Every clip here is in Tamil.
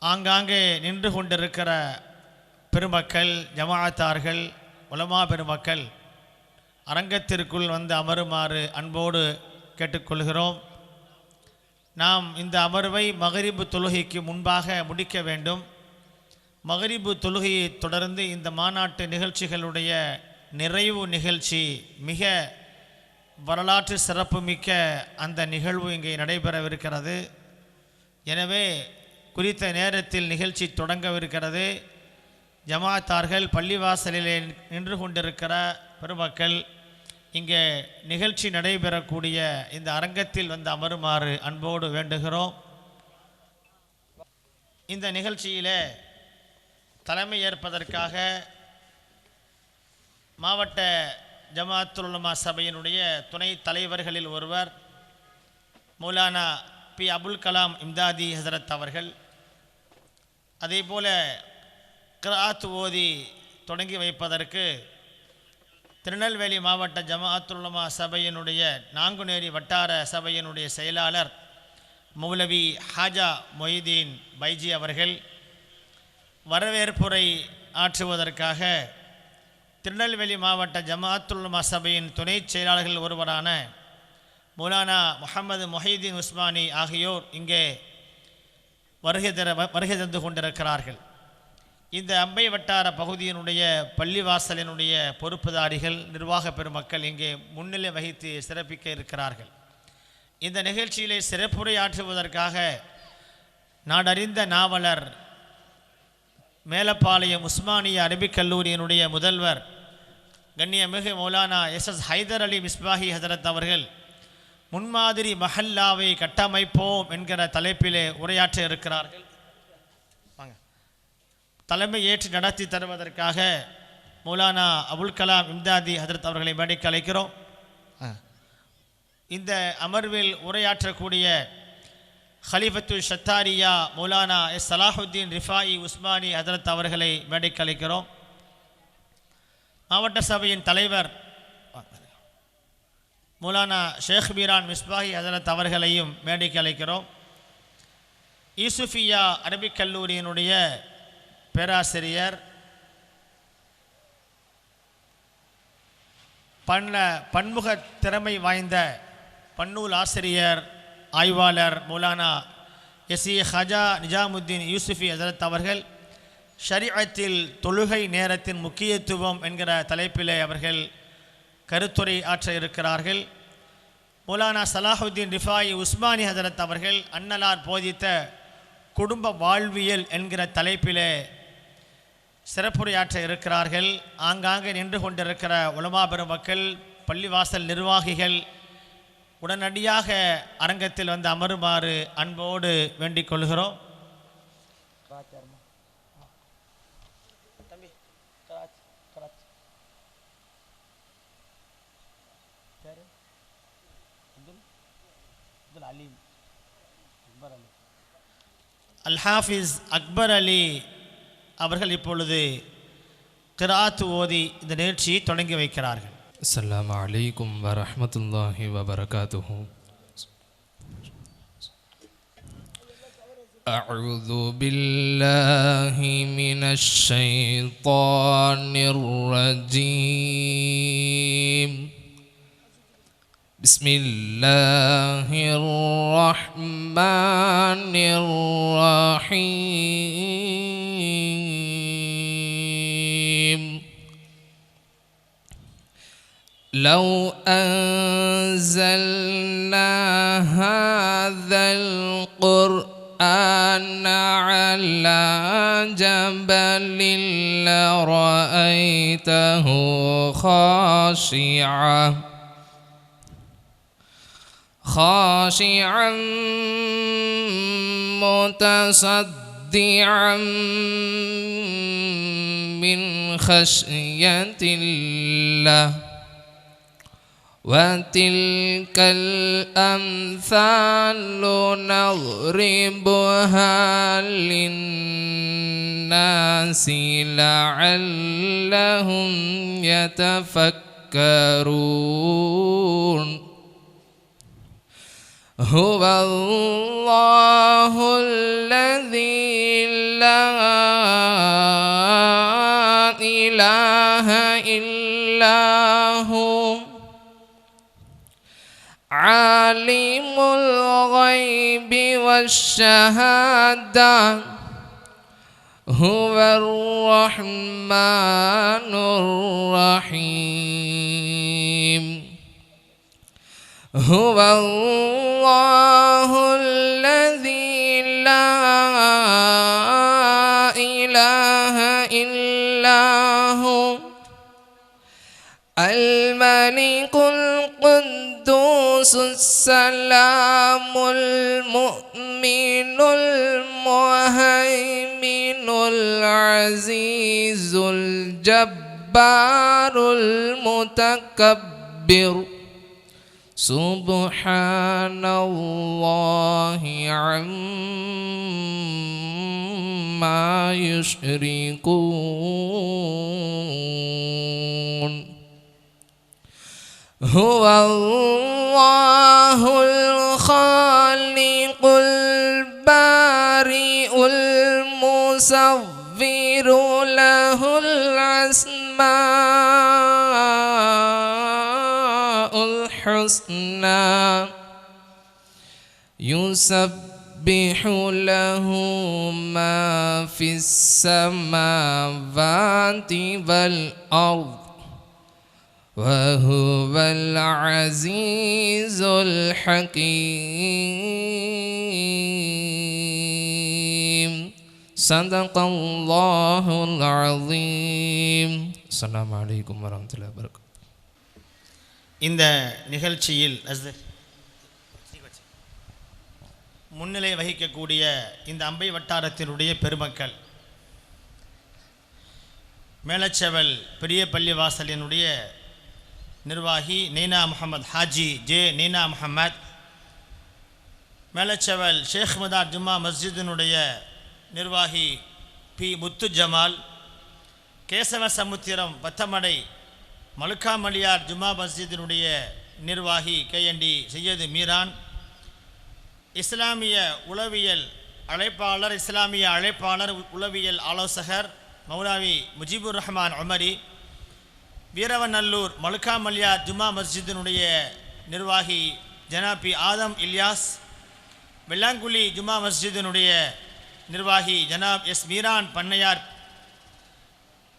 ஆங்காங்கே நின்று கொண்டிருக்கிற பெருமக்கள், ஜமாஅத்தார்கள், உலமா பெருமக்கள் அரங்கத்திற்குள் வந்து அமருமாறு அன்போடு கேட்டுக்கொள்கிறோம். நாம் இந்த அமர்வை மகரிபு தொழுகைக்கு முன்பாக முடிக்க வேண்டும். மகரிபு தொழுகையை தொடர்ந்து இந்த மாநாட்டு நிகழ்ச்சிகளுடைய நிறைவு நிகழ்ச்சி, மிக வரலாற்று சிறப்புமிக்க அந்த நிகழ்வு இங்கே நடைபெறவிருக்கிறது. எனவே குறித்த நேரத்தில் நிகழ்ச்சி தொடங்கவிருக்கிறது. ஜமாஅத்தார்கள், பள்ளிவாசலிலே நின்று கொண்டிருக்கிற பெருமக்கள் இங்கே நிகழ்ச்சி நடைபெறக்கூடிய இந்த அரங்கத்தில் வந்து அமருமாறு அன்போடு வேண்டுகிறோம். இந்த நிகழ்ச்சியிலே தலைமை ஏற்பதற்காக மாவட்ட ஜமாஅத்துல் உலமா சபையினுடைய துணை தலைவர்களில் ஒருவர் மௌலானா பி அபுல் கலாம் இம்தாதி ஹசரத் அவர்கள், அதேபோல கிராத் ஓதி தொடங்கி வைப்பதற்கு திருநெல்வேலி மாவட்ட ஜமாஅத்துல் உலமா சபையினுடைய நாங்குநேரி வட்டார சபையினுடைய செயலாளர் மௌலவி ஹாஜா மொய்தீன் பைஜி அவர்கள், வரவேற்புரை ஆற்றுவதற்காக திருநெல்வேலி மாவட்ட ஜமாஅத்துல் உலமா சபையின் துணை செயலாளர்கள் ஒருவரான மௌலானா முஹம்மது மொஹீதீன் உஸ்மானி ஆகியோர் இங்கே வருகை தந்து கொண்டிருக்கிறார்கள். இந்த அம்பை வட்டார பகுதியினுடைய பள்ளிவாசலினுடைய பொறுப்புதாரிகள், நிர்வாக பெருமக்கள் இங்கே முன்னிலை வகித்து சிறப்பிக்க இருக்கிறார்கள். இந்த நிகழ்ச்சியிலே சிறப்புரை ஆற்றுவதற்காக நாடறிந்த நாவலர், மேலப்பாளையம் உஸ்மானிய அரபிக் கல்லூரியினுடைய முதல்வர் கண்ணியமிகு மௌலானா எஸ் ஹைதர் அலி மிஸ்பாஹி ஹசரத் அவர்கள் முன்மாதிரி மஹல்லாவை கட்டமைப்போம் என்கிற தலைப்பிலே உரையாற்ற இருக்கிறார்கள். தலைமை ஏற்று நடத்தி தருவதற்காக மௌலானா அபுல் கலாம் இம்தாதி ஹதரத் அவர்களை மேடைக்கு அழைக்கிறோம். இந்த அமர்வில் உரையாற்றக்கூடிய ஹலிஃபத்து ஷத்தாரியா மௌலானா எஸ் சலாஹுத்தீன் ரிஃபாயி உஸ்மானி ஹதரத் அவர்களை மேடைக்கு அழைக்கிறோம். மாவட்ட சபையின் தலைவர் மௌலானா ஷேக் மீரான் மிஸ்பாஹி ஹதரத் அவர்களையும் மேடைக்கு அழைக்கிறோம். யூசுஃபியா அரபிக் கல்லூரியினுடைய பேராசிரியர், பன்முக திறமை வாய்ந்த பன்னூல் ஆசிரியர், ஆய்வாளர் மௌலானா எஸ்இ ஹஜா நிஜாமுத்தீன் யூசுஃபி ஹசரத் அவர்கள் ஷரீஅத்தில் தொழுகை நேரத்தின் முக்கியத்துவம் என்கிற தலைப்பிலே அவர்கள் கருத்துரை ஆற்ற இருக்கிறார்கள். மௌலானா சலாஹுத்தீன் ரிஃபாயி உஸ்மானி ஹசரத் அவர்கள் அன்னலார் போதித்த குடும்ப வாழ்வியல் என்கிற தலைப்பிலே சிறப்புரையாற்ற இருக்கிறார்கள். ஆங்காங்கே நின்று கொண்டிருக்கிற உலமா பெருமக்கள், பள்ளிவாசல் நிர்வாகிகள் உடனடியாக அரங்கத்தில் வந்து அமருமாறு அன்போடு வேண்டிக் கொள்கிறோம். அல்ஹாஃபிஸ் அக்பர் அலி அவர்கள் இப்பொழுது கிராத் ஓதி இந்த நிகழ்ச்சியை தொடங்கி வைக்கிறார்கள். அஸ்ஸலாமு அலைக்கும் வரஹ்மத்துல்லாஹி வபரகாத்துஹு. அஊது பில்லாஹி மினஷ் ஷைத்தானிர் ரஜீம். பிஸ்மில்லாஹிர் ரஹ்மானிர் ரஹீம். لو أنزلنا هذا القرآن على جبل لرأيته خاشعا متصدعا من خشية الله. وتلك الأمثال نضربها للناس لعلهم يتفكرون. هو الله الذي لا إله إلا هو عالم الغيب والشهادة هو الرحمن الرحيم هو الله الذي لا إله إلا هو الملك القدوس السلام المؤمن المهيمن العزيز الجبار المتكبر سبحان الله عما يشركون هو الله الخالق البارئ المصور له الأسماء الحسنى يسبح له ما في السماوات والأرض وهو العزيز الحكيم صدق الله العظيم السلام عليكم ورحمة الله وبركاته. இந்த நிகழ்ச்சியில் முன்னிலை வகிக்கக்கூடிய இந்த அம்பை வட்டாரத்தினுடைய பெருமக்கள், மேலச்செவல் பெரிய பள்ளிவாசலினுடைய நிர்வாகி நெய்னா முகமது ஹாஜி ஜே நெய்னா முகமது, மேலச்செவல் ஷேக் மதார் ஜும்மா மஸ்ஜிதினுடைய நிர்வாகி பி முத்து ஜமால், கேசவ சமுத்திரம் பத்தமடை மலுக்காமலியார் ஜும்மா மஸ்ஜிதினுடைய நிர்வாகி KND சையது மீரான், இஸ்லாமிய உளவியல் அழைப்பாளர், இஸ்லாமிய அழைப்பாளர் உளவியல் ஆலோசகர் மௌலாவி முஜிபுர் ரஹ்மான் உமரி, வீரவநல்லூர் மலுக்காமலியார் ஜும்மா மஸ்ஜிதினுடைய நிர்வாகி ஜனாபி ஆதம் இல்யாஸ், வெள்ளாங்குழி ஜும்மா மஸ்ஜிதினுடைய நிர்வாகி ஜனாப் எஸ் மீரான் பண்ணையார்,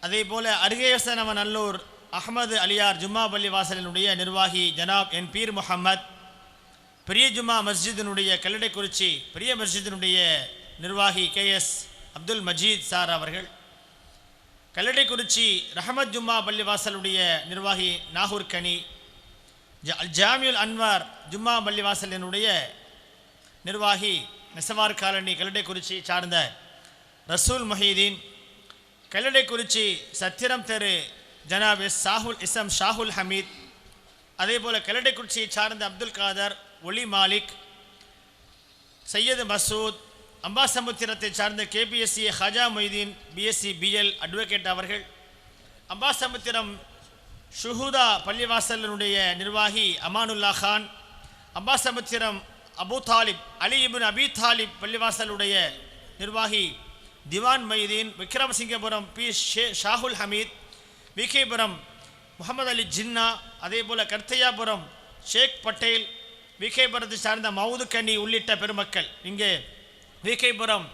அதேபோல் அருகேசனவநல்லூர் அஹ்மது அலியார் ஜும்மா பள்ளிவாசலினுடைய நிர்வாகி ஜனாப் என் பீர் முஹம்மத், பெரிய ஜும்மா மஸ்ஜிதினுடைய கல்லடைக்குறிச்சி பெரிய மஸ்ஜிதினுடைய நிர்வாகி KS அப்துல் மஜீத் சார் அவர்கள், கல்லடைக்குறிச்சி ரஹமத் ஜும்மா பள்ளிவாசலுடைய நிர்வாகி நாகூர் கனி, ஜாமியுல் அன்வார் ஜும்மா பள்ளிவாசலினுடைய நிர்வாகி நெசவார் காலனி கல்லடைக்குறிச்சி சார்ந்த ரசூல் மொஹீதீன், கல்லடைக்குறிச்சி சத்திரம் தெரு ஜனாப் எஸ் ஷாஹுல் ஹமீத், அதேபோல் கல்லடைக்குறிச்சியை சார்ந்த அப்துல் காதர், ஒலி மாலிக், சையது மசூத், அம்பாசமுத்திரத்தை சார்ந்த KPSC Haja Moideen BSc BL advocate அவர்கள், அம்பாசமுத்திரம் ஷுஹூதா பள்ளிவாசலினுடைய நிர்வாகி அமானுல்லா கான், அம்பாசமுத்திரம் அபு தாலிப் அலி இப்னு அபி தாலிப் பள்ளிவாசலுடைய நிர்வாகி திவான் மொய்தீன், விக்ரமசிங்கபுரம் P ஷாஹுல் ஹமீத், விகேபுரம் முகமது அலி ஜின்னா, அதேபோல் கர்த்தையாபுரம் ஷேக் பட்டேல், விகேபுரத்தை சார்ந்த மவுது கனி உள்ளிட்ட பெருமக்கள், இங்கே விகேபுரம்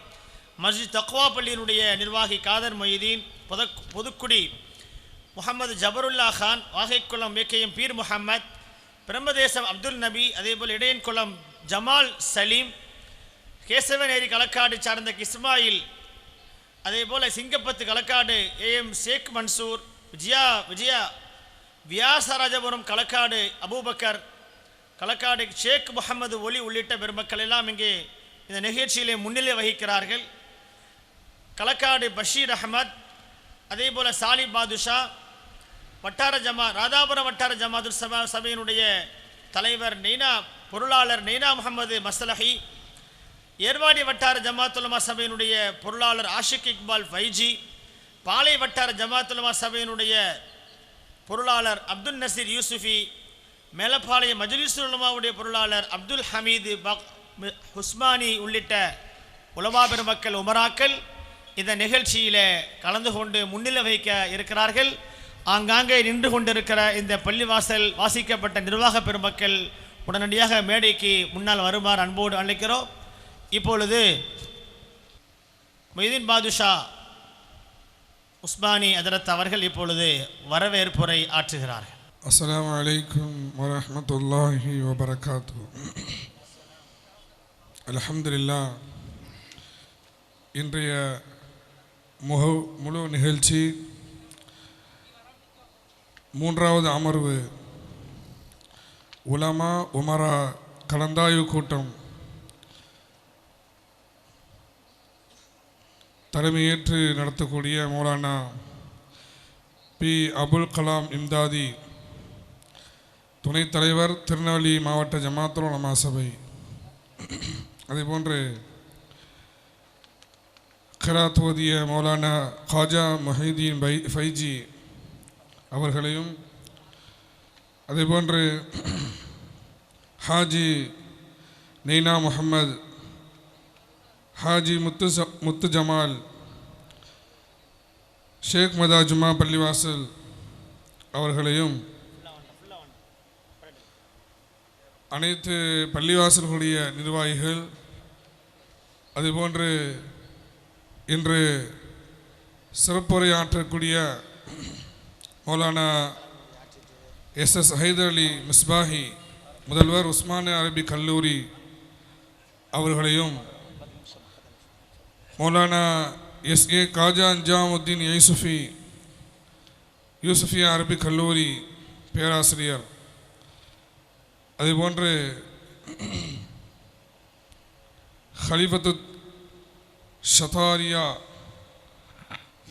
மஸ்ஜித் தக்வா பள்ளியினுடைய நிர்வாகி காதர் மொய்தீன், புதுக்குடி முகமது ஜபருல்லா கான், வாகைக்குளம் VKM பீர் முஹம்மத், பிரம்மதேசம் அப்துல் நபி, அதேபோல் இடையன்குளம் ஜமால் சலீம், கேசவநேரி களக்காடு சார்ந்த இஸ்மாயில், அதேபோல் சிங்கப்பத்து களக்காடு AM ஷேக் மன்சூர், விஜயா வியாசராஜபுரம் களக்காடு அபூபக்கர், களக்காடு ஷேக் முகமது ஒலி உள்ளிட்ட பெருமக்கள் எல்லாம் இங்கே இந்த நிகழ்ச்சியிலே முன்னிலை வகிக்கிறார்கள். களக்காடு பஷீர் அஹமத், அதேபோல் சாலிப் பாதுஷா, ராதாபுரம் வட்டார ஜமாத்துல் சபையினுடைய தலைவர் நெய்னா பொருளாளர் நெய்னா முகமது மஸ்லஹி, ஏர்வாடி வட்டார ஜமாத்துலமா சபையினுடைய பொருளாளர் ஆஷிக் இக்பால் ஃபைஜி, பாலை வட்டார ஜமாத்துலமா சபையினுடைய பொருளாளர் அப்துல் நசீர் யூசுஃபி, மேலப்பாளையம் மஜ்லிஸ் உலமாவுடைய பொருளாளர் அப்துல் ஹமீது உஸ்மானி உள்ளிட்ட உலமா பெருமக்கள் உமராக்கள் இந்த நிகழ்ச்சியில் கலந்து கொண்டு முன்னிலை வைக்க இருக்கிறார்கள். ஆங்காங்கே நின்று கொண்டிருக்கிற இந்த பள்ளிவாசல் வாசிக்கப்பட்ட நிர்வாக பெருமக்கள் உடனடியாக மேடைக்கு முன்னால் வருமாறு அன்போடு அழைக்கிறோம். இப்பொழுது மொய்தீன் பாதுஷா உஸ்மானி ஹஜ்ரத் அவர்கள் இப்பொழுது வரவேற்புரை ஆற்றுகிறார்கள். அஸ்ஸலாமு அலைக்கும் வரஹ்மத்துல்லாஹி வபரகாத்துஹு. அல்ஹம்துலில்லாஹ். இன்றைய முழு நிகழ்ச்சி மூன்றாவது அமர்வு உலமா உமரா கலந்தாய்வு கூட்டம் தலைமையேற்று நடத்தக்கூடிய மௌலானா பி அபுல் கலாம் இம்தாதி துணைத் தலைவர், திருநெல்வேலி மாவட்ட ஜமாத்துல் உலமா சபை, அதேபோன்று கிராத் ஓதிய மௌலானா காஜா முஹைதீன் ஃபைஜி அவர்களையும், அதேபோன்று ஹாஜி நெய்னா முஹம்மது, ஹாஜி முத்து ஜமால், ஷேக் மதா ஜுமா பள்ளிவாசல் அவர்களையும், அனைத்து பள்ளிவாசல்களுடைய நிர்வாகிகள், அதுபோன்று இன்று சிறப்புரையாற்றக்கூடிய மௌலானா எஸ்எஸ் ஹைதர் அலி மிஸ்பாஹி முதல்வர் உஸ்மானியா அரபிக் கல்லூரி அவர்களையும், மௌலானா எஸ்ஏ காஜா அஞ்சாமுத்தீன் யூசுஃபியா அரபிக் கல்லூரி பேராசிரியர், அதேபோன்று ஹலிஃபத்து ஷதாரியா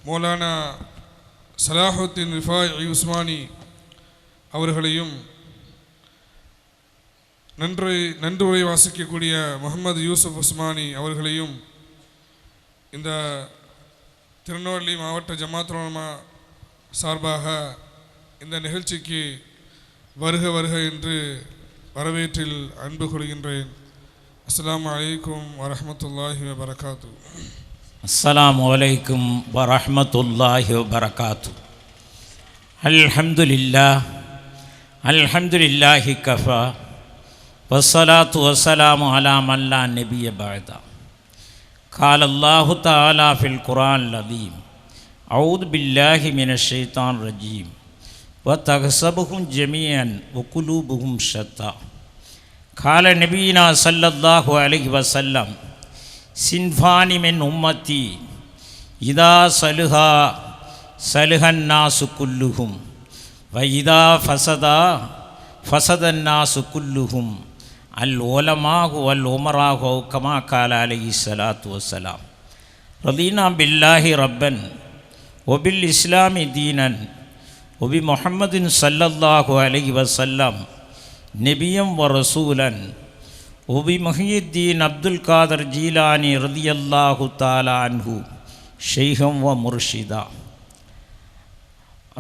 மௌலானா சலாஹுத்தீன் ரிஃபாய் உஸ்மானி அவர்களையும், நன்றுரை வாசிக்கக்கூடிய முகமது யூசுப் உஸ்மானி அவர்களையும் இந்த திருநெல்வேலி மாவட்ட ஜமாத்துல் உலமா சார்பாக இந்த நிகழ்ச்சிக்கு வருக வருக என்று வரவேற்றில் அன்பு கொள்கின்றேன். அஸ்ஸலாமு அலைக்கும் வரஹ்மத்துல்லாஹி வபரகாத்து. அஸ்ஸலாமு அலைக்கும் வரஹ்மத்துல்லாஹி வபரகாத்து. அல்ஹம்துலில்லாஹி கஃபா வஸ்ஸலாத்து வஸ்ஸலாமு அலா மன் லா நபிய்ய பஅதா. قال الله تعالى في القرآن العظيم أعوذ بالله من الشيطان الرجيم وتحسبهم جميعا وقلوبهم شتى. قال نبينا صلى الله عليه وسلم صنفان من أمتي إذا صلحا صلح الناس كلهم وإذا فسدا فسد الناس كلهم العلماء والأمراء كما قال عليه الصلاة والسلام. رضينا بالله ربا وبالإسلام دينا وبمحمد صلى الله عليه وسلم نبيا ورسولا وبمحي الدين عبد القادر جيلاني رضي الله تعالى عنه شيخا ومرشدا.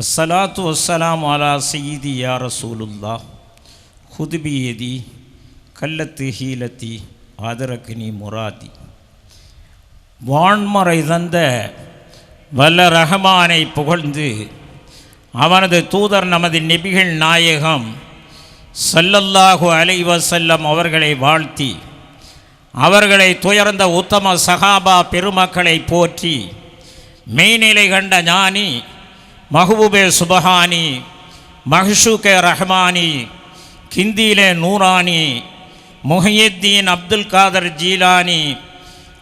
الصلاة والسلام على سيدي يا رسول الله خذ بيدي கல்லத்து ஹீலத்தி ஆதரக்கினி முராதி. வான்மறை தந்த வல்ல ரஹமானை புகழ்ந்து அவனது தூதர் நமது நபிகள் நாயகம் ஸல்லல்லாஹு அலைஹி வஸல்லம் அவர்களை வாழ்த்தி அவர்களை துயர்ந்த உத்தம சஹாபா பெருமக்களை போற்றி மெய்நிலை கண்ட ஞானி மஹ்பூபே சுபஹானி மஹ்ஷூகே ரஹ்மானி கிந்திலே நூரானி முஹியுத்தீன் அப்துல் காதர் ஜீலானி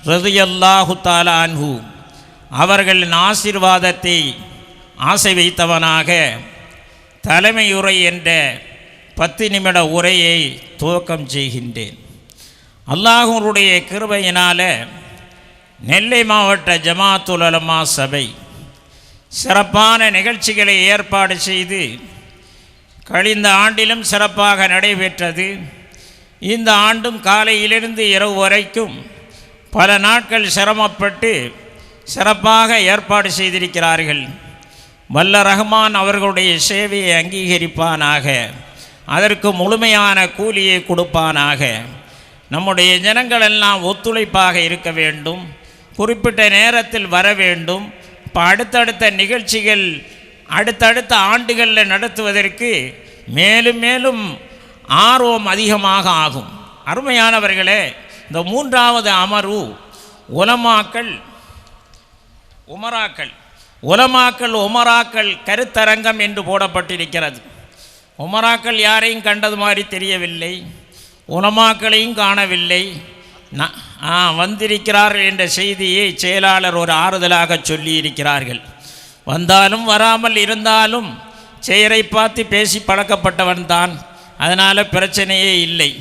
ரலியல்லாஹு தஆலா அன்ஹு அவர்களின் ஆசீர்வாதத்தை ஆசை வைத்தவனாக தலைமையுரை என்ற 10 நிமிட உரையை துவக்கம் செய்கின்றேன். அல்லாஹ்வுடைய கிருபையினால் நெல்லை மாவட்ட ஜமாத்துல் உலமா சபை சிறப்பான நிகழ்ச்சிகளை ஏற்பாடு செய்து கழிந்த ஆண்டிலும் சிறப்பாக நடைபெற்றது. இந்த ஆண்டும் காலையிலிருந்து இரவு வரைக்கும் பல நாட்கள் சிரமப்பட்டு சிறப்பாக ஏற்பாடு செய்திருக்கிறார்கள். வல்ல ரஹ்மான் அவர்களுடைய சேவையை அங்கீகரிப்பானாக. அதற்கு முழுமையான கூலியை கொடுப்பானாக. நம்முடைய ஜனங்களெல்லாம் ஒத்துழைப்பாக இருக்க வேண்டும், குறிப்பிட்ட நேரத்தில் வர வேண்டும். இப்போ அடுத்தடுத்த நிகழ்ச்சிகள் அடுத்தடுத்த ஆண்டுகளில் நடத்துவதற்கு மேலும் மேலும் ஆர்வம் அதிகமாக ஆகும். அருமையானவர்களே, இந்த 3வது அமர்வு உமராக்கள் கருத்தரங்கம் என்று போடப்பட்டிருக்கிறது. உமராக்கள் யாரையும் கண்டது மாதிரி தெரியவில்லை, உலமாக்களையும் காணவில்லை. வந்திருக்கிறார்கள் என்ற செய்தியை செயலாளர் ஒரு ஆறுதலாக சொல்லி இருக்கிறார்கள். வந்தாலும் வராமல் இருந்தாலும் செயரை பார்த்து பேசி பழக்கப்பட்டவன் தான், அதனால் பிரச்சனையே இல்லை.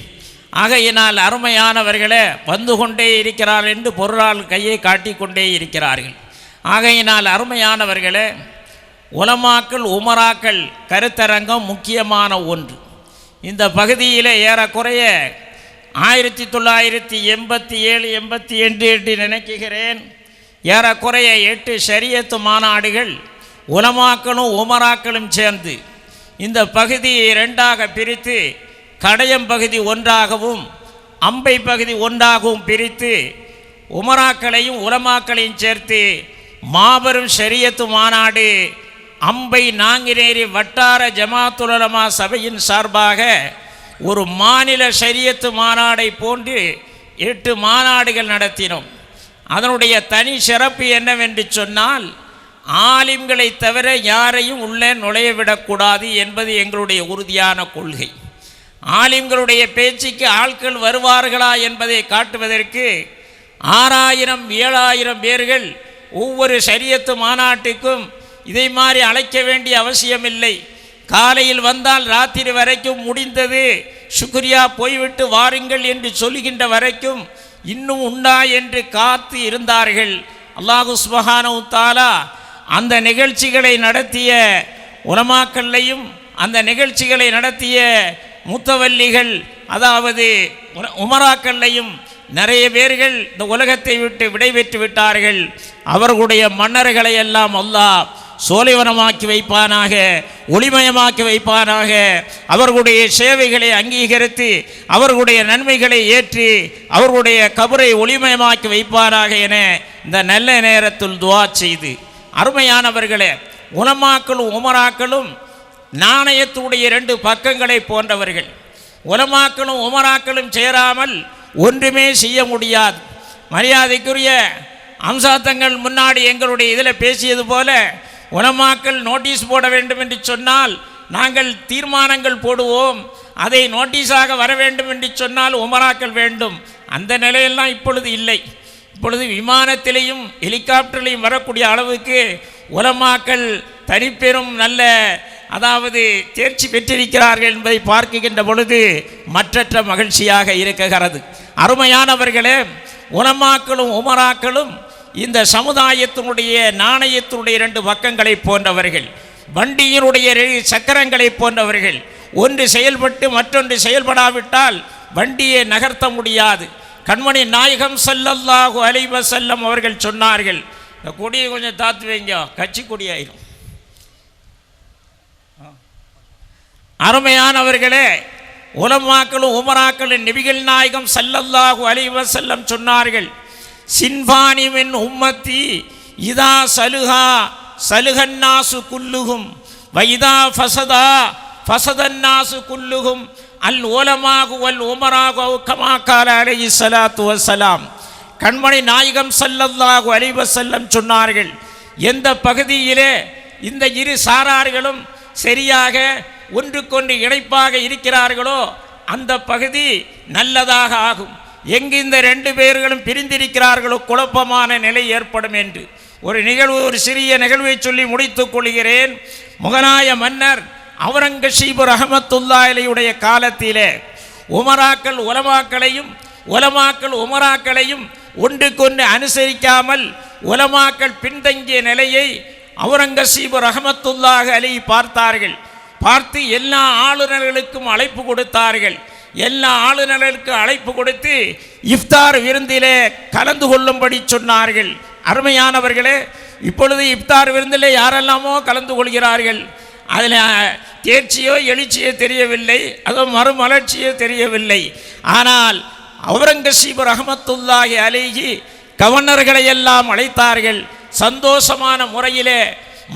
ஆகையினால் அருமையானவர்களே, வந்து கொண்டே இருக்கிறார் என்று பொருளால் கையை காட்டிக்கொண்டே இருக்கிறார்கள். ஆகையினால் அருமையானவர்களே, உலமாக்கள் உமராக்கள் கருத்தரங்கம் முக்கியமான ஒன்று. இந்த பகுதியில் ஏறக்குறைய 1987-88 என்று நினைக்கிறேன், ஏறக்குறைய 8 ஷரியத்து மாநாடுகள் உலமாக்களும் உமராக்களும் சேர்ந்து இந்த பகுதியை 2ஆக பிரித்து, கடையம் பகுதி ஒன்றாகவும் அம்பை பகுதி ஒன்றாகவும் பிரித்து உமராக்களையும் உலமாக்களையும் சேர்த்து மாபெரும் ஷரியத்து மாநாடு அம்பை நாங்குநேரி வட்டார ஜமாத்துல் உலமா சபையின் சார்பாக ஒரு மாநில ஷரியத்து மாநாடை போன்று 8 மாநாடுகள் நடத்தினோம். அதனுடைய தனி சிறப்பு என்னவென்று சொன்னால், ஆலிம்களை தவிர யாரையும் உள்ளே நுழையவிடக்கூடாது என்பது எங்களுடைய உறுதியான கொள்கை. ஆலிம்களுடைய பேச்சுக்கு ஆட்கள் வருவார்களா என்பதை காட்டுவதற்கு 6000-7000 பேர்கள் ஒவ்வொரு ஷரியத்து மாநாட்டுக்கும் இதை மாதிரி அழைக்க வேண்டிய அவசியமில்லை. காலையில் வந்தால் ராத்திரி வரைக்கும் முடிந்தது, சுக்ரியா போய்விட்டு வாருங்கள் என்று சொல்லுகின்ற வரைக்கும் இன்னும் உண்டா என்று காத்து இருந்தார்கள். அல்லாஹ் சுப்ஹானஹு தஆலா அந்த நிகழ்ச்சிகளை நடத்திய உலமாக்களையும் அந்த நிகழ்ச்சிகளை நடத்திய முத்தவல்லிகள், அதாவது உமராக்கள்லையும் நிறைய பேர்கள் இந்த உலகத்தை விட்டு விடைபெற்று விட்டார்கள். அவர்களுடைய மன்னர்களை எல்லாம் அல்லாஹ் சோலைவனமாக்கி வைப்பானாக, ஒளிமயமாக்கி வைப்பானாக. அவர்களுடைய சேவைகளை அங்கீகரித்து அவர்களுடைய நன்மைகளை ஏற்றி அவர்களுடைய கபரை ஒளிமயமாக்கி வைப்பானாக என இந்த நல்ல நேரத்தில் துஆ செய்து, அருமையானவர்களே, உலமாக்களும் உமராக்களும் நாணயத்துடைய 2 பக்கங்களை போன்றவர்கள். உலமாக்களும் உமராக்களும் சேராமல் ஒன்றுமே செய்ய முடியாது. மரியாதைக்குரிய அம்சாத்தங்கள் முன்னாடி எங்களுடைய இதில் பேசியது போல, உலமாக்கள் நோட்டீஸ் போட வேண்டும் என்று சொன்னால் நாங்கள் தீர்மானங்கள் போடுவோம், அதை நோட்டீஸாக வர வேண்டும் என்று சொன்னால் உமராக்கள் வேண்டும். அந்த நிலையெல்லாம் இப்பொழுது இல்லை. இப்பொழுது விமானத்திலையும் ஹெலிகாப்டர்லையும் வரக்கூடிய அளவுக்கு உலமாக்கள் தனிப்பெரும் நல்ல, அதாவது தேர்ச்சி பெற்றிருக்கிறார்கள் என்பதை பார்க்கின்ற பொழுது மற்றற்ற மகிழ்ச்சியாக இருக்கிறது. அருமையானவர்களே, உலமாக்களும் உமராக்களும் இந்த சமுதாயத்தினுடைய நாணயத்தினுடைய 2 பக்கங்களை போன்றவர்கள், வண்டியினுடைய 2 சக்கரங்களை போன்றவர்கள். ஒன்று செயல்பட்டு மற்றொன்று செயல்படாவிட்டால் வண்டியை நகர்த்த முடியாது. கண்மணி நாயகம் ஸல்லல்லாஹு அலைஹி வஸல்லம் அவர்கள் சொன்னார்கள், இந்த கொடியை கொஞ்சம் தாத்து வைங்க, கட்சி கொடியாயிரும். அருமையானவர்களே, உலமாக்களும் உமராக்களும் நபிகள் நாயகம் ஸல்லல்லாஹு அலைஹி வஸல்லம் சொன்னார்கள், சின்பானி மின் உம்மத்தி இதா சலுஹா சலுஹன்னாசு குல்லுஹும் வைதா ஃபஸதா ஃபஸதன்னாசு குல்லுஹும் அல் உலமாகு வல் உமராகு கமா கால அலைஹி ஸலாத்து வஸ்ஸலாம். கண்மணி நாயகம் ஸல்லல்லாஹு அலைஹி வஸல்லம் சொன்னார்கள், எந்த பகுதியிலே இந்த 2 சாரார்களும் சரியாக ஒன்றுக்கொன்று இணைப்பாக இருக்கிறார்களோ அந்த பகுதி நல்லதாக ஆகும். எங்கு இந்த 2 பேர்களும் பிரிந்திருக்கிறார்களோ குழப்பமான நிலை ஏற்படும் என்று ஒரு சிறிய நிகழ்வை சொல்லி முடித்துக் கொள்கிறேன். முகலாய மன்னர் அவுரங்கசீப் ரஹ்மத்துல்லாஹி அலைஹியுடைய காலத்திலே உமராக்கள் உலமாக்களையும் உலமாக்கள் உமராக்களையும் ஒன்றுக்கொன்று அனுசரிக்காமல் உலமாக்கள் பின்தங்கிய நிலையை அவுரங்கசீப் ரஹ்மத்துல்லாஹி அலைஹி பார்த்தார்கள். பார்த்து எல்லா ஆளுநர்களுக்கும் அழைப்பு கொடுத்தார்கள். எல்லா ஆளுநர்களுக்கும் அழைப்பு கொடுத்து இஃப்தார் விருந்திலே கலந்து கொள்ளும்படி சொன்னார்கள். அருமையானவர்களே, இப்பொழுது இஃப்தார் விருந்திலே யாரெல்லாமோ கலந்து கொள்கிறார்கள். அதில் தேர்ச்சியோ எழுச்சியோ தெரியவில்லை, அதோ மறுமலர்ச்சியோ தெரியவில்லை. ஆனால் அவுரங்கசீப் ரஹமத்துல்லாஹி அலைஹி கவர்னர்களை எல்லாம் அழைத்தார்கள். சந்தோஷமான முறையிலே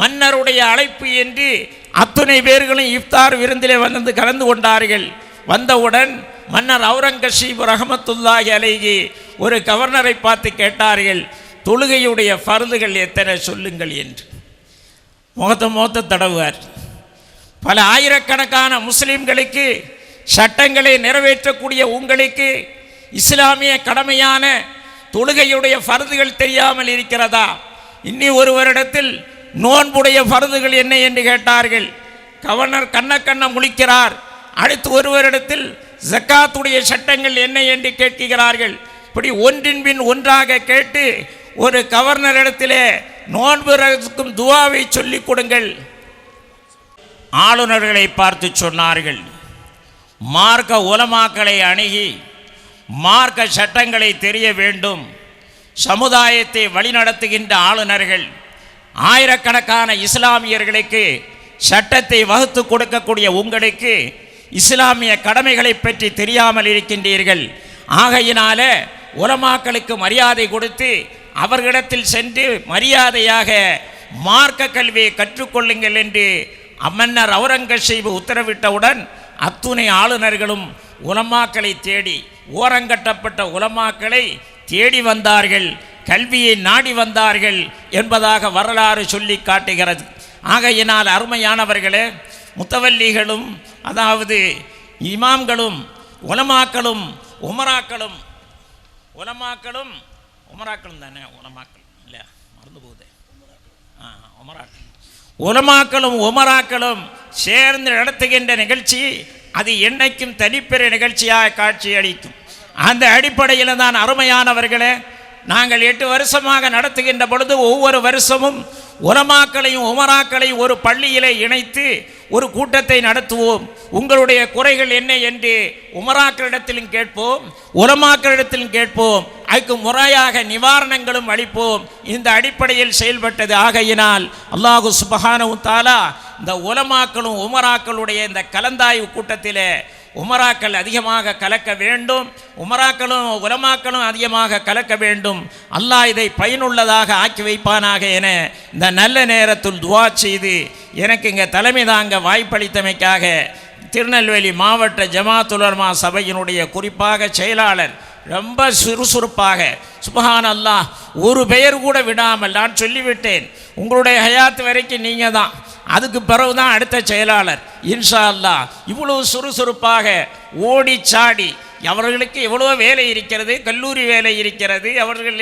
மன்னருடைய அழைப்பு என்று அத்துணை பேர்களும் இஃப்தார் விருந்திலே வந்து கலந்து கொண்டார்கள். வந்தவுடன் மன்னர் அவுரங்கசீப் ரஹமத்துல்லாஹி அலைஹி ஒரு கவர்னரை பார்த்து கேட்டார்கள், தொழுகையுடைய ஃபர்துகள் எத்தனை சொல்லுங்கள் என்று. முகத்தை தடவுவார். பல ஆயிரக்கணக்கான முஸ்லிம்களுக்கு சட்டங்களை நிறைவேற்றக்கூடிய உங்களுக்கு இஸ்லாமிய கடமையான தொழுகையுடைய ஃபர்துகள் தெரியாமல் இருக்கிறதா? இன்னி ஒரு வருடத்தில் நோன்புடைய ஃபர்துகள் என்ன என்று கேட்டார்கள். கவர்னர் கண்ண முழிக்கிறார். அடுத்து ஒரு வருடத்தில் ஜக்காத்துடைய சட்டங்கள் என்ன என்று கேட்கிறார்கள். இப்படி ஒன்றின் பின் ஒன்றாக கேட்டு ஒரு கவர்னர் இடத்திலே நோன்புக்கும் துவாவை சொல்லிக் கொடுங்கள். ஆளுநர்களை பார்த்து சொன்னார்கள், மார்க்க உலமாக்களை அணுகி மார்க்க சட்டங்களை தெரிய வேண்டும். சமுதாயத்தை வழிநடத்துகின்ற ஆளுநர்கள் ஆயிரக்கணக்கான இஸ்லாமியர்களுக்கு சட்டத்தை வகுத்து கொடுக்கக்கூடிய உங்களுக்கு இஸ்லாமிய கடமைகளை பற்றி தெரியாமல் இருக்கின்றீர்கள். ஆகையினால உலமாக்களுக்கு மரியாதை கொடுத்து அவர்களிடத்தில் சென்று மரியாதையாக மார்க்க கல்வியை கற்றுக்கொள்ளுங்கள் என்று மன்னர் அவுரங்கசீப் உத்தரவிட்டவுடன் அத்துணை ஆளுநர்களும் உலமாக்களை தேடி, ஓரங்கட்டப்பட்ட உலமாக்களை தேடி வந்தார்கள், கல்வியை நாடி வந்தார்கள் என்பதாக வரலாறு சொல்லி காட்டுகிறது. ஆகையினால் அருமையானவர்களே, முத்தவல்லிகளும் அதாவது இமாம்களும் உலமாக்களும் உமராக்களும் தானே, உலமாக்கள் இல்லை மறந்து போகுது, உலமாக்களும் உமராக்களும் சேர்ந்து நடத்துகின்ற நிகழ்ச்சி அது என்னைக்கும் தனிப்பெற நிகழ்ச்சியாக காட்சி அளிக்கும். அந்த அடிப்படையில் தான் அருமையானவர்களே, நாங்கள் 8 வருஷமாக நடத்துகின்ற பொழுது ஒவ்வொரு வருஷமும் உலமாக்களையும் உமராக்களையும் ஒரு பள்ளியிலே இணைத்து ஒரு கூட்டத்தை நடத்துவோம். உங்களுடைய குறைகள் என்ன என்று உமராக்களிடத்திலும் கேட்போம், உலமாக்களிடத்திலும் கேட்போம், அதுக்கு முறையாக நிவாரணங்களும் அளிப்போம். இந்த அடிப்படையில் செயல்பட்டது. ஆகையினால் அல்லாஹு சுப்ஹானஹு வ தஆலா இந்த உலமாக்களும் உமராக்களுடைய இந்த கலந்தாய்வு கூட்டத்திலே உமராக்கள் அதிகமாக கலக்க வேண்டும், உமராக்களும் உலமாக்களும் அதிகமாக கலக்க வேண்டும். அல்லாஹ் இதை பயனுள்ளதாக ஆக்கி வைப்பானாக என இந்த நல்ல நேரத்தில் துவா செய்து எனக்கு இங்கே தலைமை தாங்க வாய்ப்பளித்தமைக்காக திருநெல்வேலி மாவட்ட ஜமாத்துல் உலமா சபையினுடைய குறிப்பாக செயலாளர் ரொம்ப சுறுசுறுப்பாக சுப்ஹான் அல்லாஹ் ஒரு பெயர் கூட விடாமல் நான் சொல்லிவிட்டேன், உங்களுடைய ஹயாத் வரைக்கும் நீங்கள் தான், அதுக்கு பிறகுதான் அடுத்த செயலாளர் இன்ஷா அல்லாஹ். இவ்வளவு சுறுசுறுப்பாக ஓடி சாடி, அவர்களுக்கு எவ்வளோ வேலை இருக்கிறது, கல்லூரி வேலை இருக்கிறது, அவர்கள்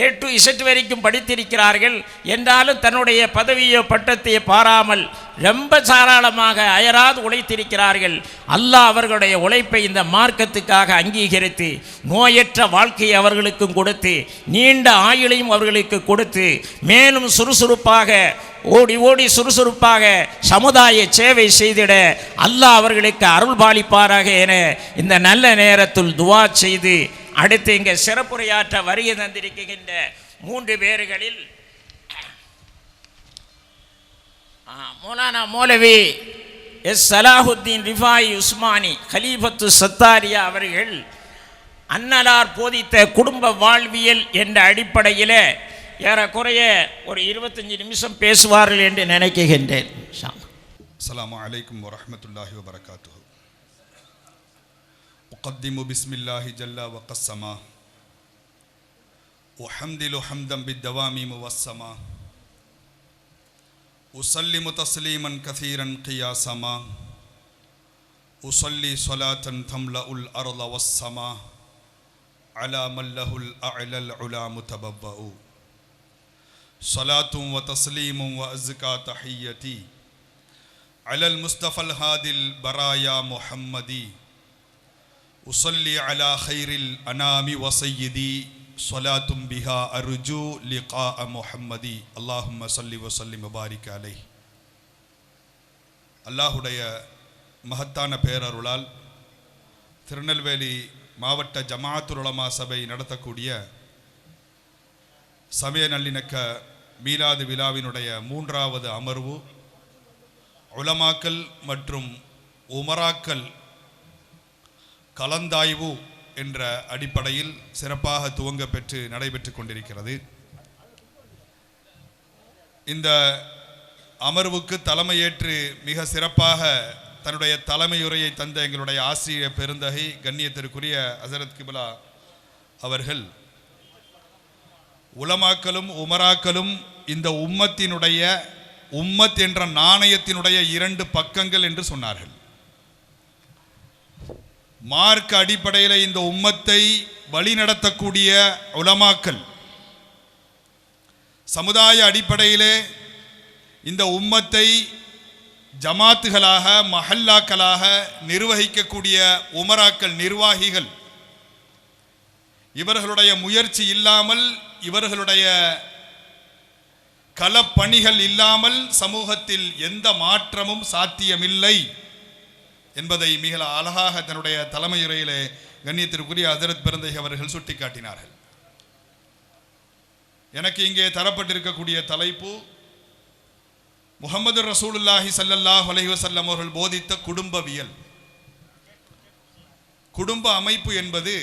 A to Z வரைக்கும் படித்திருக்கிறார்கள் என்றாலும் தன்னுடைய பதவியோ பட்டத்தையோ பாராமல் ரொம்ப தாராளமாக அயராது உழைத்திருக்கிறார்கள். அல்லாஹ் அவர்களுடைய உழைப்பை இந்த மார்க்கத்துக்காக அங்கீகரித்து நோயற்ற வாழ்க்கையை அவர்களுக்கும் கொடுத்து நீண்ட ஆயுளையும் அவர்களுக்கு கொடுத்து மேலும் சுறுசுறுப்பாக ஓடி ஓடி சுறுசுறுப்பாக சமுதாய சேவை செய்திட அல்லாஹ் அவர்களுக்கு அருள் பாலிப்பாராக என இந்த நல்ல நேரத்தில் துவா செய்து அடுத்து இங்கே சிறப்புரையாற்ற வருகை தந்திருக்கின்ற 3 பேர்களில் மௌலானா மௌலவி எஸ் சலாஹுத்தீன் ரிஃபாயி உஸ்மானி கலீஃபத்து சத்தாரியா அவர்கள் அன்னலார் போதித்த குடும்ப வாழ்வியல் என்ற அடிப்படையில் ஏறக்குறைய ஒரு 25 நிமிஷம் பேசுவார்கள் என்று நினைக்கின்றேன். அஸ்ஸலாமு அலைக்கும் வரஹ்மத்துல்லாஹி வபரகாத்துஹு. உகத்திமு பிஸ்மில்லாஹி ஜல்ல வகஸ்ஸமா உஹம்திலு ஹம்தம் பித்தவாமி முவஸ்ஸமா உஸல்லிமு தஸ்லீமன் கஸீரன் கியாஸமா உஸல்லி ஸலாத்தன் தம்லஉல் அர்த வஸ்ஸமா அலா மல்லஹுல் அஅலல் உலா முதபவ்வஉ صلاة وتسليم وأزكى تحيتي على المصطفى الهادي البرايا محمدي أصلي على خير الأنام وسيدي صلاة بها أرجو لقاء محمدي اللهم صل وسلم وبارك عليه. அல்லாஹுடைய மகத்தான பேரருளால் திருநெல்வேலி மாவட்ட ஜமாத்துல் உலமா சபை நடத்தக்கூடிய சமய நல்லிணக்க மீலாது விழாவினுடைய 3வது அமர்வு உலமாக்கல் மற்றும் உமராக்கல் கலந்தாய்வு என்ற அடிப்படையில் சிறப்பாக துவங்க பெற்று நடைபெற்று கொண்டிருக்கிறது. இந்த அமர்வுக்கு தலைமையேற்று மிக சிறப்பாக தன்னுடைய தலைமையுரையை தந்த எங்களுடைய ஆசிரியர் பெருந்தகை கண்ணியத்திற்குரிய ஹசரத் கிப்லா அவர்கள் உலமாக்களும் உமராக்களும் இந்த உம்மத்தினுடைய உம்மத் என்ற நாணயத்தினுடைய 2 பக்கங்கள் என்று சொன்னார்கள். மார்க்க அடிப்படையில் இந்த உம்மத்தை வழிநடத்தக்கூடிய உலமாக்கள், சமுதாய அடிப்படையிலே இந்த உம்மத்தை ஜமாத்துகளாக மஹல்லாக்களாக நிர்வகிக்கக்கூடிய உமராக்கள் நிர்வாகிகள், இவர்களுடைய முயற்சி இல்லாமல், இவர்களுடைய களப்பணிகள் இல்லாமல் சமூகத்தில் எந்த மாற்றமும் சாத்தியமில்லை என்பதை மிக அழகாக தன்னுடைய தலைமையுரையிலே கண்ணியத்திற்குரிய ஹஜரத் பெருந்தகை அவர்கள் சுட்டிக்காட்டினார்கள். எனக்கு இங்கே தரப்பட்டிருக்கக்கூடிய தலைப்பு முஹம்மது ரசூலுல்லாஹி ஸல்லல்லாஹு அலைஹி வஸல்லம் அவர்கள் போதித்த குடும்பவியல். குடும்ப அமைப்பு என்பது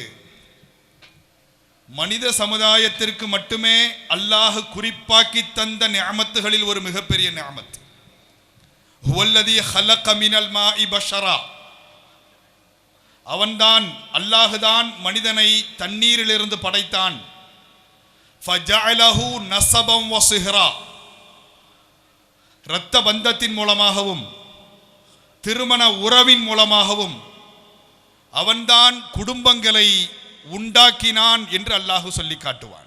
மனித சமுதாயத்திற்கு மட்டுமே அல்லாஹ் குறிப்பாக்கி தந்த நிஅமத்துகளில் ஒரு மிகப்பெரிய நிஅமத். ஹுவல்லதி ஹலக மினல் மாஇ பஷரா, அவன்தான் அல்லாஹுதான் மனிதனை தண்ணீரிலிருந்து படைத்தான். ஃபஜஅலஹு நஸபம் வ சிஹ்ரா, இரத்த பந்தத்தின் மூலமாகவும் திருமண உறவின் மூலமாகவும் அவன்தான் குடும்பங்களை உண்டாக்கினான் என்று அல்லாஹ் சொல்லி காட்டுவான்.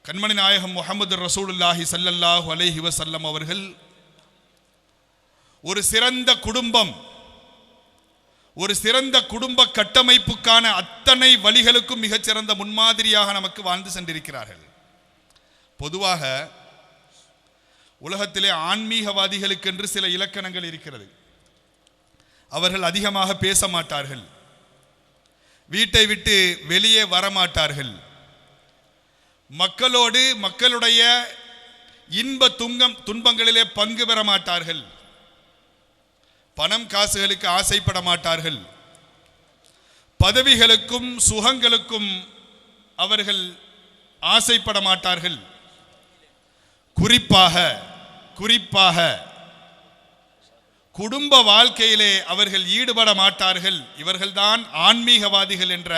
கண்மணி நாயகம் முஹம்மது ரசூலுல்லாஹி ஸல்லல்லாஹு அலைஹி வஸல்லம் அவர்கள் ஒரு சிறந்த குடும்பம், ஒரு சிறந்த குடும்ப கட்டமைப்புக்கான அத்தனை வழிகளுக்கும் மிகச்சிறந்த முன்மாதிரியாக நமக்கு வாழ்ந்து சென்றிருக்கிறார்கள். பொதுவாக உலகத்திலே ஆன்மீகவாதிகளுக்கு என்று சில இலக்கணங்கள் இருக்கிறது. அவர்கள் அதிகமாக பேச மாட்டார்கள், வீட்டை விட்டு வெளியே வரமாட்டார்கள், மக்களோடு மக்களுடைய இன்ப துன்பங்களிலே பங்கு பெற மாட்டார்கள், பணம் காசுகளுக்கு ஆசைப்பட மாட்டார்கள், பதவிகளுக்கும் சுகங்களுக்கும் அவர்கள் ஆசைப்பட மாட்டார்கள். குறிப்பாக குடும்ப வாழ்க்கையிலே அவர்கள் ஈடுபட மாட்டார்கள். இவர்கள்தான் ஆன்மீகவாதிகள் என்ற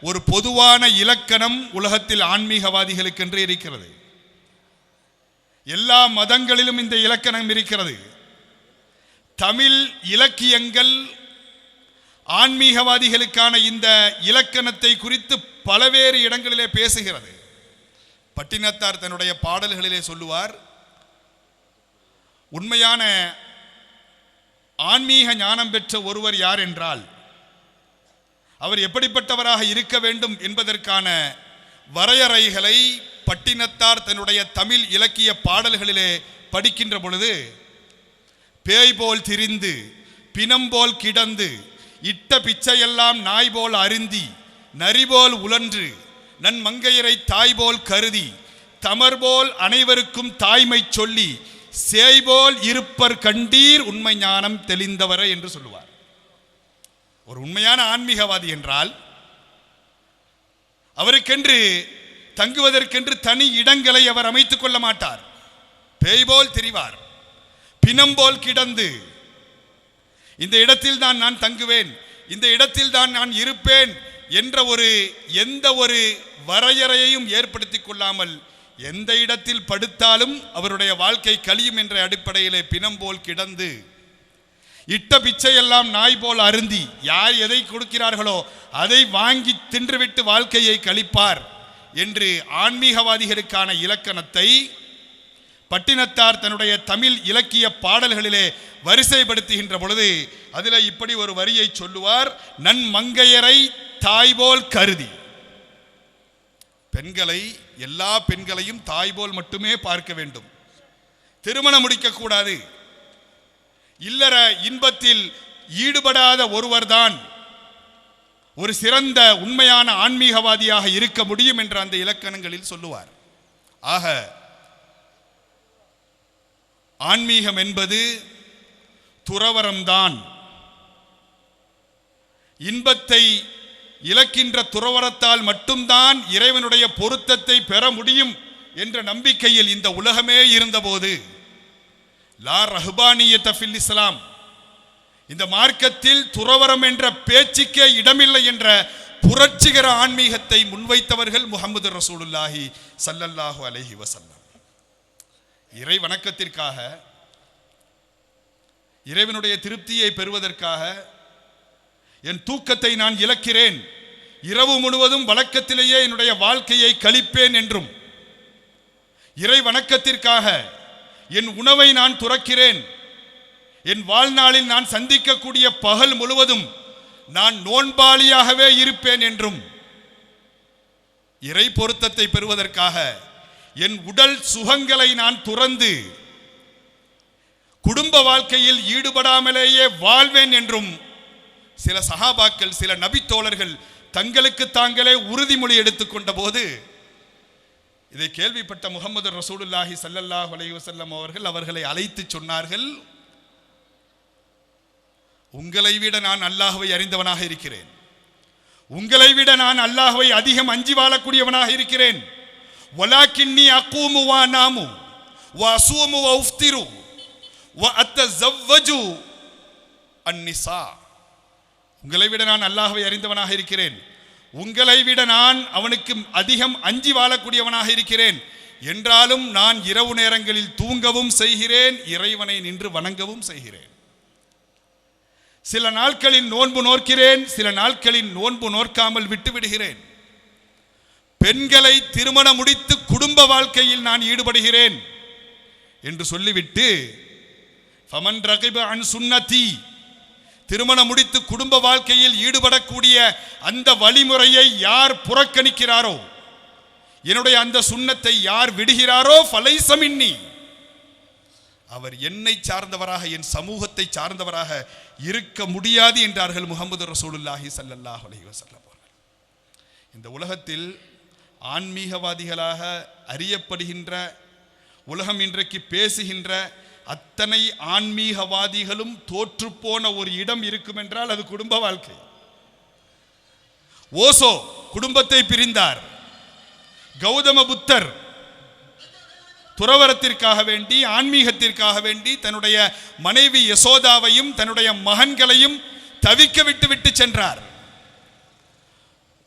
ஒரு பொதுவான இலக்கணம் உலகத்தில் ஆன்மீகவாதிகளுக்கு என்று இருக்கிறது. எல்லா மதங்களிலும் இந்த இலக்கணம் இருக்கிறது. தமிழ் இலக்கியங்கள் ஆன்மீகவாதிகளுக்கான இந்த இலக்கணத்தை குறித்து பலவேறு இடங்களிலே பேசுகிறது. பட்டினத்தார் தன்னுடைய பாடல்களிலே சொல்லுவார், உண்மையான ஆன்மீக ஞானம் பெற்ற ஒருவர் யார் என்றால் அவர் எப்படிப்பட்டவராக இருக்க வேண்டும் என்பதற்கான வரையறைகளை பட்டினத்தார் தன்னுடைய தமிழ் இலக்கிய பாடல்களிலே படிக்கின்ற பொழுது, பேய் போல் திரிந்து பிணம்போல் கிடந்து இட்ட பிச்சையெல்லாம் நாய் போல் அருந்தி நரிபோல் உழன்று நன் மங்கையரை தாய்போல் கருதி தமர்போல் அனைவருக்கும் தாய்மை சொல்லி சேய்போல் இருப்பர் கண்டீர் உண்மை ஞானம் தெளிந்தவரை என்று சொல்லுவார். ஒரு உண்மையான ஆன்மீகவாதி என்றால் அவருக்கென்று தங்குவதற்கென்று தனி இடங்களை அவர் அமைத்துக் கொள்ள மாட்டார். பேய்போல் திரிவார், பிணம்போல் கிடந்து இந்த இடத்தில் தான் நான் தங்குவேன், இந்த இடத்தில் தான் நான் இருப்பேன் என்ற எந்த ஒரு வரையறையையும் ஏற்படுத்தி கொள்ளாமல் எந்த இடத்தில் படுத்தாலும் அவருடைய வாழ்க்கை கழியும் என்ற அடிப்படையிலே பிணம்போல் கிடந்து இட்ட பிச்சையெல்லாம் நாய் போல் அருந்தி யார் எதை கொடுக்கிறார்களோ அதை வாங்கி தின்றுவிட்டு வாழ்க்கையை கழிப்பார் என்று ஆன்மீகவாதிகளுக்கான இலக்கணத்தை பட்டினத்தார் தன்னுடைய தமிழ் இலக்கிய பாடல்களிலே வரிசைப்படுத்துகின்ற பொழுது அதில் இப்படி ஒரு வரியை சொல்லுவார், நன் மங்கையரை தாய்போல் கருதி. பெண்களை, எல்லா பெண்களையும் தாய்போல் மட்டுமே பார்க்க வேண்டும், திருமணம் முடிக்கக்கூடாது. இல்லற இன்பத்தில் ஈடுபடாத ஒருவர்தான் ஒரு சிறந்த உண்மையான ஆன்மீகவாதியாக இருக்க முடியும் என்ற அந்த இலக்கணங்களில் சொல்லுவார். ஆக ஆன்மீகம் என்பது துறவரம்தான். இன்பத்தை இழக்கின்ற துறவரத்தால் மட்டும்தான் இறைவனுடைய பொருத்தத்தை பெற முடியும் என்ற நம்பிக்கையில் இந்த உலகமே இருந்தபோது, லா ரஹ்பானியத ஃபில் இஸ்லாம், இந்த மார்க்கத்தில் துறவரம் என்ற பேச்சுக்கே இடமில்லை என்ற புரட்சிகர ஆன்மீகத்தை முன்வைத்தவர்கள் முஹம்மது ரசூலுல்லாஹி ஸல்லல்லாஹு அலைஹி வஸல்லம். இறை வணக்கத்திற்காக, இறைவனுடைய திருப்தியை பெறுவதற்காக என் தூக்கத்தை நான் இழக்கிறேன், இரவு முழுவதும் வழக்கத்திலேயே என்னுடைய வாழ்க்கையை கழிப்பேன் என்றும், இறை வணக்கத்திற்காக என் உணவை நான் துறக்கிறேன், என் வாழ்நாளில் நான் சந்திக்கக்கூடிய பகல் முழுவதும் நான் நோன்பாளியாகவே இருப்பேன் என்றும், இறை பொருத்தத்தை பெறுவதற்காக என் உடல் சுகங்களை நான் துறந்து குடும்ப வாழ்க்கையில் ஈடுபடாமலேயே வாழ்வேன் என்றும் சில சஹாபாக்கள், சில நபித்தோழர்கள் தங்களுக்கு தாங்களே உறுதிமொழி எடுத்துக்கொண்ட போது, இதை கேள்விப்பட்ட முஹம்மது ரசூலுல்லாஹி ஸல்லல்லாஹு அலைஹி வஸல்லம் அவர்களை அழைத்து சொன்னார்கள், உங்களை விட நான் அல்லாஹ்வை அறிந்தவனாக இருக்கிறேன், உங்களை விட நான் அல்லாஹ்வை அதிகம் அஞ்சி வாழக்கூடியவனாக இருக்கிறேன். வலாக்கின்னி அகூமு வ நாமு வ அஸூமு வ உஃப்திரு வ அத்தஸவ்வஜு அன்னிஸா. உங்களை விட நான் அல்லாஹ்வை அறிந்தவனாக இருக்கிறேன், உங்களை விட நான் அவனுக்கு அதிகம் அஞ்சி வாழக்கூடியவனாக இருக்கிறேன். என்றாலும் நான் இரவு நேரங்களில் தூங்கவும் செய்கிறேன், இறைவனை நின்று வணங்கவும் செய்கிறேன். சில நாட்களில் நோன்பு நோக்கிறேன், சில நாட்களில் நோன்பு நோக்காமல் விட்டுவிடுகிறேன். பெண்களை திருமணம் முடித்து குடும்ப வாழ்க்கையில் நான் ஈடுபடுகிறேன் என்று சொல்லிவிட்டு, ஃபமன் ரகிப அன் சுன்னதி, திருமணம் முடித்து குடும்ப வாழ்க்கையில் ஈடுபடக்கூடிய அந்த வழிமுறையை யார் புறக்கணிக்கிறாரோ, என்னுடைய அந்த சுன்னத்தை யார் விடுகிறாரோ, ஃபலைஸ மின்னி, அவர் என்னை சார்ந்தவராக, என் சமூகத்தை சார்ந்தவராக இருக்க முடியாது என்றார்கள் முஹம்மது ரசூலுல்லாஹி ஸல்லல்லாஹு அலைஹி வஸல்லம் அவர்கள். இந்த உலகத்தில் ஆன்மீகவாதிகளாக அறியப்படுகின்ற, உலகம் இன்றைக்கு பேசுகின்ற அத்தனை ஆன்மீகவாதிகளும் தோற்றுப்போன ஒரு இடம் இருக்கும் என்றால் அது குடும்ப வாழ்க்கை. ஓசோ குடும்பத்தை பிரிந்தார். கௌதம புத்தர் துறவரத்திற்காக வேண்டி, ஆன்மீகத்திற்காக வேண்டி தன்னுடைய மனைவி யசோதாவையும் தன்னுடைய மகன்களையும் தவிக்க விட்டு சென்றார்.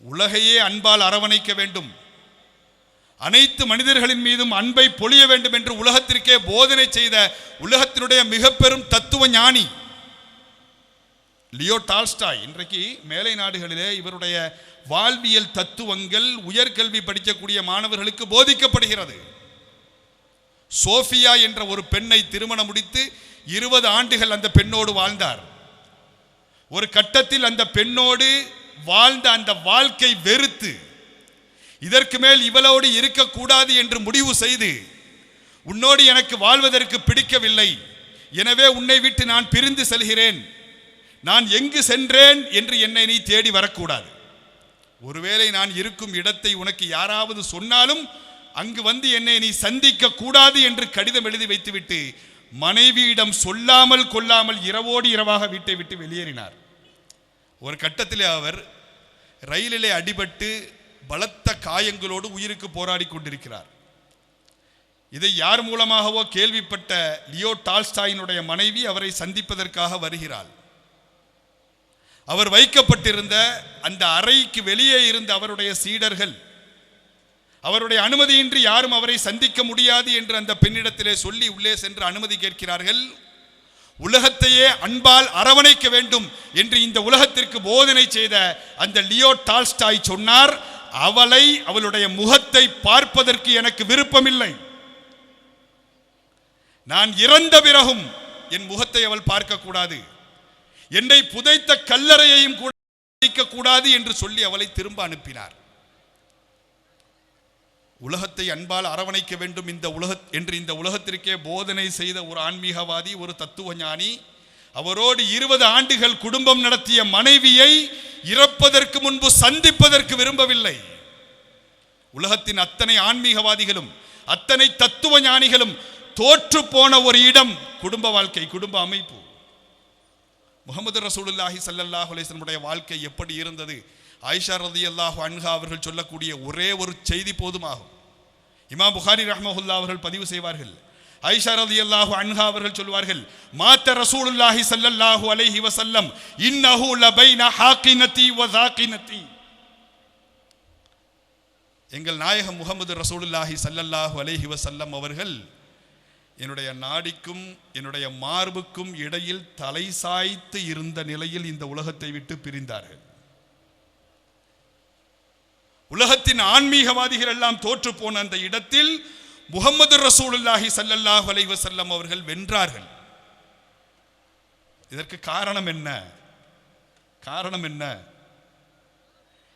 உலகையே அன்பால் அரவணைக்க வேண்டும், அனைத்து மனிதர்களின் மீதும் அன்பை பொழிய வேண்டும் என்று உலகத்திற்கே போதனை செய்த உலகத்தினுடைய மிக பெரும் தத்துவ ஞானி லியோ டால்ஸ்டாய். இன்றைக்கு மேலை நாடுகளிலே இவருடைய வாழ்வியல் தத்துவங்கள் உயர்கல்வி படிக்கக்கூடிய மாணவர்களுக்கு போதிக்கப்படுகிறது. சோஃபியா என்ற ஒரு பெண்ணை திருமணம் முடித்து 20 ஆண்டுகள் அந்த பெண்ணோடு வாழ்ந்தார். ஒரு கட்டத்தில் அந்த பெண்ணோடு வாழ்ந்த அந்த வாழ்க்கை வெறுத்து, இதற்கு மேல் இவளோடு இருக்கக்கூடாது என்று முடிவு செய்து, உன்னோடு எனக்கு வாழ்வதற்கு பிடிக்கவில்லை, எனவே உன்னை விட்டு நான் பிரிந்து செல்கிறேன், நான் எங்கு சென்றேன் என்று என்னை நீ தேடி வரக்கூடாது, ஒருவேளை நான் இருக்கும் இடத்தை உனக்கு யாராவது சொன்னாலும் அங்கு வந்து என்னை நீ சந்திக்க கூடாது என்று கடிதம் எழுதி வைத்துவிட்டு மனைவியிடம் சொல்லாமல் கொள்ளாமல் இரவோடு இரவாக வீட்டை விட்டு வெளியேறினார். ஒரு கட்டத்தில் அவர் ரயிலிலே அடிபட்டு பலத்த காயங்களோடு உயிருக்கு போராடி கொண்டிருக்கிறார். இதை யார் மூலமாகவோ கேள்விப்பட்ட லியோ டால்ஸ்டாயினுடைய மனைவி அவரை சந்திப்பதற்காக வருகிறாள். அவர் வைக்கப்பட்டிருந்த அந்த அறைக்கு வெளியே இருந்த அவருடைய சீடர்கள் அவருடைய அனுமதியின்றி யாரும் அவரை சந்திக்க முடியாது என்று அந்த பெண்ணிடத்திலே சொல்லி உள்ளே சென்று அனுமதி கேட்கிறார்கள். உலகத்தையே அன்பால் அரவணைக்க வேண்டும் என்று இந்த உலகத்திற்கு போதனை செய்த அந்த லியோ டால்ஸ்டாய் சொன்னார், அவளை, அவளுடைய முகத்தை பார்ப்பதற்கு எனக்கு விருப்பமில்லை, நான் இறந்த பிறகும் என் முகத்தை அவள் பார்க்கக்கூடாது, என்னை புதைத்த கல்லறையையும் கூட கூடாது என்று சொல்லி அவளை திரும்ப அனுப்பினார். உலகத்தை அன்பால் அரவணைக்க வேண்டும் என்று இந்த உலகத்திற்கே போதனை செய்த ஒரு ஆன்மீகவாதி, ஒரு தத்துவ ஞானி, அவரோடு 20 ஆண்டுகள் குடும்பம் நடத்திய மனைவியை இறப்பதற்கு முன்பு சந்திப்பதற்கு விரும்பவில்லை. உலகத்தின் அத்தனை ஆன்மீகவாதிகளும் அத்தனை தத்துவ ஞானிகளும் தோற்று போன ஒரு இடம் குடும்ப வாழ்க்கை, குடும்ப அமைப்பு. முஹம்மது ரசூலுல்லாஹி ஸல்லல்லாஹு அலைஹி வஸல்லம் வாழ்க்கை எப்படி இருந்தது? ஆயிஷா ரலியல்லாஹு அன்ஹா அவர்கள் சொல்லக்கூடிய ஒரே ஒரு செய்தி போதுமாகும். இமாம் புகாரி ரஹ்மஹுல்லாஹ் அவர்கள் பதிவு செய்வார்கள். ஆயிஷா ரலியல்லாஹு அன்ஹா அவர்கள் சொல்வார்கள், மாத்த ரசூலுல்லாஹி ஸல்லல்லாஹு அலைஹி வஸல்லம் இன்னஹு லபைன ஹாகினதி வ ஸாகினதி. எங்கள் நாயகம் முஹம்மது ரசூலுல்லாஹி ஸல்லல்லாஹு அலைஹி வஸல்லம் அவர்கள் என்னுடைய நாடிக்கும் என்னுடைய மார்புக்கும் இடையில் தலை சாய்த்து இருந்த நிலையில் இந்த உலகத்தை விட்டு பிரிந்தார்கள். உலகத்தின் ஆன்மீகவாதிகள் எல்லாம் தோற்று போன அந்த இடத்தில் முஹம்மது ரசூலுல்லாஹி ஸல்லல்லாஹு அலைஹி வஸல்லம் அவர்கள் வென்றார்கள். இதற்கு காரணம் என்ன? காரணம் என்ன?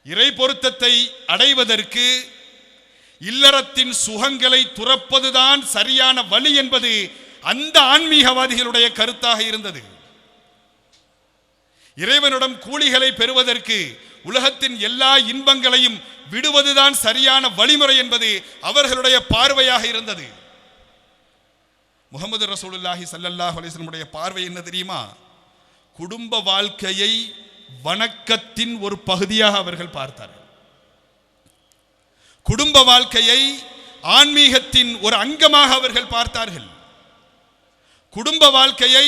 இறை பொருத்தத்தை அடைவதற்கு இல்லறத்தின் சுகங்களை துறப்பதுதான் சரியான வழி என்பது அந்த ஆன்மீகவாதிகளுடைய கருத்தாக இருந்தது. இறைவனிடம் கூலிகளை பெறுவதற்கு உலகத்தின் எல்லா இன்பங்களையும் விடுவதுதான் சரியான வழிமுறை என்பது அவர்களுடைய பார்வையாக இருந்தது. முஹம்மது ரசூலுல்லாஹி ஸல்லல்லாஹு அலைஹி வஸல்லம் பார்வை என்ன தெரியுமா? குடும்ப வாழ்க்கையை வணக்கத்தின் ஒரு பகுதியாக அவர்கள் பார்த்தார்கள். குடும்ப வாழ்க்கையை ஆன்மீகத்தின் ஒரு அங்கமாக அவர்கள் பார்த்தார்கள். குடும்ப வாழ்க்கையை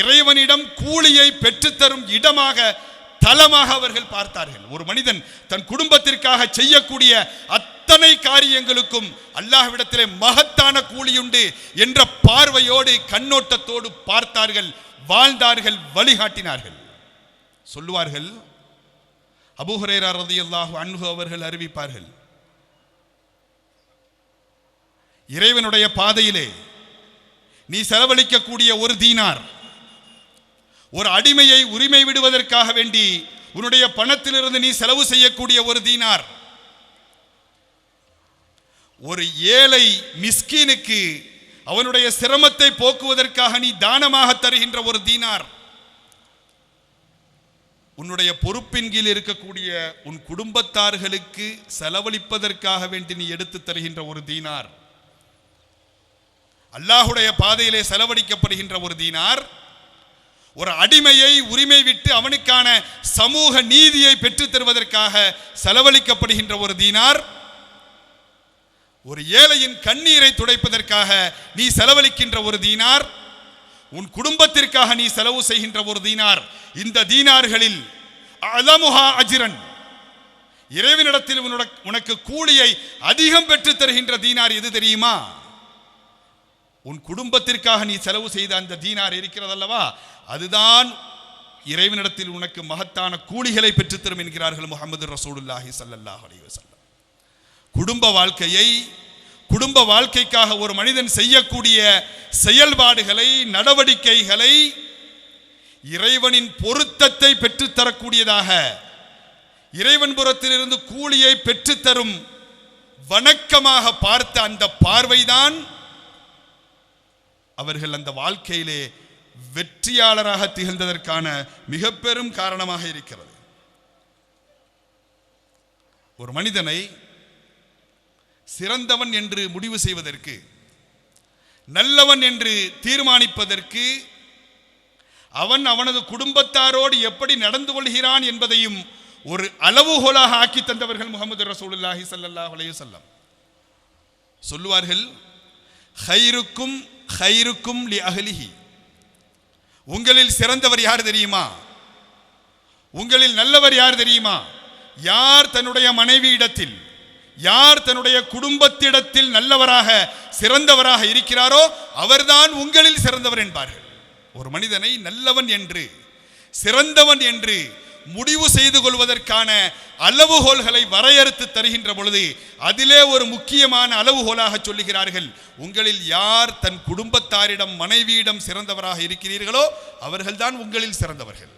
இறைவனிடம் கூலியை பெற்றுத்தரும் இடமாக, தலமாக அவர்கள் பார்த்தார்கள். ஒரு மனிதன் தன் குடும்பத்திற்காக செய்யக்கூடிய அத்தனை காரியங்களுக்கும் அல்லாஹ்விடத்திலே மகத்தான கூலியுண்டு என்ற பார்வையோடு, கண்ணோட்டத்தோடு பார்த்தார்கள், வாழ்ந்தார்கள், வழிகாட்டினார்கள். சொல்லுவார்கள், அபூ ஹுரைரா ரலியல்லாஹு அன்ஹு அவர்கள் அறிவிப்பார்கள், இறைவனுடைய பாதையிலே நீ செலவழிக்கக்கூடிய ஒரு தீனார், ஒரு அடிமையை உரிமை விடுவதற்காக வேண்டி உன்னுடைய பணத்திலிருந்து நீ செலவு செய்யக்கூடிய ஒரு தீனார், ஒரு ஏழை மிஸ்கீனுக்கு அவனுடைய சிரமத்தை போக்குவதற்காக நீ தானமாக தருகின்ற ஒரு தீனார், உன்னுடைய பொறுப்பின் கீழ் இருக்கக்கூடிய உன் குடும்பத்தார்களுக்கு செலவழிப்பதற்காக வேண்டி நீ எடுத்து தருகின்ற ஒரு தீனார், அல்லாஹுடைய பாதையிலே செலவழிக்கப்படுகின்ற ஒரு தீனார், ஒரு அடிமையை உரிமை விட்டு அவனுக்கான சமூக நீதியை பெற்றுத் தருவதற்காக செலவழிக்கப்படுகின்ற ஒரு தீனார், ஒரு ஏழையின் கண்ணீரை துடைப்பதற்காக நீ செலவழிக்கின்ற ஒரு தீனார், உன் குடும்பத்திற்காக நீ செலவு செய்கின்ற ஒரு தீனார். இந்த தீனார்களில் அலமுஹா அஜ்ரன், இறைவனிடத்தில் உனக்கு கூலியை அதிகம் பெற்றுத் தருகின்ற தீனார் எது தெரியுமா? உன் குடும்பத்திற்காக நீ செலவு செய்த அந்த தீனார் இருக்கிறதல்லவா, அதுதான் இறைவனிடத்தில் உனக்கு மகத்தான கூலிகளை பெற்றுத்தரும் என்கிறார்கள் முஹம்மது ரசூலுல்லாஹி ஸல்லல்லாஹு அலைஹி வஸல்லம். குடும்ப வாழ்க்கையை, குடும்ப வாழ்க்கைக்காக ஒரு மனிதன் செய்யக்கூடிய செயல்பாடுகளை, நடவடிக்கைகளை இறைவனின் பொருத்தத்தை பெற்றுத்தரக்கூடியதாக, இறைவன் புறத்திலிருந்து கூலியை பெற்றுத்தரும் வணக்கமாக பார்த்த அந்த பார்வைதான் அவர்கள் அந்த வாழ்க்கையிலே வெற்றியாளராக திகழ்ந்ததற்கான மிக பெரும் காரணமாக இருக்கிறது. ஒரு மனிதனை சிறந்தவன் என்று முடிவு செய்வதற்கு, நல்லவன் என்று தீர்மானிப்பதற்கு, அவன் அவனது குடும்பத்தாரோடு எப்படி நடந்து கொள்கிறான் என்பதையும் ஒரு அளவுகோலாக ஆக்கி தந்தவர்கள் முஹம்மது ரசூலுல்லாஹி ஸல்லல்லாஹு அலைஹி வஸல்லம். சொல்லுவார்கள், ஹைருக்கும் ஹைருக்கும் லி அஹ்லிஹி, உங்களில் சிறந்தவர் யார் தெரியுமா? உங்களில் நல்லவர் யார் தெரியுமா? யார் தன்னுடைய மனைவியிடத்தில், யார் தன்னுடைய குடும்பத்திடத்தில் நல்லவராக சிறந்தவராக இருக்கிறாரோ அவர்தான் உங்களில் சிறந்தவர் என்பார்கள். ஒரு மனிதனை நல்லவன் என்று, சிறந்தவன் என்று முடிவு செய்து கொள்வதற்கான அளவுகோல்களை வரையறுத்து தருகின்ற பொழுது அதிலே ஒரு முக்கியமான அளவுகோலாக சொல்லுகிறார்கள், உங்களில் யார் தன் குடும்பத்தாரிடம், மனைவியிடம் சிறந்தவராக இருக்கிறீர்களோ அவர்கள்தான் உங்களில் சிறந்தவர்கள்.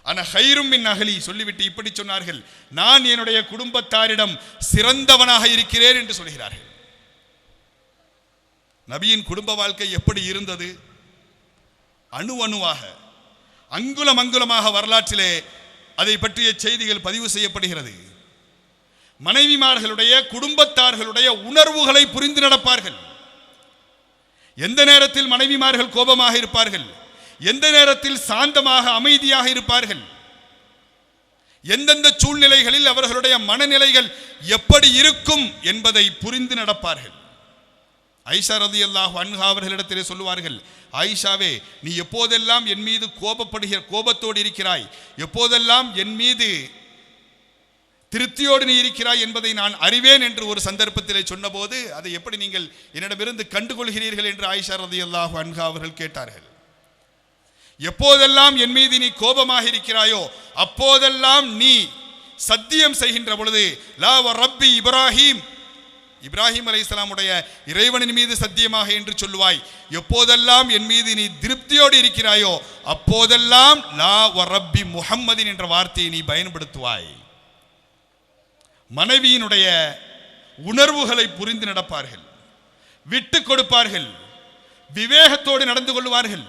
ஆனால் ஹைரும் மின் அஹ்லி சொல்லிவிட்டு இப்படி சொன்னார்கள், நான் என்னுடைய குடும்பத்தாரிடம் சிறந்தவனாக இருக்கிறேன் என்று சொல்கிறார்கள். நபியின் குடும்ப வாழ்க்கை எப்படி இருந்தது? அணு அணுவாக, அங்குலம் அங்குலமாக வரலாற்றிலே அதை பற்றிய செய்திகள் பதிவு செய்யப்படுகிறது. மனைவிமார்களுடைய, குடும்பத்தார்களுடைய உணர்வுகளை புரிந்து நடப்பார்கள். எந்த நேரத்தில் மனைவிமார்கள் கோபமாக இருப்பார்கள், எந்த நேரத்தில் சாந்தமாக அமைதியாக இருப்பார்கள், எந்தெந்த சூழ்நிலைகளில் அவர்களுடைய மனநிலைகள் எப்படி இருக்கும் என்பதை புரிந்து நடப்பார்கள். ஆயிஷா ரலியல்லாஹு அன்ஹா அவர்களிடத்திலே சொல்லுவார்கள், ஆயிஷாவே, நீ எப்போதெல்லாம் என் மீது கோபத்தோடு இருக்கிறாய், எப்போதெல்லாம் என் மீது திருப்தியோடு நீ இருக்கிறாய் என்பதை நான் அறிவேன் என்று ஒரு சந்தர்ப்பத்திலே சொன்னபோது, அதை எப்படி நீங்கள் என்னிடமிருந்து கண்டுகொள்கிறீர்கள் என்று ஆயிஷா ரலியல்லாஹு அன்ஹா அவர்கள் கேட்டார்கள். எப்போதெல்லாம் என் மீது நீ கோபமாக இருக்கிறாயோ அப்போதெல்லாம் நீ சத்தியம் செய்கின்ற பொழுது, லா வ ரப்பி இப்ராஹிம், இப்ராஹிம் அலைஹிஸ்ஸலாமுடைய இறைவனின் மீது சத்தியமாக என்று சொல்லுவாய். எப்போதெல்லாம் என் மீது நீ திருப்தியோடு இருக்கிறாயோ அப்போதெல்லாம் லா வ ரப்பி முஹம்மதின் என்ற வார்த்தையை நீ பயன்படுத்துவாய். மனைவியினுடைய உணர்வுகளை புரிந்து நடப்பார்கள், விட்டு கொடுப்பார்கள், விவேகத்தோடு நடந்து கொள்வார்கள்.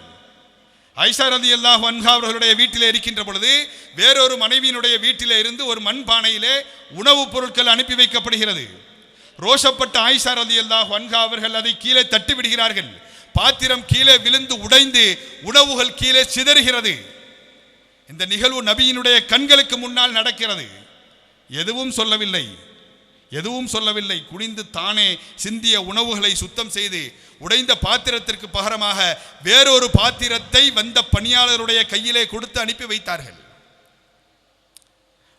ஆயிஷா ரலியல்லாஹு அன்ஹா அவர்களுடைய வீட்டிலே இருக்கின்ற பொழுது வேறொரு மனைவியினுடைய வீட்டிலே இருந்து ஒரு மண்பானையிலே உணவுப் பொருட்கள் அனுப்பி வைக்கப்படுகிறது. ரோஷப்பட்ட ஆயிஷா ரலியல்லாஹு அன்ஹா அவர்கள் அதை கீழே தட்டி விடுகிறார்கள். பாத்திரம் கீழே விழுந்து உடைந்து உணவுகள் கீழே சிதறுகிறது. இந்த நிகழ்வு நபியினுடைய கண்களுக்கு முன்னால் நடக்கிறது. எதுவும் சொல்லவில்லை. குனிந்து தானே சிந்திய உணவுகளை சுத்தம் செய்து உடைந்த பாத்திரத்திற்கு பகரமாக வேறொரு பாத்திரத்தை வந்த பணியாளருடைய கையிலே கொடுத்து அனுப்பி வைத்தார்கள்.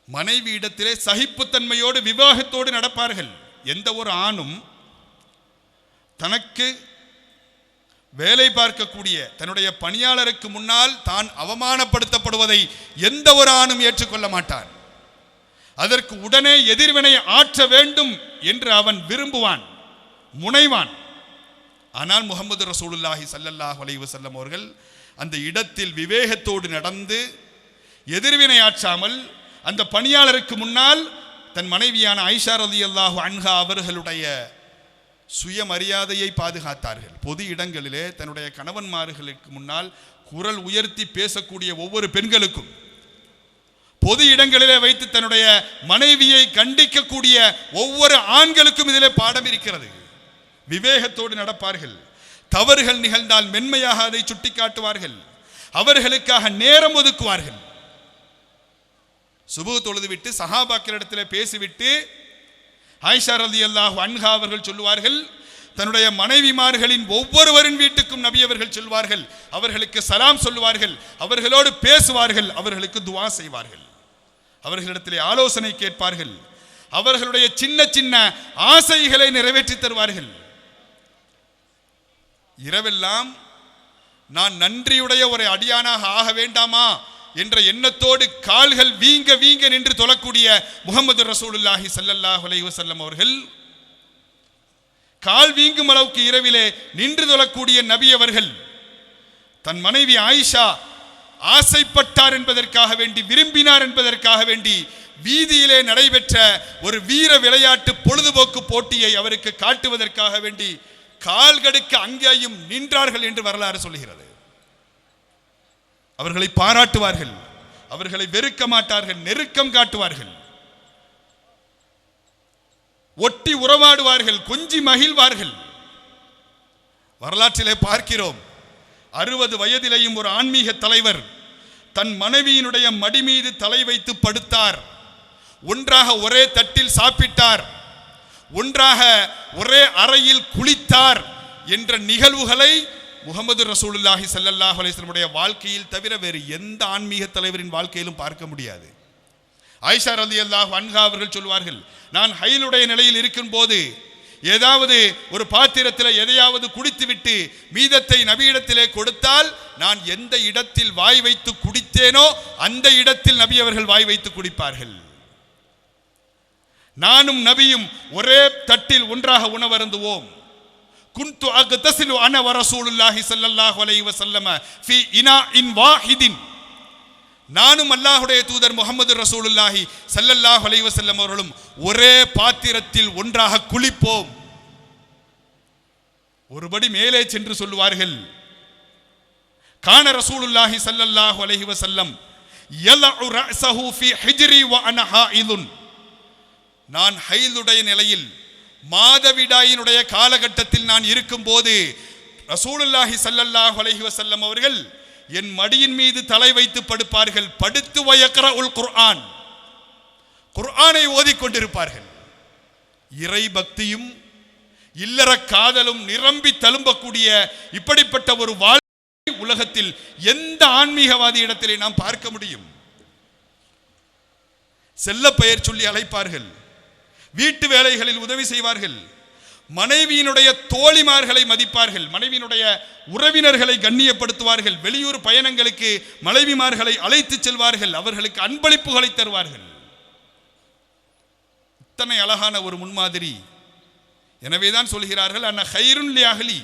மனைவி இடத்திலே சகிப்புத்தன்மையோடு விவாகத்தோடு நடப்பார்கள். எந்த ஒரு ஆணும் தனக்கு வேலை பார்க்கக்கூடிய தன்னுடைய பணியாளருக்கு முன்னால் தான் அவமானப்படுத்தப்படுவதை எந்த ஒரு ஆணும் ஏற்றுக்கொள்ள மாட்டான். அதற்கு உடனே எதிர்வினை ஆற்ற வேண்டும் என்று அவன் விரும்புவான், முனைவான். ஆனால் முஹம்மது ரசூலுல்லாஹி ஸல்லல்லாஹு அலைஹி வஸல்லம் அவர்கள் அந்த இடத்தில் விவேகத்தோடு நடந்து எதிர்வினை ஆற்றாமல் அந்த பணியாளருக்கு முன்னால் தன் மனைவியான ஆயிஷா ரலியல்லாஹு அன்ஹா அவர்களுடைய சுயமரியாதையை பாதுகாத்தார்கள். பொது இடங்களிலே தன்னுடைய கணவன்மார்களுக்கு முன்னால் குரல் உயர்த்தி பேசக்கூடிய ஒவ்வொரு பெண்களுக்கும், பொது இடங்களிலே வைத்து தன்னுடைய மனைவியை கண்டிக்கக்கூடிய ஒவ்வொரு ஆண்களுக்கும் இதிலே பாடம் இருக்கிறது. விவேகத்தோடு நடப்பார்கள். தவறுகள் நிகழ்ந்தால் மென்மையாக அதை சுட்டிக்காட்டுவார்கள். அவர்களுக்காக நேரம் ஒதுக்குவார்கள். சுபஹ் தொழுதுவிட்டு சஹாபாக்களிடத்தில் பேசிவிட்டு ஆயிஷா ரலியல்லாஹு அன்ஹா அவர்கள் சொல்லுவார்கள், தன்னுடைய மனைவிமார்களின் ஒவ்வொருவரின் வீட்டுக்கும் நபி அவர்கள் சொல்வார்கள், அவர்களுக்கு சலாம் சொல்லுவார்கள், அவர்களோடு பேசுவார்கள், அவர்களுக்கு துஆ செய்வார்கள், அவர்களிடத்திலே ஆலோசனை கேட்பார்கள், அவர்களுடைய சின்ன சின்ன ஆசைகளை நிறைவேற்றி தருவார்கள். இரவெல்லாம் நான் நன்றியுடைய ஒரு அடியானாக ஆக வேண்டாமா என்ற எண்ணத்தோடு கால்கள் வீங்க வீங்க நின்று தொழக்கூடிய முஹம்மது ரசூலுல்லாஹி ஸல்லல்லாஹு அலைஹி வஸல்லம் அவர்கள் கால் வீங்கும் அளவுக்கு இரவிலே நின்று தொழக்கூடிய நபி அவர்கள் தன் மனைவி ஆயிஷா ஆசைப்பட்டார் என்பதற்காக வேண்டி, விரும்பினார் என்பதற்காக வேண்டி வீதியிலே நடைபெற்ற ஒரு வீர விளையாட்டு பொழுதுபோக்கு போட்டியை அவருக்கு காட்டுவதற்காக வேண்டி கால்கடுக்க அங்கேயும் நின்றார்கள் என்று வரலாறு சொல்கிறது. அவர்களை பாராட்டுவார்கள், அவர்களை வெறுக்க மாட்டார்கள், நெருக்கம் காட்டுவார்கள், ஒட்டி உறவாடுவார்கள், கொஞ்சி மகிழ்வார்கள். வரலாற்றிலே பார்க்கிறோம், 60 வயதிலேயும் ஒரு ஆன்மீக தலைவர் தன் மனைவியினுடைய மடி மீது தலை வைத்து படுத்தார். ஒன்றாக ஒரே தட்டில் சாப்பிட்டார், ஒன்றாக ஒரே அறையில் குளித்தார் என்ற நிகழ்வுகளை முஹம்மது ரசூலுல்லாஹி ஸல்லல்லாஹு அலைஹி வஸல்லம் வாழ்க்கையில் தவிர வேறு எந்த ஆன்மீக தலைவரின் வாழ்க்கையிலும் பார்க்க முடியாது. ஆயிஷா ரலியல்லாஹு அன்ஹா அவர்கள் சொல்வார்கள், நான் ஹைலுடைய நிலையில் இருக்கும் போது ஏதாவது ஒரு பாத்திரத்தில் எதையாவது குடித்துவிட்டு மீதத்தை நபியிடத்திலே கொடுத்தால் நான் எந்த இடத்தில் வாய் வைத்து குடித்தேனோ அந்த இடத்தில் நபி அவர்கள் வாய் வைத்து குடிப்பார்கள். நானும் நபியும் ஒரே தட்டில் ஒன்றாக உணவருந்துவோம். குன்து அக்தஸிலு அன வ ரசூலுல்லாஹி ஸல்லல்லாஹு அலைஹி வஸல்லம் ஃபீ இனாஇன் வாஹிதின். நானும் அல்லாஹ்வுடைய தூதர் முஹம்மது ரசூலுல்லாஹி ஸல்லல்லாஹு அலைஹி வஸல்லம் அவர்களும் ஒரே பாத்திரத்தில் ஒன்றாக குளிப்போம். ஒருபடி மேலே சென்று சொல்லுவார்கள், கான ரசூலுல்லாஹி ஸல்லல்லாஹு அலைஹி வஸல்லம் யலஉ ரஅஸஹு ஃபீ ஹிஜ்ரி வ அன ஹாயிதுன். நான் ஹைலுடைய நிலையில் மாதவிடாயினுடைய காலகட்டத்தில் நான் இருக்கும்போது ரசூலுல்லாஹி ஸல்லல்லாஹு அலைஹி வஸல்லம் அவர்கள் என் மடியின் மீது தலை வைத்து படுப்பார்கள். படுத்து வயக்ரஉல் குர்ஆன், குர்ஆனை ஓதிக்கொண்டிருப்பார்கள். இறை பக்தியும் இல்லற காதலும் நிரம்பி தழும்பக்கூடிய இப்படிப்பட்ட ஒரு வாழ்க்கை உலகத்தில் எந்த ஆன்மீகவாதி இடத்திலே நாம் பார்க்க முடியும்? செல்ல பெயர் சொல்லி அழைப்பார்கள், வீட்டு வேலைகளில் உதவி செய்வார்கள், மனைவியினுடைய தோழிமார்களை மதிப்பார்கள், மனைவியினுடைய உறவினர்களை கண்ணியப்படுத்துவார்கள், வெளியூர் பயணங்களுக்கு மனைவிமார்களை அழைத்து செல்வார்கள், அவர்களுக்கு அன்பளிப்புகளை தருவார்கள். இத்தனை அழகான ஒரு முன்மாதிரி. எனவேதான் சொல்கிறார்கள், அன்ன ஹைருன் லி அஹ்லி,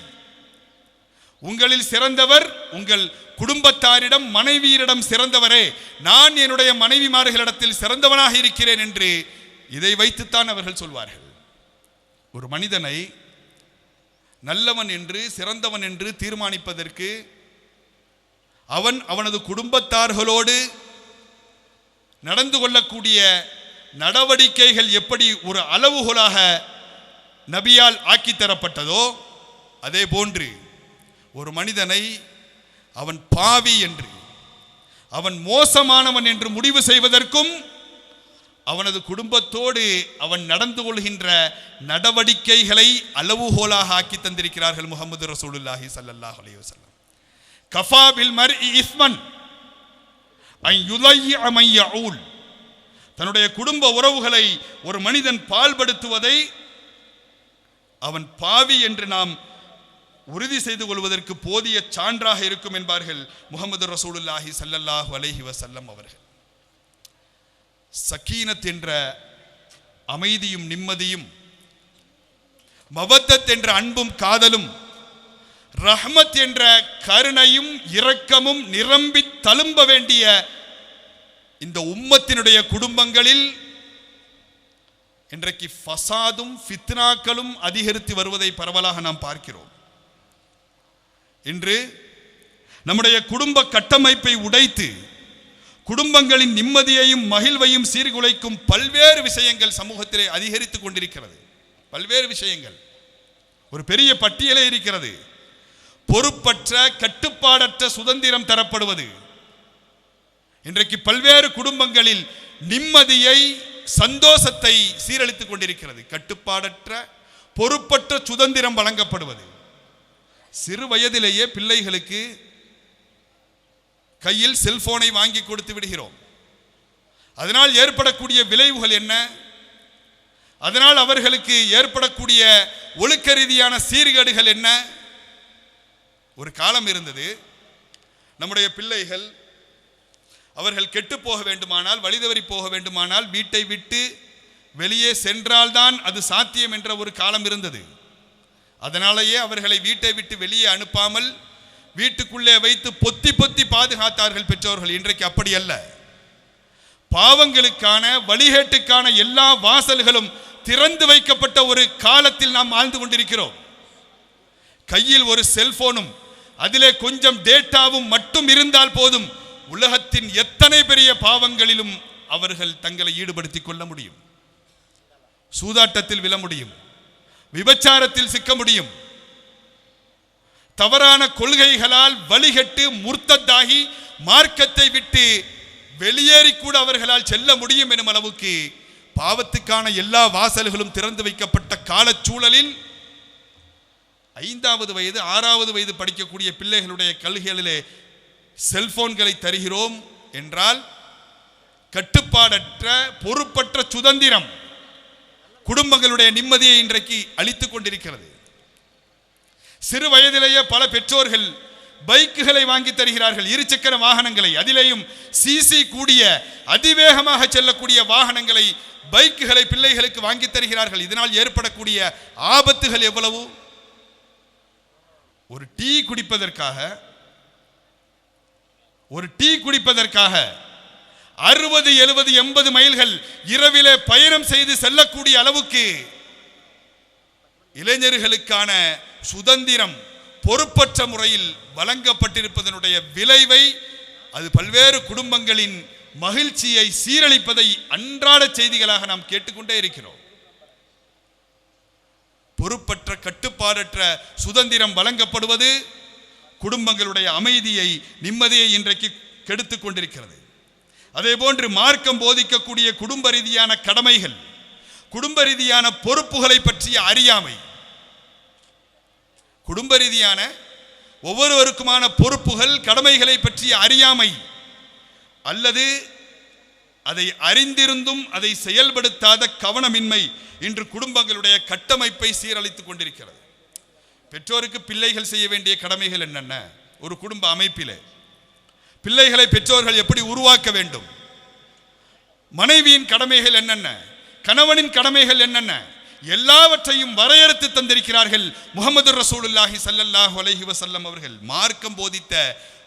உங்களில் சிறந்தவர் உங்கள் குடும்பத்தாரிடம் மனைவியரிடம் சிறந்தவரே, நான் என்னுடைய மனைவிமார்களிடத்தில் சிறந்தவனாக இருக்கிறேன் என்று இதை வைத்துத்தான் அவர்கள் சொல்வார்கள். ஒரு மனிதனை நல்லவன் என்று சிறந்தவன் என்று தீர்மானிப்பதற்கு அவனது குடும்பத்தார்களோடு நடந்து கொள்ளக்கூடிய நடவடிக்கைகள் எப்படி ஒரு அளவுகோலாக நபியால் ஆக்கி தரப்பட்டதோ அதே போன்று ஒரு மனிதனை அவன் பாவி என்று அவன் மோசமானவன் என்று முடிவு செய்வதற்கும் அவனது குடும்பத்தோடு அவன் நடந்து கொள்கின்ற நடவடிக்கைகளை அளவுகோலாக ஆக்கி தந்திருக்கிறார்கள் முஹம்மது ரசூலுல்லாஹி ஸல்லல்லாஹு அலைஹி வஸல்லம். கஃபா பில் மர்இ இஸ்மன் அன் யுலைய மன் யஊல், தன்னுடைய குடும்ப உறவுகளை ஒரு மனிதன் பால்படுத்துவதை அவன் பாவி என்று நாம் உறுதி செய்து கொள்வதற்கு போதிய சான்றாக இருக்கும் என்பார்கள் முஹம்மது ரசூலுல்லாஹி ஸல்லல்லாஹு அலைஹி வஸல்லம் அவர்கள். சக்கீனத் என்ற அமைதியும் நிம்மதியும், மவத்தத் என்ற அன்பும் காதலும், ரஹ்மத் என்ற கருணையும் இரக்கமும் நிரம்பி தழும்ப வேண்டிய இந்த உம்மத்தினுடைய குடும்பங்களில் இன்றைக்கு ஃபசாதும் ஃபித்னாக்களும் அதிகரித்து வருவதை பரவலாக நாம் பார்க்கிறோம். இன்று நம்முடைய குடும்ப கட்டமைப்பை உடைத்து குடும்பங்களின் நிம்மதியையும் மகிழ்வையும் சீர்குலைக்கும் பல்வேறு விஷயங்கள் சமூகத்திலே அதிகரித்து கொண்டிருக்கிறது. பல்வேறு விஷயங்கள், ஒரு பெரிய பட்டியலே இருக்கிறது. பொறுப்பற்ற கட்டுப்பாடற்ற சுதந்திரம் தரப்படுவது இன்றைக்கு பல்வேறு குடும்பங்களில் நிம்மதியை சந்தோஷத்தை சீரழித்துக் கொண்டிருக்கிறது. கட்டுப்பாடற்ற பொறுப்பற்ற சுதந்திரம் வழங்கப்படுவது, சிறு வயதிலேயே பிள்ளைகளுக்கு கையில் செல்போனை வாங்கி கொடுத்து விடுகிறோம். அதனால் ஏற்படக்கூடிய விளைவுகள் என்ன? அதனால் அவர்களுக்கு ஏற்படக்கூடிய ஒழுக்க ரீதியான சீர்கேடுகள் என்ன? ஒரு காலம் இருந்தது, நம்முடைய பிள்ளைகள் அவர்கள் கெட்டு போக வேண்டுமானால், வழிதவறி போக வேண்டுமானால் வீட்டை விட்டு வெளியே சென்றால்தான் அது சாத்தியம் என்ற ஒரு காலம் இருந்தது. அதனாலேயே அவர்களை வீட்டை விட்டு வெளியே அனுப்பாமல் வீட்டுக்குள்ளே வைத்து பொத்தி பொத்தி பாதுகாத்தார்கள் பெற்றோர்கள். இன்றைக்கு அப்படி அல்ல. பாவங்களுக்கான வழிகேட்டுக்கான எல்லா வாசல்களும் திறந்து வைக்கப்பட்ட ஒரு காலத்தில் நாம் வாழ்ந்து கொண்டிருக்கிறோம். கையில் ஒரு செல்போனும் அதிலே கொஞ்சம் டேட்டாவும் மட்டும் இருந்தால் போதும், உலகத்தின் எத்தனை பெரிய பாவங்களிலும் அவர்கள் தங்களை ஈடுபடுத்திக் கொள்ள முடியும். சூதாட்டத்தில் விழ முடியும், விபச்சாரத்தில் சிக்க முடியும், தவறான கொள்கைகளால் வழிகட்டு முர்த்தத்தாகி மார்க்கத்தை விட்டு வெளியேறி கூட அவர்களால் செல்ல முடியும் எனும் அளவுக்கு பாவத்துக்கான எல்லா வாசல்களும் திறந்து வைக்கப்பட்ட காலச்சூழலில் 5வது வயது 6வது வயது படிக்கக்கூடிய பிள்ளைகளுடைய கல்விகளிலே செல்போன்களை தருகிறோம் என்றால் கட்டுப்பாடற்ற பொறுப்பற்ற சுதந்திரம் குடும்பங்களுடைய நிம்மதியை இன்றைக்கு அளித்துக் கொண்டிருக்கிறது. சிறு வயதிலேயே பல பெற்றோர்கள் பைக்குகளை வாங்கி தருகிறார்கள், இருசக்கர வாகனங்களை, அதிலேயும் சிசி கூடிய அதிவேகமாக செல்லக்கூடிய வாகனங்களை, பைக்குகளை பிள்ளைகளுக்கு வாங்கி தருகிறார்கள். இதனால் ஏற்படக்கூடிய ஆபத்துகள் எவ்வளவு? ஒரு டீ குடிப்பதற்காக 60, 70, 80 மைல்கள் இரவிலே பயணம் செய்து செல்லக்கூடிய அளவுக்கு இளைஞர்களுக்கான சுதந்திரம் பொறுப்பற்ற முறையில் வழங்கப்பட்டிருப்பதனுடைய விளைவை, அது பல்வேறு குடும்பங்களின் மகிழ்ச்சியை சீரழிப்பதை அன்றாட செய்திகளாக நாம் கேட்டுக்கொண்டே இருக்கிறோம். பொறுப்பற்ற கட்டுப்பாடற்ற சுதந்திரம் வழங்கப்படுவது குடும்பங்களுடைய அமைதியை நிம்மதியை இன்றைக்கு கெடுத்துக் கொண்டிருக்கிறது. அதேபோன்று மார்க்கம் போதிக்கக்கூடிய குடும்ப ரீதியான கடமைகள், குடும்ப ரீதியான பொறுப்புகளை பற்றிய அறியாமை, குடும்ப ரீதியான ஒவ்வொருவருக்குமான பொறுப்புகள் கடமைகளை பற்றிய அறியாமை அல்லது அதை அறிந்திருந்தும் அதை செயல்படுத்தாத கவனமின்மை இன்று குடும்பங்களுடைய கட்டமைப்பை சீரழித்துக் கொண்டிருக்கிறது. பெற்றோருக்கு பிள்ளைகள் செய்ய வேண்டிய கடமைகள் என்னென்ன? ஒரு குடும்ப அமைப்பிலே பிள்ளைகளை பெற்றோர்கள் எப்படி உருவாக்க வேண்டும், மனைவியின் கடமைகள் என்னென்ன, கணவனின் கடமைகள் என்னென்ன, எல்லாவற்றையும் வரையறுத்து தந்திருக்கிறார்கள் முஹம்மது ரசூலுல்லாஹி ஸல்லல்லாஹு அலைஹி வஸல்லம் அவர்கள். மார்க்கம் போதித்த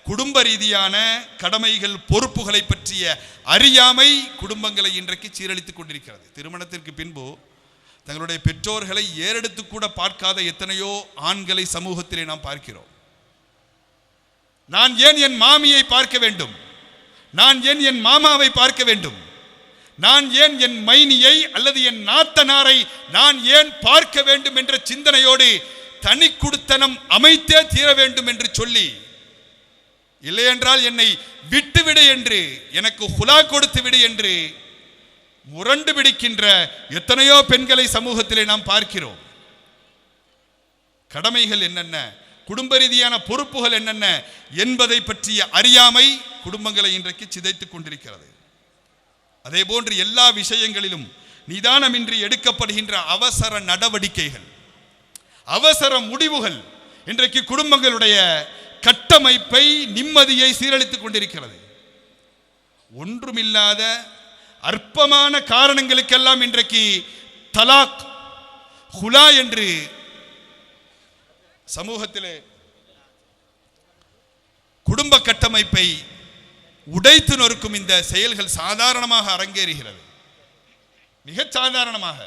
குடும்ப ரீதியான கடமைகள் பொறுப்புகளை பற்றிய அறியாமை குடும்பங்களை இன்றைக்கு சீரழித்துக் கொண்டிருக்கிறது. திருமணத்திற்கு பின்பு தங்களுடைய பெற்றோர்களை ஏறெடுத்து கூட பார்க்காத எத்தனையோ ஆண்களை சமூகத்திலே நாம் பார்க்கிறோம். நான் ஏன் என் மாமியை பார்க்க வேண்டும், நான் ஏன் என் மாமாவை பார்க்க வேண்டும், நான் ஏன் என் மைனியை அல்லது என் நாத்தனாரை நான் ஏன் பார்க்க வேண்டும் என்ற சிந்தனையோடு தனி குடித்தனம் அமைத்தே தீர வேண்டும் என்று சொல்லி, இல்லையென்றால் என்னை விட்டுவிடு என்று, எனக்கு ஹுலா கொடுத்து விடு என்று முரண்டு பிடிக்கின்ற எத்தனையோ பெண்களை சமூகத்திலே நாம் பார்க்கிறோம். கடமைகள் என்னென்ன, குடும்ப ரீதியான பொறுப்புகள் என்னென்ன என்பதை பற்றிய அறியாமை குடும்பங்களை இன்றைக்கு சிதைத்துக் கொண்டிருக்கிறது. அதே போன்று எல்லா விஷயங்களிலும் நிதானமின்றி எடுக்கப்படுகின்ற அவசர நடவடிக்கைகள், அவசர முடிவுகள் இன்றைக்கு குடும்பங்களுடைய கட்டமைப்பை நிம்மதியை சீரழித்துக் கொண்டிருக்கிறது. ஒன்றுமில்லாத அற்பமான காரணங்களுக்கெல்லாம் இன்றைக்கு தலாக், ஹுலா என்று சமூகத்திலே குடும்ப கட்டமைப்பை உடைத்து நொறுக்கும் இந்த செயல்கள் சாதாரணமாக அரங்கேறுகிறது, மிக சாதாரணமாக.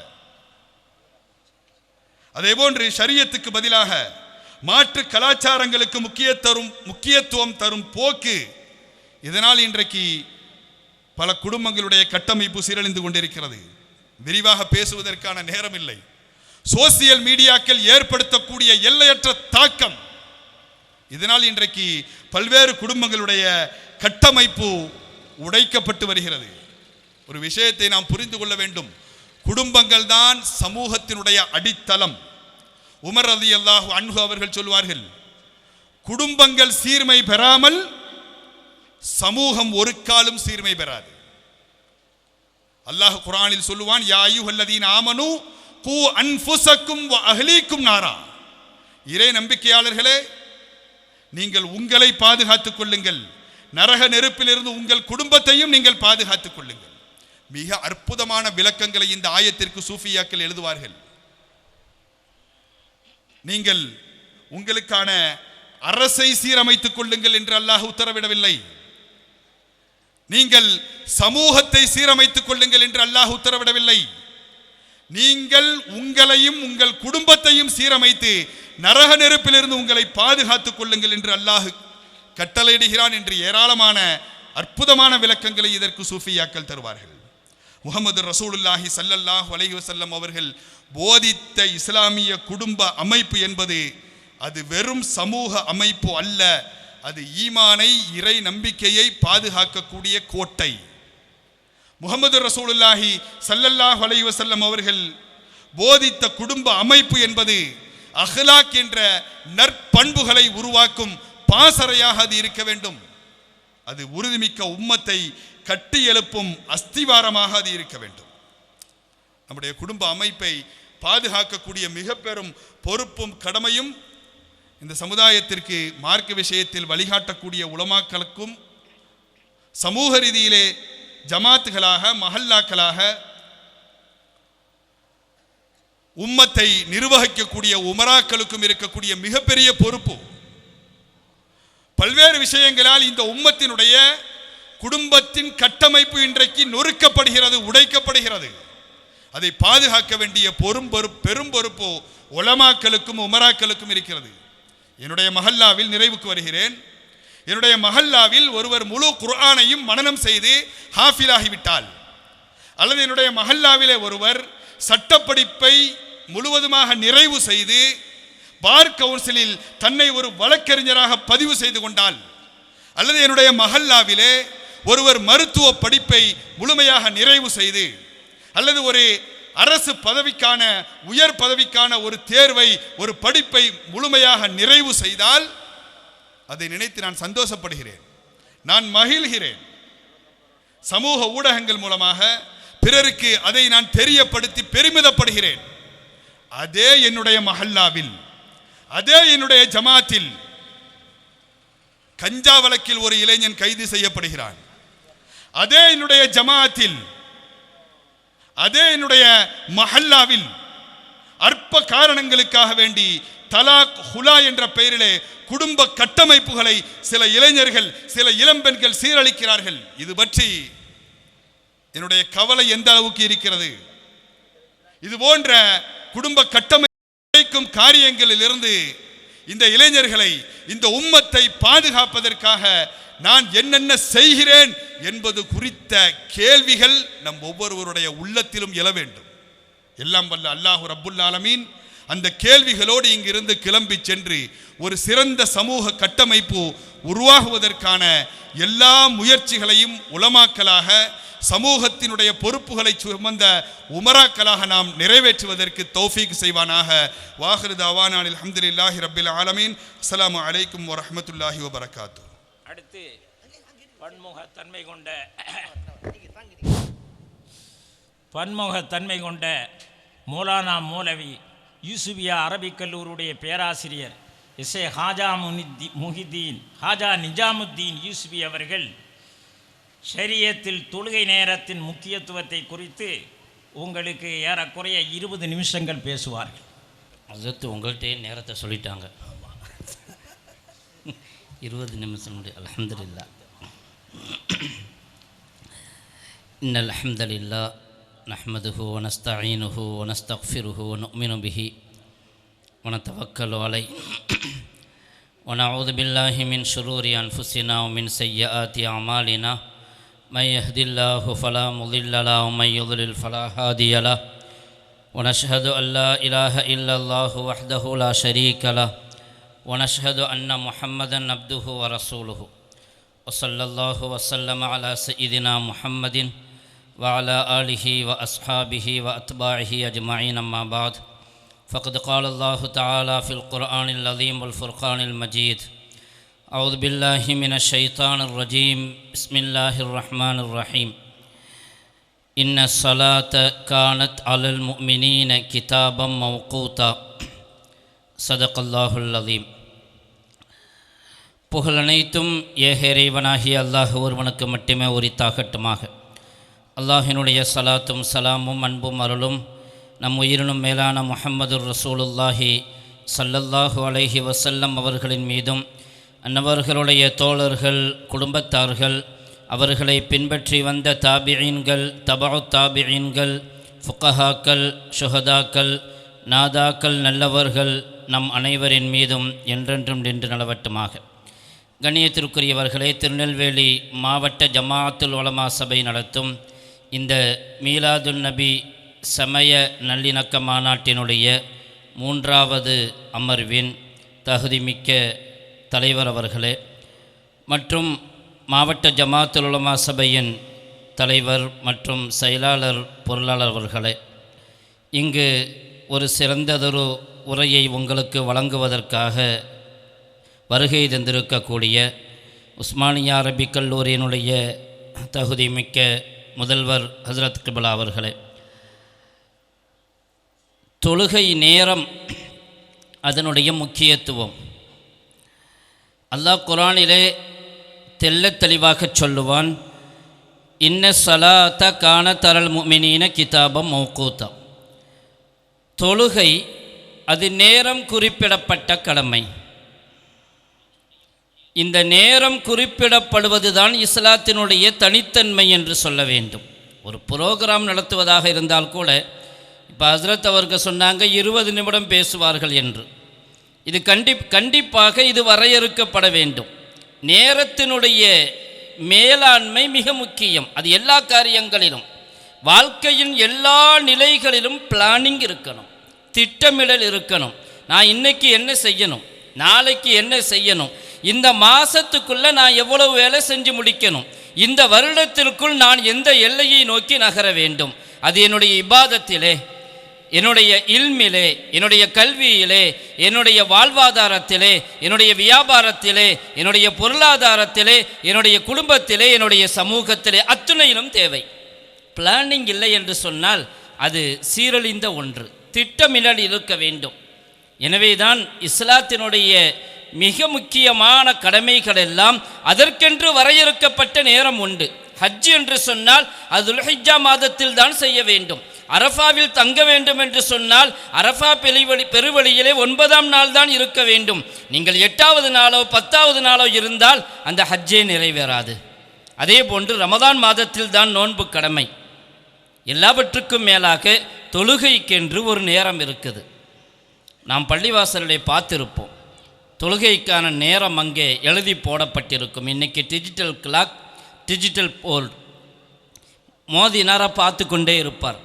அதேபோன்று ஷரியத்துக்கு பதிலாக மாற்று கலாச்சாரங்களுக்கு முக்கியத்துவம் தரும் போக்கு, இதனால் இன்றைக்கு பல குடும்பங்களுடைய கட்டமைப்பு சீரழிந்து கொண்டிருக்கிறது. விரிவாக பேசுவதற்கான நேரம் இல்லை. சோசியல் மீடியாக்கள் ஏற்படுத்தக்கூடிய எல்லையற்ற தாக்கம், இதனால் இன்றைக்கு பல்வேறு குடும்பங்களுடைய கட்டமைப்பு உடைக்கப்பட்டு வருகிறது. ஒரு விஷயத்தை நாம் புரிந்து கொள்ள வேண்டும், குடும்பங்கள் தான் சமூகத்தினுடைய அடித்தளம். உமர் ரலியல்லாஹு அன்ஹு அவர்கள் சொல்வார்கள், குடும்பங்கள் சீர்மை பெறாமல் சமூகம் ஒரு காலும் சீர்மை பெறாது. அல்லாஹ் குர்ஆனில் சொல்லுவான், யா அய்யுஹல்லதீன ஆமனூ கூ அன்ஃபுஸக்கும் வ அஹ்லீக்கும் நாரா. இறை நம்பிக்கையாளர்களே, நீங்கள் உங்களை பாதுகாத்துக் கொள்ளுங்கள், நரக நெருப்பிலிருந்து உங்கள் குடும்பத்தையும் நீங்கள் பாதுகாத்துக் கொள்ளுங்கள். மிக அற்புதமான விளக்கங்களை இந்த ஆயத்திற்கு சூஃபியாக்கள் எழுதுவார்கள். நீங்கள் உங்களுக்கான அரசை சீரமைத்துக் கொள்ளுங்கள் என்று அல்லாஹ் உத்தரவிடவில்லை, நீங்கள் சமூகத்தை சீரமைத்துக் கொள்ளுங்கள் என்று அல்லாஹ் உத்தரவிடவில்லை. நீங்கள் உங்களையும் உங்கள் குடும்பத்தையும் சீரமைத்து நரக நெருப்பிலிருந்து உங்களை பாதுகாத்துக் கொள்ளுங்கள் என்று அல்லாஹ் கட்டளையிடுகிறான் என்று ஏராளமான அற்புதமான விளக்கங்களை இதற்கு சூஃபியாக்கள் தருவார்கள். முஹம்மது ரசூலுல்லாஹி ஸல்லல்லாஹு அலைஹி வஸல்லம் அவர்கள் போதித்த இஸ்லாமிய குடும்ப அமைப்பு என்பது அது வெறும் சமூக அமைப்பு அல்ல, அது ஈமானை, இறை நம்பிக்கையை பாதுகாக்கக்கூடிய கோட்டை. முஹம்மது ரசூலுல்லாஹி ஸல்லல்லாஹு அலைஹி வஸல்லம் அவர்கள் போதித்த குடும்ப அமைப்பு என்பது அஹ்லாக் என்ற நற்பண்புகளை உருவாக்கும் பாசறையாக அது இருக்க வேண்டும். அது உறுதிமிக்க உம்மத்தை கட்டி எழுப்பும் அஸ்திவாரமாக அது இருக்க வேண்டும். நம்முடைய குடும்ப அமைப்பை பாதுகாக்கக்கூடிய மிக பெரும் பொறுப்பும் கடமையும் இந்த சமுதாயத்திற்கு மார்க்க விஷயத்தில் வழிகாட்டக்கூடிய உலமாக்களுக்கும், சமூக ரீதியிலே ஜமாத்துகளாக, மஹல்லாக்களாக உம்மத்தை நிர்வகிக்கக்கூடிய உமராக்களுக்கும் இருக்கக்கூடிய மிகப்பெரிய பொறுப்பு. பல்வேறு விஷயங்களால் இந்த உம்மத்தினுடைய குடும்பத்தின் கட்டமைப்பு இன்றைக்கு நொறுக்கப்படுகிறது, உடைக்கப்படுகிறது. அதை பாதுகாக்க வேண்டிய பெரும் பொறுப்பு உலமாக்களுக்கும் உமராக்களுக்கும் இருக்கிறது. என்னுடைய மஹல்லாவில் நிறைவுக்கு வருகிறேன். என்னுடைய மஹல்லாவில் ஒருவர் முழு குர்ஆனையும் மனனம் செய்து ஹாஃபிலாகிவிட்டால், அல்லது என்னுடைய மஹல்லாவிலே ஒருவர் சட்டப்படிப்பை முழுவதுமாக நிறைவு செய்து பார் கவுன்சிலில் தன்னை ஒரு வழக்கறிஞராக பதிவு செய்து கொண்டால், அல்லது என்னுடைய மஹல்லாவிலே ஒருவர் மருத்துவ படிப்பை முழுமையாக நிறைவு செய்து, அல்லது ஒரு அரசு பதவிக்கான உயர் பதவிக்கான ஒரு தேர்வை ஒரு படிப்பை முழுமையாக நிறைவு செய்தால் அதை நினைத்து நான் சந்தோஷப்படுகிறேன், நான் மகிழ்கிறேன். சமூக ஊடகங்கள் மூலமாக பிறருக்கு அதை நான் தெரியப்படுத்தி பெருமிதப்படுகிறேன். அதே என்னுடைய மஹல்லாவில், அதே என்னுடைய ஜமாத்தில் கஞ்சா வழக்கில் ஒரு இளைஞன் கைது செய்யப்படுகிறான். அதே என்னுடைய ஜமாத்தில், அதே என்னுடைய மஹல்லாவில் அற்ப காரணங்களுக்காக வேண்டி தலாக் ஹுலா என்ற பெயரிலே குடும்ப கட்டமைப்புகளை சில இளைஞர்கள், சில இளம்பெண்கள் சீரழிக்கிறார்கள். இது பற்றி என்னுடைய கவலை எந்த அளவுக்கு இருக்கிறது? இது போன்ற குடும்ப கட்டமைக்கும் காரியங்களில் இருந்து இந்த இளைஞர்களை, இந்த உம்மத்தை பாதுகாப்பதற்காக நான் என்னென்ன செய்கிறேன் என்பது குறித்த கேள்விகள் நம் ஒவ்வொருவருடைய உள்ளத்திலும் எழ வேண்டும். எல்லாம் வல்ல அல்லாஹு ரப்புல் ஆலமீன் அந்த கேள்விகளோடு இங்கிருந்து கிளம்பி சென்று ஒரு சிறந்த சமூக கட்டமைப்பு உருவாகுவதற்கான எல்லா முயற்சிகளையும் உலமாக்களாக, சமூகத்தினுடைய பொறுப்புகளை சுமந்த உமராக்களாக நாம் நிறைவேற்றுவதற்கு தௌஃபீக் செய்வானாக. வாஹிரு தஅவானா அல்ஹம்துலில்லாஹி ரப்பில் ஆலமீன். அஸ்ஸலாமு அலைக்கும் வரஹ்மத்துல்லாஹி வபரகாத்துஹு. அடுத்து பன்முகத்தன்மை கொண்ட மௌலானா மௌலவி யூசுபியா அரபிக் கல்லூரியுடைய பேராசிரியர் எஸ்ஏ ஹாஜா நிஜாமுத்தீன் யூசுபி அவர்கள் ஷரியத்தில் தொழுகை நேரத்தின் முக்கியத்துவத்தை குறித்து உங்களுக்கு ஏறக்குறைய 20 நிமிஷங்கள் பேசுவார்கள். அதற்கு உங்கள்கிட்டே நேரத்தை சொல்லிட்டாங்க. 20 நிமிஷம். அல்ஹம்துலில்லாஹ். இன்னல் ஹம்தலில்லாஹ் நஹ்மதுஹு வ நஸ்தஈனுஹு வ நஸ்தக்ஃபிருஹு வ நுஅ்மினு பிஹி வ நதவக்கலு அலைஹி வ நஊது பில்லாஹி மின் ஷுரூரி அன்ஃபுஸினா வ மின் ஸய்யிஆத்தி அமாலினா من يهد الله فلا مضل له ومن يضلل فلا هادي له ونشهد أن لا إله إلا الله وحده لا شريك له ونشهد أن محمدا عبده ورسوله وصلى الله وسلم على سيدنا محمد وعلى آله وأصحابه وأتباعه أجمعين. أما بعد فقد قال الله تعالى في القرآن العظيم والفرقان المجيد: أعوذ بالله من الشيطان الرجيم. بسم الله الرحمن الرحيم. إن الصلاة كانت على المؤمنين كتابا موقوتا. صدق الله العظيم. புகழனைத்தும் ஏக இறைவனாகிய அல்லாஹ் ஒருவனுக்கு மட்டுமே உரித்தாகட்டுமாக. அல்லாஹினுடைய சலாத்தும் சலாமும் அன்பும் அருளும் நம் உயிரினும் மேலான முஹம்மது ரசூலுல்லாஹி ஸல்லல்லாஹு அலைஹி வஸல்லம் அவர்களின் மீதும், அன்னவர்களுடைய தோழர்கள், குடும்பத்தார்கள், அவர்களை பின்பற்றி வந்த தாபிஈன்கள், தபஉ தாபிஈன்கள், ஃபுகஹாக்கள், ஷுஹதாக்கள், நாதாக்கள், நல்லவர்கள் நம் அனைவரின் மீதும் என்றென்றும் நின்று நிலவட்டுமாக. கண்ணியத்திற்குரியவர்களே, திருநெல்வேலி மாவட்ட ஜமாஅத்துல் உலமா சபை நடத்தும் இந்த மீலாதுன் நபி சமய நல்லிணக்க மாநாட்டினுடைய 3வது அமர்வின் தகுதிமிக்க தலைவர் அவர்களே மற்றும் மாவட்ட ஜமாஅத்துல் உலமா சபையின் தலைவர் மற்றும் செயலாளர் பொருளாளர் அவர்களே, இங்கு ஒரு சிறந்ததொரு உரையை உங்களுக்கு வழங்குவதற்காக வருகை தந்திருக்கக்கூடிய உஸ்மானியா அரபிக் கல்லூரியினுடைய தகுதிமிக்க முதல்வர் ஹஸ்ரத் கிப்லா அவர்களே, தொழுகை நேரம் அதனுடைய முக்கியத்துவம் அல்லாஹ் குர்ஆனிலே தெள்ளத் தெளிவாக சொல்லுவான். இன்ன ஸலாத்த கானத் அலல் முஃமினீன கிதாபம் மௌகூதா. தொழுகை அது நேரம் குறிப்பிடப்பட்ட கடமை. இந்த நேரம் குறிப்பிடப்படுவது தான் இஸ்லாத்தினுடைய தனித்தன்மை என்று சொல்ல வேண்டும். ஒரு புரோகிராம் நடத்துவதாக இருந்தால் கூட, இப்போ ஹஸ்ரத் அவர்கள் சொன்னாங்க 20 நிமிடம் பேசுவார்கள் என்று. இது கண்டிப்பாக இது வரையறுக்கப்பட வேண்டும். நேரத்தினுடைய மேலாண்மை மிக முக்கியம். அது எல்லா காரியங்களிலும், வாழ்க்கையின் எல்லா நிலைகளிலும் பிளானிங் இருக்கணும், திட்டமிடல் இருக்கணும். நான் இன்னைக்கு என்ன செய்யணும், நாளைக்கு என்ன செய்யணும், இந்த மாதத்துக்குள்ளே நான் எவ்வளவு வேலை செஞ்சு முடிக்கணும், இந்த வருடத்திற்குள் நான் எந்த எல்லையை நோக்கி நகர வேண்டும். அது என்னுடைய இபாதத்திலே, என்னுடைய இல்மிலே, என்னுடைய கல்வியிலே, என்னுடைய வாழ்வாதாரத்திலே, என்னுடைய வியாபாரத்திலே, என்னுடைய பொருளாதாரத்திலே, என்னுடைய குடும்பத்திலே, என்னுடைய சமூகத்திலே அத்துணையிலும் தேவை. பிளானிங் இல்லை என்று சொன்னால் அது சீரழிந்த ஒன்று. திட்டமிடல் இருக்க வேண்டும். எனவே தான் இஸ்லாத்தினுடைய மிக முக்கியமான கடமைகள் எல்லாம் அதற்கென்று வரையறுக்கப்பட்ட நேரம் உண்டு. ஹஜ் என்று சொன்னால் அது துல்ஹிஜ்ஜா மாதத்தில் தான் செய்ய வேண்டும். அரஃபாவில் தங்க வேண்டும் என்று சொன்னால் அரஃபா பெருவழியிலே 9ஆம் நாள் தான் இருக்க வேண்டும். நீங்கள் 8வது நாளோ 10வது நாளோ இருந்தால் அந்த ஹஜ்ஜே நிறைவேறாது. அதே போன்று ரமதான் மாதத்தில் தான் நோன்பு கடமை. எல்லாவற்றுக்கும் மேலாக தொழுகைக்கென்று ஒரு நேரம் இருக்குது. நாம் பள்ளிவாசலை பார்த்திருப்போம். தொழுகைக்கான நேரம் அங்கே எழுதி போடப்பட்டிருக்கும். இன்றைக்கி டிஜிட்டல் கிளாக், டிஜிட்டல் போர்டு. மோதினாரை பார்த்து கொண்டே இருப்பார்,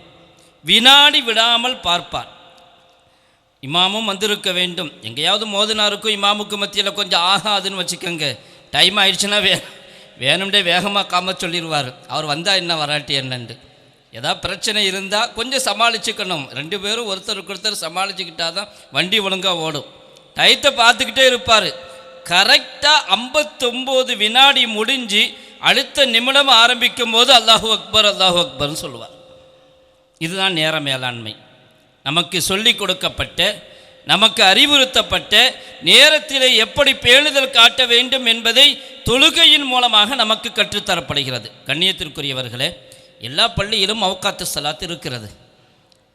வினாடி விடாமல் பார்ப்பார். இமாமும் வந்திருக்க வேண்டும். எங்கேயாவது மோதினாருக்கும் இமாமுக்கும் மத்தியில் கொஞ்சம் ஆகாதுன்னு வச்சுக்கோங்க, டைம் ஆயிடுச்சுன்னா வேணும்டே வேகமாக காம சொல்லிடுவார். அவர் வந்தால் என்ன வராட்டி என்னண்டு. ஏதாவது பிரச்சனை இருந்தால் கொஞ்சம் சமாளிச்சுக்கணும். 2 பேரும் ஒருத்தருக்கு ஒருத்தர் சமாளிச்சுக்கிட்டால் தான் வண்டி ஒழுங்காக ஓடும். டயத்தை பார்த்துக்கிட்டே இருப்பார். கரெக்டாக 59 வினாடி முடிஞ்சு அடுத்த நிமிடம் ஆரம்பிக்கும் போது அல்லாஹு அக்பர் அல்லாஹு அக்பர்னு சொல்லுவார். இதுதான் நேர மேலாண்மை. நமக்கு சொல்லிக் கொடுக்கப்பட்ட, நமக்கு அறிவுறுத்தப்பட்ட நேரத்திலே எப்படி பேணுதல் காட்ட வேண்டும் என்பதை தொழுகையின் மூலமாக நமக்கு கற்றுத்தரப்படுகிறது. கண்ணியத்திற்குரியவர்களே, எல்லா பள்ளியிலும் அவுகாத்து சலாத் இருக்கிறது.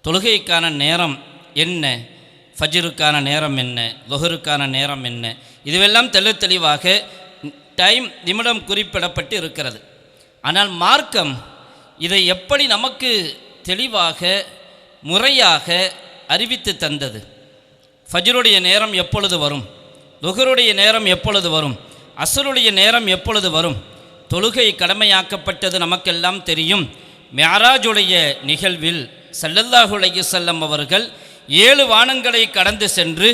தொழுகைக்கான நேரம் என்ன, ஃபஜ்ருக்கான நேரம் என்ன, லுஹருக்கான நேரம் என்ன, இதுவெல்லாம் தெளிவாக டைம் நிமிடம் குறிப்பிடப்பட்டு இருக்கிறது. ஆனால் மார்க்கம் இதை எப்படி நமக்கு தெளிவாக முறையாக அறிவித்து தந்தது? ஃபஜ்ருடைய நேரம் எப்பொழுது வரும், லுஹருடைய நேரம் எப்பொழுது வரும், அஸ்ருடைய நேரம் எப்பொழுது வரும்? தொழுகை கடமையாக்கப்பட்டது நமக்கெல்லாம் தெரியும். மிஅராஜுடைய நிகழ்வில் ஸல்லல்லாஹு அலைஹி வஸல்லம் அவர்கள் 7 வானங்களை கடந்து சென்று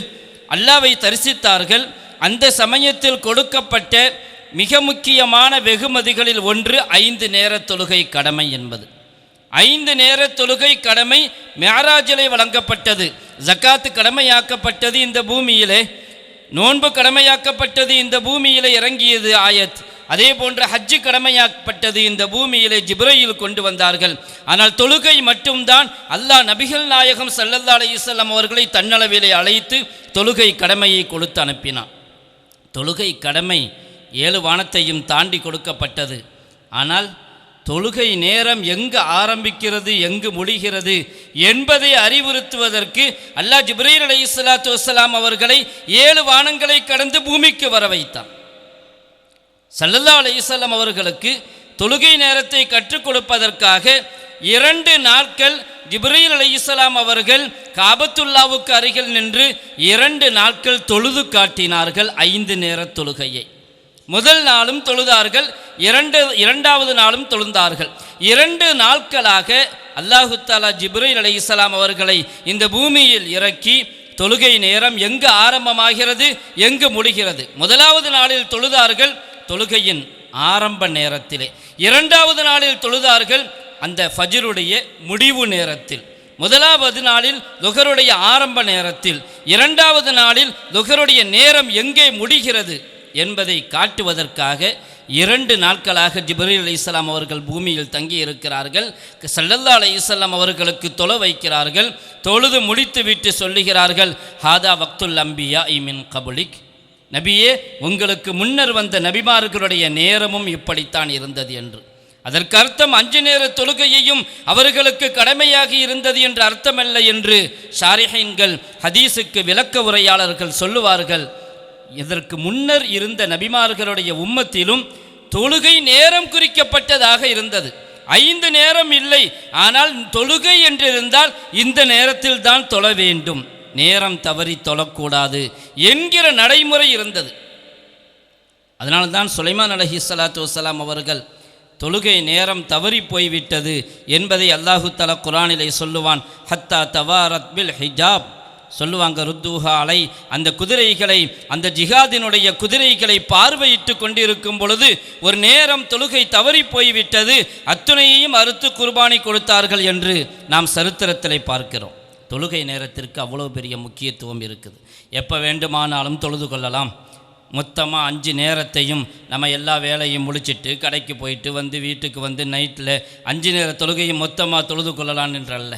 அல்லாஹ்வை தரிசித்தார்கள். அந்த சமயத்தில் கொடுக்கப்பட்ட மிக முக்கியமான வெகுமதிகளில் ஒன்று 5 நேர தொழுகை கடமை என்பது. 5 நேர தொழுகை கடமை மிஅராஜிலே வழங்கப்பட்டது. ஜக்காத்து கடமையாக்கப்பட்டது இந்த பூமியிலே, நோன்பு கடமையாக்கப்பட்டது இந்த பூமியிலே இறங்கியது ஆயத். அதே போன்ற ஹஜ்ஜு கடமையாக்கப்பட்டது இந்த பூமியிலே ஜிப்ரீல் கொண்டு வந்தார்கள். ஆனால் தொழுகை மட்டும்தான் அல்லாஹ் நபிகள் நாயகம் ஸல்லல்லாஹு அலைஹி வஸல்லம் அவர்களை தன்னளவிலே அழைத்து தொழுகை கடமையை கொடுத்து அனுப்பினான். தொழுகை கடமை 7 வானத்தையும் தாண்டி கொடுக்கப்பட்டது. ஆனால் தொழுகை நேரம் எங்கு ஆரம்பிக்கிறது, எங்கு முடிகிறது என்பதை அறிவுறுத்துவதற்கு அல்லாஹ் ஜிப்ரீல் அலைஹிஸ்ஸலாத்து வஸ்ஸலாம் அவர்களை 7 வானங்களை கடந்து பூமிக்கு வர வைத்தான். ஸல்லல்லாஹு அலைஹி வஸல்லம் அவர்களுக்கு தொழுகை நேரத்தை கற்றுக் கொடுப்பதற்காக 2 நாட்கள் ஜிப்ரீல் அலைஹிஸ்ஸலாம் அவர்கள் காபத்துல்லாவுக்கு அருகில் நின்று 2 நாட்கள் தொழுது காட்டினார்கள் 5 நேர தொழுகையை. முதல் நாளும் தொழுதார்கள், 2வது நாளும் தொழுந்தார்கள். 2 நாட்களாக அல்லாஹு தஆலா ஜிப்ரீல் அலைஹிஸ்ஸலாம் அவர்களை இந்த பூமியில் இறக்கி தொழுகை நேரம் எங்கு ஆரம்பமாகிறது, எங்கு முடிகிறது. முதலாவது நாளில் தொழுதார்கள் தொழுகையின் ஆரம்ப நேரத்திலே, 2வது நாளில் தொழுதார்கள் அந்த ஃபஜ்ருடைய முடிவு நேரத்தில், முதலாவது நாளில் லுஹருடைய ஆரம்ப நேரத்தில், 2வது நாளில் லுஹருடைய நேரம் எங்கே முடிகிறது என்பதை காட்டுவதற்காக 2 நாட்களாக ஜிப்ரீல் அலைஹிஸ்ஸலாம் அவர்கள் பூமியில் தங்கி இருக்கிறார்கள். ஸல்லல்லாஹு அலைஹி வஸல்லம் அவர்களுக்கு தொழ வைக்கிறார்கள். தொழுது முடித்து விட்டு சொல்லுகிறார்கள், ஹாதா வக்துல் அம்பியா மின் கபுலிக், நபியே உங்களுக்கு முன்னர் வந்த நபிமார்களுடைய நேரமும் இப்படித்தான் இருந்தது என்று. அதற்கு அர்த்தம் 5 நேர தொழுகையையும் அவர்களுக்கு கடமையாகி இருந்தது என்று அர்த்தமல்ல என்று ஷாரிஹீன்கள், ஹதீஸுக்கு விளக்க உரையாளர்கள் சொல்லுவார்கள். இதற்கு முன்னர் இருந்த நபிமார்களுடைய உம்மத்திலும் தொழுகை நேரம் குறிக்கப்பட்டதாக இருந்தது. 5 நேரம் இல்லை, ஆனால் தொழுகை என்றிருந்தால் இந்த நேரத்தில் தான் தொழ வேண்டும், நேரம் தவறி தொழக்கூடாது என்கிற நடைமுறை இருந்தது. அதனால்தான் சுலைமான் அலைஹிஸ்ஸலாத்து வஸ்ஸலாம் அவர்கள் தொழுகை நேரம் தவறி போய்விட்டது என்பதை அல்லாஹு தஆலா குர்ஆனிலே சொல்லுவான். ஹத்தா தவாரத் பில் ஹிஜாப், சொல்லுவாங்க, ருத்தூஹா அலை, அந்த குதிரைகளை, அந்த ஜிஹாதினுடைய குதிரைகளை பார்வையிட்டு கொண்டிருக்கும் பொழுது ஒரு நேரம் தொழுகை தவறி போய்விட்டது, அத்துணையையும் அறுத்து குர்பானி கொடுத்தார்கள் என்று நாம் சரித்திரத்திலே பார்க்கிறோம். தொழுகை நேரத்திற்கு அவ்வளோ பெரிய முக்கியத்துவம் இருக்குது. எப்போ வேண்டுமானாலும் தொழுது கொள்ளலாம். மொத்தமாக 5 நேரத்தையும் நம்ம எல்லா வேலையும் முடிச்சுட்டு கடைக்கு போயிட்டு வந்து வீட்டுக்கு வந்து நைட்டில் 5 நேர தொழுகையும் மொத்தமாக தொழுது கொள்ளலாம் என்றல்ல.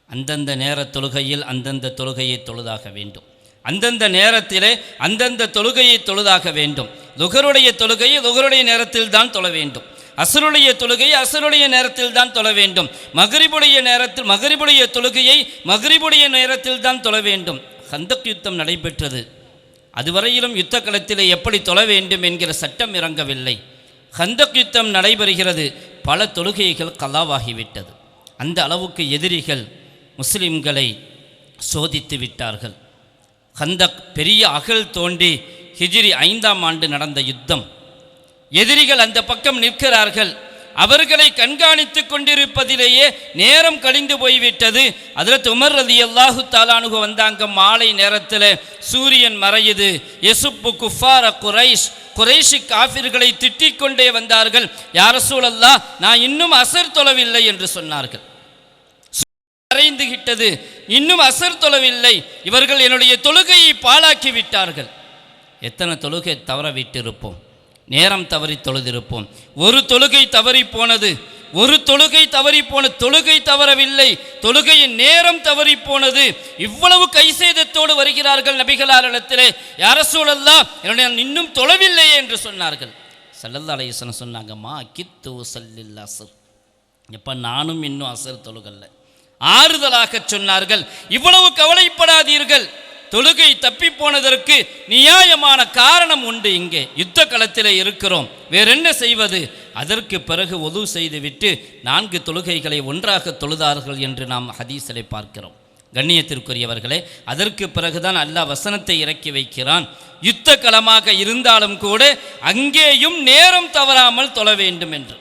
அந்தந்த நேர தொழுகையில் அந்தந்த தொழுகையை தொழுதாக வேண்டும். அந்தந்த நேரத்திலே அந்தந்த தொழுகையை தொழுதாக வேண்டும். லுகருடைய தொழுகையை லுகருடைய நேரத்தில் தான் தொழ வேண்டும். அசருடைய தொழுகையை அசருடைய நேரத்தில் தான் தொழ வேண்டும். மகரிபுடைய நேரத்தில் மகரிபுடைய தொழுகையை மகரிபுடைய நேரத்தில் தான் தொழ வேண்டும். கந்தக் யுத்தம் நடைபெற்றது. அதுவரையிலும் யுத்த களத்திலே எப்படி தொழ வேண்டும் என்கிற சட்டம் இறங்கவில்லை. கந்தக் யுத்தம் நடைபெறுகிறது. பல தொழுகைகள் கலாவாகிவிட்டது. அந்த அளவுக்கு எதிரிகள் முஸ்லிம்களை சோதித்து விட்டார்கள். கந்தக் பெரிய அகல் தோண்டி ஹிஜ்ரி 5ஆம் ஆண்டு நடந்த யுத்தம். எதிரிகள் அந்த பக்கம் நிற்கிறார்கள். அவர்களை கண்காணித்து கொண்டிருப்பதிலேயே நேரம் கழிந்து போய்விட்டது. ஹஜ்ரத் உமர் ரலியல்லாஹு தஆலா அன்ஹு வந்தாங்க. மாலை நேரத்தில் சூரியன் மறையுது. யசுப்பு குஃபார குரைஷ், குறைஷி காஃபிர்களை திட்டிக் கொண்டே வந்தார்கள். யா ரசூலல்லாஹ், நான் இன்னும் அசர் தொழவில்லை என்று சொன்னார்கள். மறைந்து விட்டது, இன்னும் அசர் தொழவில்லை. இவர்கள் என்னுடைய தொழுகையை பாழாக்கி விட்டார்கள். எத்தனை தொழுகை தவற விட்டிருப்போம், நேரம் தவறி தொழுதிருப்போம். ஒரு தொழுகை தவறி போனது, ஒரு தொழுகை தவறி போனது. தொழுகை தவறவில்லை, தொழுகையின் நேரம் தவறி போனது. இவ்வளவு கைசேதத்தோடு வருகிறார்கள் நபிகளாரிடத்திலே. யா ரசூலல்லாஹ், நான் இன்னும் தொழவில்லையே என்று சொன்னார்கள். ஸல்லல்லாஹு அலைஹி வஸல்லம் சொன்னாங்க, மா கித்து ஸல்லில் அஸ்ர், எப்போ நானும் இன்னும் அசர் தொழுகல்ல. ஆறுதலாக சொன்னார்கள், இவ்வளவு கவலைப்படாதீர்கள், தொழுகை தப்பி போனதற்கு நியாயமான காரணம் உண்டு. இங்கே யுத்த களத்தில் இருக்கிறோம், வேறென்ன செய்வது? அதற்கு பிறகு ஒது செய்துவிட்டு 4 தொழுகைகளை ஒன்றாக தொழுதார்கள் என்று நாம் ஹதீஸிலே பார்க்கிறோம். கண்ணியத்திற்குரியவர்களே, அதற்கு பிறகுதான் அல்லாஹ் வசனத்தை இறக்கி வைக்கிறான். யுத்த களமாக இருந்தாலும் கூட அங்கேயும் நேரம் தவறாமல் தொழ வேண்டும் என்று.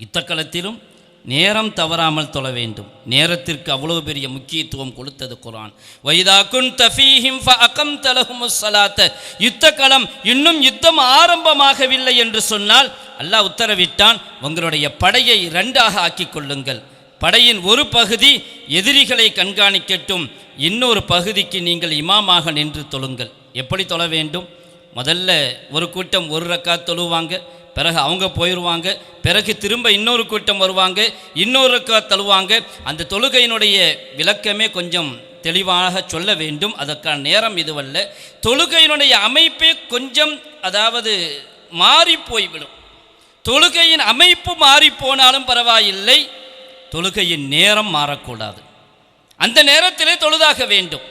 யுத்த களத்திலும் நேரம் தவறாமல் தொழ வேண்டும். நேரத்திற்கு அவ்வளோ பெரிய முக்கியத்துவம் கொடுத்தது குர்ஆன். வைதா குன்த ஃபீஹிம் ஃபஅகம்த லஹுமுஸ் ஸலாத்த, யுத்த களம் இன்னும் யுத்தம் ஆரம்பமாகவில்லை என்று சொன்னால் அல்லாஹ் உத்தரவிட்டான், உங்களுடைய படையை 2ஆக ஆக்கிக் கொள்ளுங்கள். படையின் ஒரு பகுதி எதிரிகளை கண்காணிக்கட்டும், இன்னொரு பகுதிக்கு நீங்கள் இமாமாக நின்று தொழுங்கள். எப்படி தொழ வேண்டும்? முதல்ல ஒரு கூட்டம் 1 ரக்காத் தொழுவாங்க, பிறகு அவங்க போயிடுவாங்க, பிறகு திரும்ப இன்னொரு கூட்டம் வருவாங்க, இன்னொரு ரக்காத் தொழுவாங்க. அந்த தொழுகையினுடைய விளக்கமே கொஞ்சம் தெளிவாக சொல்ல வேண்டும், அதற்கான நேரம் இதுவல்ல. தொழுகையினுடைய அமைப்பே கொஞ்சம் அதாவது மாறி போய்விடும். தொழுகையின் அமைப்பு மாறி போனாலும் பரவாயில்லை, தொழுகையின் நேரம் மாறக்கூடாது. அந்த நேரத்திலே தொழுதாக வேண்டும்.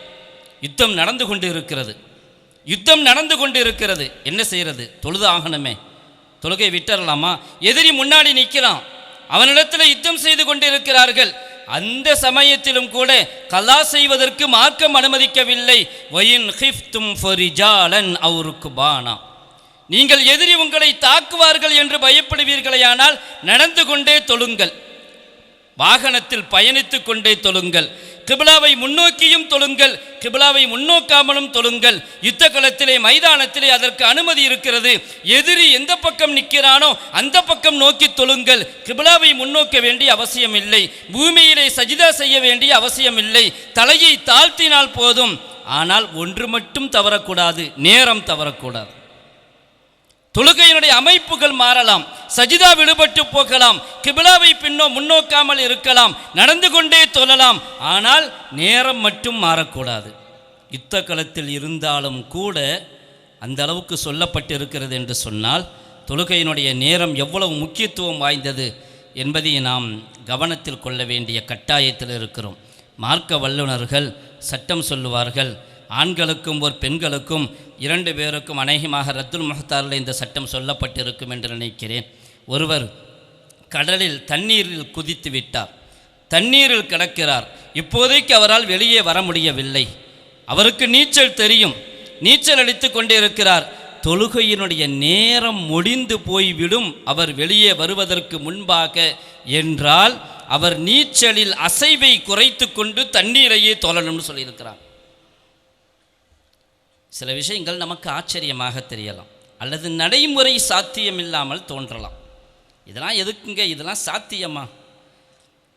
யுத்தம் நடந்து கொண்டு இருக்கிறது, யுத்தம் நடந்து கொண்டு இருக்கிறது. என்ன செய்கிறது? தொழுது ஆகணுமே. தொழுகை விட்டுறலாமா? எதிரி முன்னாடி நிற்கிறான், அவனிடத்தில் யுத்தம் செய்து கொண்டிருக்கிறார்கள். அந்த சமயத்திலும் கூட கலா செய்வதற்கு மார்க்கம் அனுமதிக்கவில்லை. வயின் ஹிஃப்தும் ஃபரிஜாலன் அவு ருக்பானா, நீங்கள் எதிரி உங்களை தாக்குவார்கள் என்று பயப்படுவீர்களேயானால் நடந்து கொண்டே தொழுங்கள், வாகனத்தில் பயணித்து கொண்டே தொழுங்கள், கிபிலாவை முன்னோக்கியும் தொழுங்கள், கிபிலாவை முன்னோக்காமலும் தொழுங்கள். யுத்த களத்திலே மைதானத்திலே அதற்கு அனுமதி இருக்கிறது. எதிரி எந்த பக்கம் நிற்கிறானோ அந்த பக்கம் நோக்கி தொழுங்கள். கிபிலாவை முன்னோக்க வேண்டிய அவசியம் இல்லை, பூமியிலே சஜிதா செய்ய வேண்டிய அவசியம் இல்லை, தலையை தாழ்த்தினால் போதும். ஆனால் ஒன்று மட்டும் தவறக்கூடாது, நேரம் தவறக்கூடாது. தொழுகையினுடைய அமைப்புகள் மாறலாம், சஜிதா விடுபட்டு போகலாம், கிபிலாவை முன்னோக்காமல் இருக்கலாம், நடந்து கொண்டே தொழலாம், ஆனால் நேரம் மட்டும் மாறக்கூடாது. யுத்த களத்தில் இருந்தாலும் கூட அந்த அளவுக்கு சொல்லப்பட்டிருக்கிறது என்று சொன்னால் தொழுகையினுடைய நேரம் எவ்வளவு முக்கியத்துவம் வாய்ந்தது என்பதை நாம் கவனத்தில் கொள்ள வேண்டிய கட்டாயத்தில் இருக்கிறோம். மார்க்க வல்லுநர்கள் சட்டம் சொல்லுவார்கள், ஆண்களுக்கும் ஒரு பெண்களுக்கும் 2 பேருக்கும் அநேகமாக ரத்துல் முஹ்தாரில் இந்த சட்டம் சொல்லப்பட்டிருக்கும் என்று நினைக்கிறேன். ஒருவர் கடலில் தண்ணீரில் குதித்து விட்டார், தண்ணீரில் கிடக்கிறார். இப்போதைக்கு அவரால் வெளியே வர முடியவில்லை. அவருக்கு நீச்சல் தெரியும், நீச்சல் அடித்து கொண்டே இருக்கிறார். தொழுகையினுடைய நேரம் முடிந்து போய்விடும் அவர் வெளியே வருவதற்கு முன்பாக என்றால் அவர் நீச்சலில் அசைவை குறைத்து கொண்டு தண்ணீரையே தொழணும்னு சொல்லியிருக்கிறார். சில விஷயங்கள் நமக்கு ஆச்சரியமாக தெரியலாம், அல்லது நடைமுறை சாத்தியமில்லாமல் தோன்றலாம். இதெல்லாம் எதுக்குங்க, இதெல்லாம் சாத்தியமா?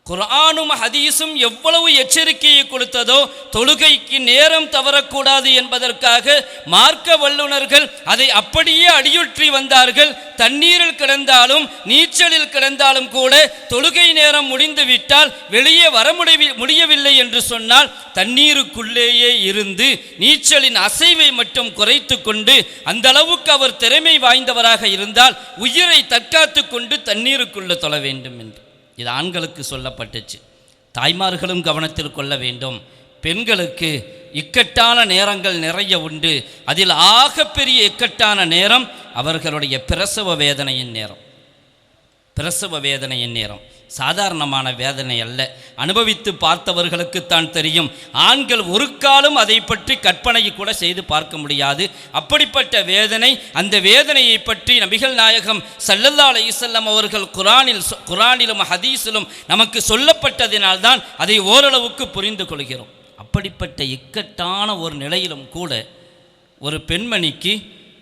குர்ஆனும் ஹதீஸும் எவ்வளவு எச்சரிக்கையை கொடுத்ததோ தொழுகைக்கு நேரம் தவறக்கூடாது என்பதற்காக மார்க்க வல்லுநர்கள் அதை அப்படியே அடியுற்றி வந்தார்கள். தண்ணீரில் கிடந்தாலும் நீச்சலில் கிடந்தாலும் கூட தொழுகை நேரம் முடிந்து விட்டால் வெளியே வர முடியவில்லை என்று சொன்னால் தண்ணீருக்குள்ளேயே இருந்து நீச்சலின் அசைவை மட்டும் குறைத்து கொண்டு அந்த அளவுக்கு அவர் திறமை வாய்ந்தவராக இருந்தால் உயிரை தற்காத்து கொண்டு தண்ணீருக்குள்ள தொழ வேண்டும் என்று இது ஆண்களுக்கு சொல்லப்பட்டுச்சு. தாய்மார்களும் கவனத்தில் கொள்ள வேண்டும். பெண்களுக்கு இக்கட்டான நேரங்கள் நிறைய உண்டு. அதில் ஆகப்பெரிய இக்கட்டான நேரம் அவர்களுடைய பிரசவ வேதனையின் நேரம். பிரசவ வேதனையின் நேரம் சாதாரணமான வேதனை அல்ல. அனுபவித்து பார்த்தவர்களுக்குத்தான் தெரியும். ஆண்கள் ஒரு காலம் அதை பற்றி கற்பனை கூட செய்து பார்க்க முடியாது. அப்படிப்பட்ட வேதனை. அந்த வேதனையை பற்றி நபிகள் நாயகம் ஸல்லல்லாஹு அலைஹி வஸல்லம் அவர்கள் குர்ஆனிலும் ஹதீஸிலும் நமக்கு சொல்லப்பட்டதினால்தான் அதை ஓரளவுக்கு புரிந்து கொள்கிறோம். அப்படிப்பட்ட இக்கட்டான ஒரு நிலையிலும் கூட ஒரு பெண்மணிக்கு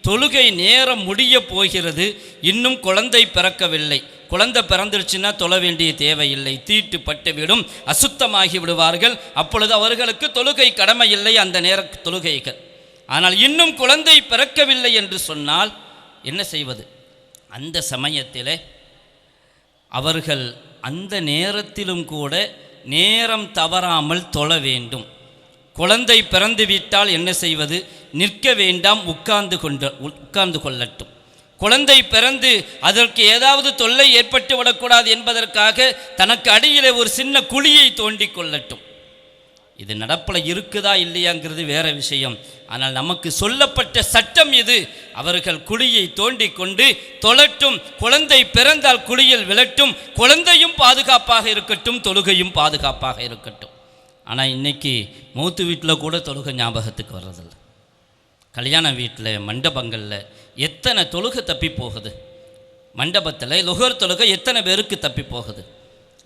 தொழுகை நேரம் முடிய போகிறது, இன்னும் குழந்தை பிறக்கவில்லை. குழந்தை பிறந்துருச்சுன்னா தொழ வேண்டிய தேவையில்லை, தீட்டு பட்டுவிடும், அசுத்தமாகி விடுவார்கள். அப்பொழுது அவர்களுக்கு தொழுகை கடமை இல்லை அந்த நேர தொழுகைகள். ஆனால் இன்னும் குழந்தை பிறக்கவில்லை என்று சொன்னால் என்ன செய்வது? அந்த சமயத்தில் அவர்கள் அந்த நேரத்திலும் கூட நேரம் தவறாமல் தொழ வேண்டும். குழந்தை பிறந்து விட்டால் என்ன செய்வது? நிற்க வேண்டாம், உட்கார்ந்து கொள்ளட்டும். குழந்தை பிறந்து அதற்கு ஏதாவது தொல்லை ஏற்பட்டு விடக்கூடாது என்பதற்காக தனக்கு அடியிலே ஒரு சின்ன குழியை தோண்டி கொள்ளட்டும். இது நடப்பில் இருக்குதா இல்லையாங்கிறது வேற விஷயம். ஆனால் நமக்கு சொல்லப்பட்ட சட்டம் இது. அவர்கள் குழியை தோண்டி கொண்டு தொழட்டும். குழந்தை பிறந்தால் குழியில் விழட்டும். குழந்தையும் பாதுகாப்பாக இருக்கட்டும், தொழுகையும் பாதுகாப்பாக இருக்கட்டும். ஆனால் இன்றைக்கி மூத்து வீட்டில் கூட தொழுகை ஞாபகத்துக்கு வர்றதில்லை. கல்யாண வீட்டில் மண்டபங்களில் எத்தனை தொழுகை தப்பி போகுது. மண்டபத்தில் லுகர் தொழுகை எத்தனை பேருக்கு தப்பி போகுது.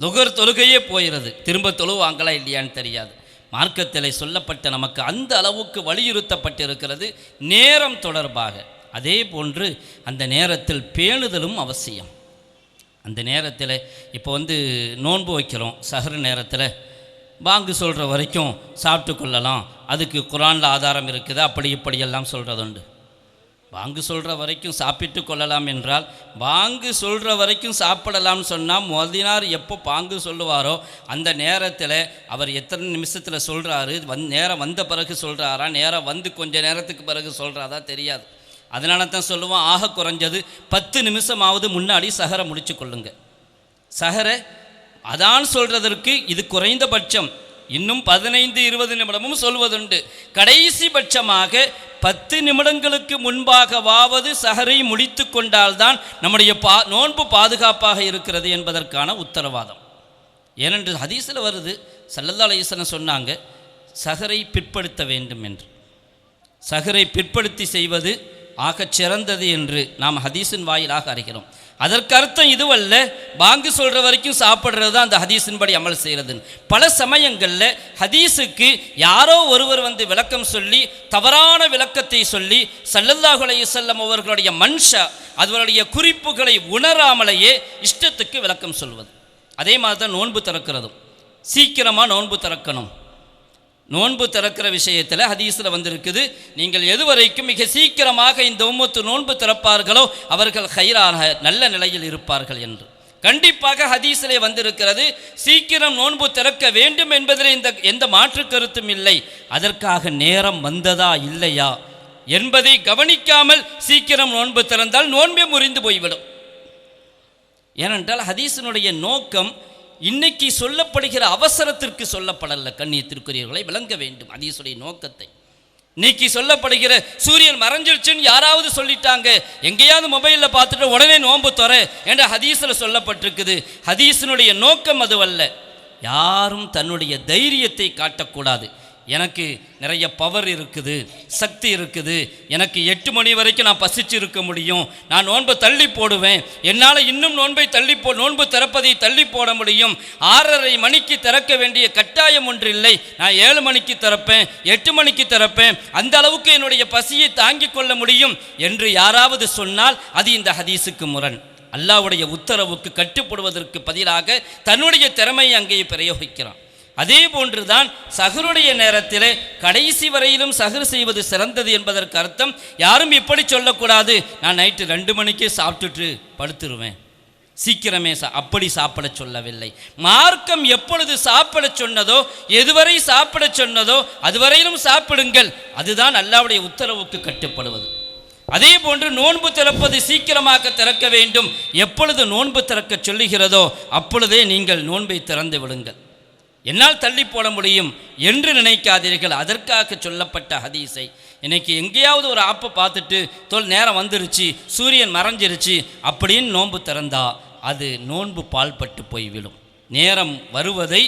லுகர் தொழுகையே போயிடுது. திரும்ப தொழுவாங்களா இல்லையான்னு தெரியாது. மார்க்கத்தில் சொல்லப்பட்ட நமக்கு அந்த அளவுக்கு வலியுறுத்தப்பட்டிருக்கிறது நேரம் தொடர்பாக. அதே போன்று அந்த நேரத்தில் பேணுதலும் அவசியம். அந்த நேரத்தில் இப்போ நோன்பு வைக்கிறோம், சஹர் நேரத்தில் பாங்கு சொல்கிற வரைக்கும் சாப்பிட்டு கொள்ளலாம், அதுக்கு குர்ஆனில் ஆதாரம் இருக்குது, அப்படி இப்படியெல்லாம் சொல்கிறதுண்டு. பாங்கு சொல்கிற வரைக்கும் சாப்பிட்டு கொள்ளலாம் என்றால் பாங்கு சொல்கிற வரைக்கும் சாப்பிடலாம்னு சொன்னால் மொதினார் எப்போ பாங்கு சொல்லுவாரோ அந்த நேரத்தில் அவர் எத்தனை நிமிஷத்தில் சொல்கிறாரு, நேரம் வந்த பிறகு சொல்கிறாரா, நேரம் வந்து கொஞ்சம் நேரத்துக்கு பிறகு சொல்கிறாரா தெரியாது. அதனால தான் சொல்லுவோம், ஆக குறைஞ்சது 10 நிமிஷமாவது முன்னாடி சஹரை முடிச்சு கொள்ளுங்க. சஹரை அதான் சொல்கிறதற்கு இது குறைந்தபட்சம். இன்னும் 15-20 நிமிடமும் சொல்வதுண்டு. கடைசி பட்சமாக 10 நிமிடங்களுக்கு முன்பாகவாவது சஹரை முடித்து கொண்டால்தான் நம்முடைய நோன்பு பாதுகாப்பாக இருக்கிறது என்பதற்கான உத்தரவாதம். ஏனென்று ஹதீஸில் வருது, ஸல்லல்லாஹு அலைஹி வஸல்லம் சொன்னாங்க சஹரை பிற்படுத்த வேண்டும் என்று. சஹரை பிற்படுத்தி செய்வது ஆகச் சிறந்தது என்று நாம் ஹதீஸின் வாயிலாக அறிகிறோம். அதற்கு அர்த்தம் இதுவல்ல பாங்கு சொல்கிற வரைக்கும் சாப்பிட்றது தான் அந்த ஹதீஸின்படி அமல் செய்கிறது. பல சமயங்களில் ஹதீஸுக்கு யாரோ ஒருவர் விளக்கம் சொல்லி தவறான விளக்கத்தை சொல்லி ஸல்லல்லாஹு அலைஹி வஸல்லம் அவர்களுடைய மன்ஷா அவருடைய குறிப்புகளை உணராமலேயே இஷ்டத்துக்கு விளக்கம் சொல்வது. அதே மாதிரி தான் நோன்பு திறக்கிறதும். சீக்கிரமாக நோன்பு திறக்கணும். நோன்பு திறக்கிற விஷயத்தில் ஹதீஸில் வந்திருக்குது, நீங்கள் எதுவரைக்கும் மிக சீக்கிரமாக இந்த உம்மத்து நோன்பு திறப்பார்களோ அவர்கள் ஹைரான நல்ல நிலையில் இருப்பார்கள் என்று. கண்டிப்பாக ஹதீஸிலே வந்திருக்கிறது. சீக்கிரம் நோன்பு திறக்க வேண்டும் என்பதில் எந்த மாற்று கருத்தும் இல்லை. அதற்காக நேரம் வந்ததா இல்லையா என்பதை கவனிக்காமல் சீக்கிரம் நோன்பு திறந்தால் நோன்பே முறிந்து போய்விடும். ஏனென்றால் ஹதீஸினுடைய நோக்கம் இன்னைக்கு சொல்லப்படுகிற அவசரத்திற்கு சொல்லப்படல. கண்ணியத்திற்குரியவர்களை விளங்க வேண்டும் ஹதீஸுடைய நோக்கத்தை. இன்னைக்கு சொல்லப்படுகிற சூரியன் மறைஞ்சிருச்சுன்னு யாராவது சொல்லிட்டாங்க, எங்கேயாவது மொபைலில் பார்த்துட்டு உடனே நோன்பு தர என்ற ஹதீஸில் சொல்லப்பட்டிருக்குது. ஹதீஸினுடைய நோக்கம் அதுவல்ல. யாரும் தன்னுடைய தைரியத்தை காட்டக்கூடாது. எனக்கு நிறைய பவர் இருக்குது, சக்தி இருக்குது, எனக்கு 8 மணி வரைக்கும் நான் பசிச்சு இருக்க முடியும், நான் நோன்பை தள்ளி போடுவேன், என்னால் இன்னும் நோன்பு திறப்பதை தள்ளி போட முடியும், 6:30 மணிக்கு திறக்க வேண்டிய கட்டாயம் ஒன்று இல்லை, நான் 7 மணிக்கு திறப்பேன், 8 மணிக்கு திறப்பேன், அந்த அளவுக்கு என்னுடைய பசியை தாங்கிக் கொள்ள முடியும் என்று யாராவது சொன்னால் அது இந்த ஹதீஸுக்கு முரண். அல்லாஹ்வுடைய உத்தரவுக்கு கட்டுப்படுவதற்கு பதிலாக தன்னுடைய திறமையை அங்கே பிரயோகிக்கிறான். அதே போன்றுதான் சஹருடைய நேரத்திலே கடைசி வரையிலும் சஹர் செய்வது சிறந்தது என்பதற்கு அர்த்தம் யாரும் இப்படி சொல்லக்கூடாது, நான் நைட்டு 2 மணிக்கே சாப்பிட்டுட்டு படுத்துருவேன், சீக்கிரமே அப்படி சாப்பிட சொல்லவில்லை. மார்க்கம் எப்பொழுது சாப்பிட சொன்னதோ, எதுவரை சாப்பிட சொன்னதோ அதுவரையிலும் சாப்பிடுங்கள், அதுதான் அல்லாஹ்வுடைய உத்தரவுக்கு கட்டுப்படுவது. அதே போன்று நோன்பு திறப்பது சீக்கிரமாக திறக்க வேண்டும், எப்பொழுது நோன்பு திறக்க சொல்லுகிறதோ அப்பொழுதே நீங்கள் நோன்பை திறந்து விடுங்கள். என்னால் தள்ளி போட முடியும் என்று நினைக்காதீர்கள். அதற்காக சொல்லப்பட்ட ஹதீஸை இன்னைக்கு எங்கேயாவது ஒரு ஆப்பை பார்த்துட்டு நேரம் வந்துருச்சு, சூரியன் மறைஞ்சிருச்சு அப்படின்னு நோன்பு திறந்தா அது நோன்பு பால்பட்டு போய்விடும். நேரம் வருவதை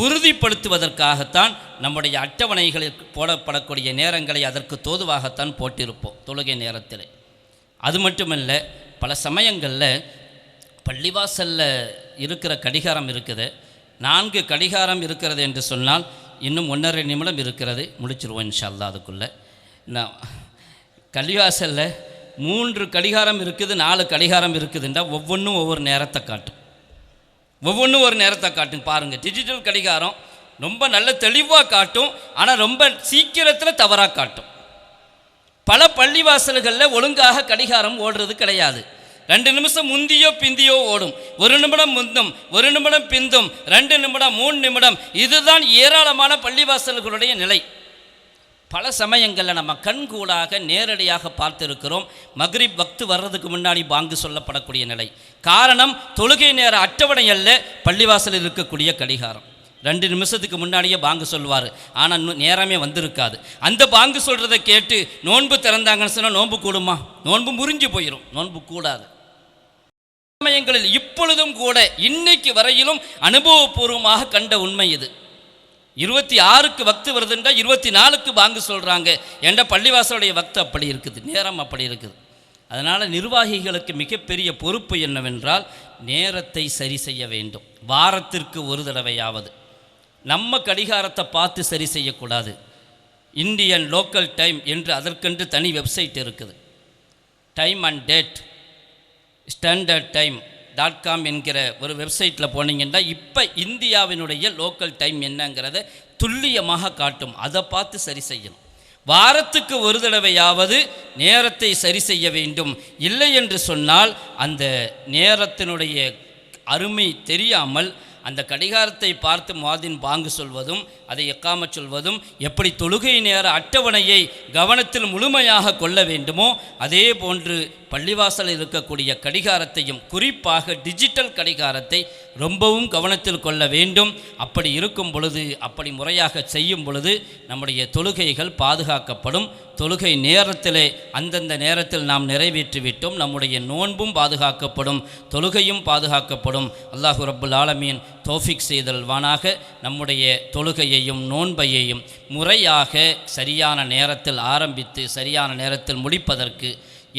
உறுதிப்படுத்துவதற்காகத்தான் நம்முடைய அட்டவணைகளில் போடப்படக்கூடிய நேரங்களை அதற்கு தோதுவாகத்தான் போட்டிருப்போம் தொழுகை நேரத்தில். அது மட்டுமல்ல, பல சமயங்களில் பள்ளிவாசலில் இருக்கிற கடிகாரம் இருக்குது, 4 கடிகாரம் இருக்கிறது என்று சொன்னால் இன்னும் 1.5 நிமிடம் இருக்கிறது, முடிச்சிருவோம் இன்ஷா அல்லாஹ். அதுக்குள்ளே நான் பள்ளிவாசலில் 3 கடிகாரம் இருக்குது, 4 கடிகாரம் இருக்குதுன்றா ஒவ்வொன்றும் ஒவ்வொரு நேரத்தை காட்டும், ஒவ்வொன்றும் ஒரு நேரத்தை காட்டும். பாருங்கள், டிஜிட்டல் கடிகாரம் ரொம்ப நல்ல தெளிவாக காட்டும், ஆனால் ரொம்ப சீக்கிரத்தில் தவறாக காட்டும். பல பள்ளிவாசல்களில் ஒழுங்காக கடிகாரம் ஓடுறது கிடையாது. 2 நிமிஷம் முந்தியோ பிந்தியோ ஓடும், 1 நிமிடம் முந்தும், 1 நிமிடம் பிந்தும், 2 நிமிடம், 3 நிமிடம். இதுதான் ஏராளமான பள்ளிவாசல்களுடைய நிலை. பல சமயங்களில் நம்ம கண்கூடாக நேரடியாக பார்த்திருக்கிறோம். மக்ரிப் வக்து வர்றதுக்கு முன்னாடி பாங்கு சொல்லப்படக்கூடிய நிலை. காரணம், தொழுகை நேர அட்டவணை அல்ல, பள்ளிவாசலில் இருக்கக்கூடிய கடிகாரம். 2 நிமிஷத்துக்கு முன்னாடியே பாங்கு சொல்லுவார், ஆனால் நேரமே வந்திருக்காது. அந்த பாங்கு சொல்கிறத கேட்டு நோன்பு திறந்தாங்கன்னு சொன்னால் நோன்பு கூடுமா? நோன்பு முறிஞ்சு போயிடும், நோன்பு கூடாது. சமயங்களில் இப்பொழுதும் கூட இன்னைக்கு வரையிலும் அனுபவபூர்வமாக கண்ட உண்மை இது. 26க்கு வக்து வருதுன்றா 24க்கு பாங்கு சொல்கிறாங்க என்ற பள்ளிவாசலுடைய வக்து அப்படி இருக்குது, நேரம் அப்படி இருக்குது. அதனால் நிர்வாகிகளுக்கு மிகப்பெரிய பொறுப்பு என்னவென்றால் நேரத்தை சரி செய்ய வேண்டும். வாரத்திற்கு ஒரு தடவையாவது நம்ம கடிகாரத்தை பார்த்து சரி செய்யக்கூடாது. இந்தியன் லோக்கல் டைம் என்று அதற்கென்று தனி வெப்சைட் இருக்குது. டைம் அண்ட் டேட் ஸ்டாண்டர்ட் டைம்.com என்கிற ஒரு வெப்சைட்டில் போனீங்கன்னா இப்போ இந்தியாவினுடைய லோக்கல் டைம் என்னங்கிறத துல்லியமாக காட்டும். அதை பார்த்து சரி செய்யணும். வாரத்துக்கு ஒரு தடவையாவது நேரத்தை சரி செய்ய வேண்டும். இல்லை என்று சொன்னால் அந்த நேரத்தினுடைய அருமை தெரியாமல் அந்த கடிகாரத்தை பார்த்து முஅத்தின் பாங்கு சொல்வதும் அதை இக்காமத் சொல்வதும் எப்படி தொழுகை நேர அட்டவணையை கவனத்தில் முழுமையாக கொள்ள வேண்டுமோ அதே போன்று பள்ளிவாசலில் இருக்கக்கூடிய கடிகாரத்தையும் குறிப்பாக டிஜிட்டல் கடிகாரத்தை ரொம்பவும் கவனத்தில் கொள்ள வேண்டும். அப்படி இருக்கும் பொழுது, அப்படி முறையாக செய்யும் பொழுது நம்முடைய தொழுகைகள் பாதுகாக்கப்படும். தொழுகை நேரத்திலே அந்தந்த நேரத்தில் நாம் நிறைவேற்றிவிட்டோம், நம்முடைய நோன்பும் பாதுகாக்கப்படும், தொழுகையும் பாதுகாக்கப்படும். அல்லாஹு ரப்புல் ஆலமீன் தௌஃபீக் செய்தல்வானாக. நம்முடைய தொழுகையையும் நோன்பையையும் முறையாக சரியான நேரத்தில் ஆரம்பித்து சரியான நேரத்தில் முடிப்பதற்கு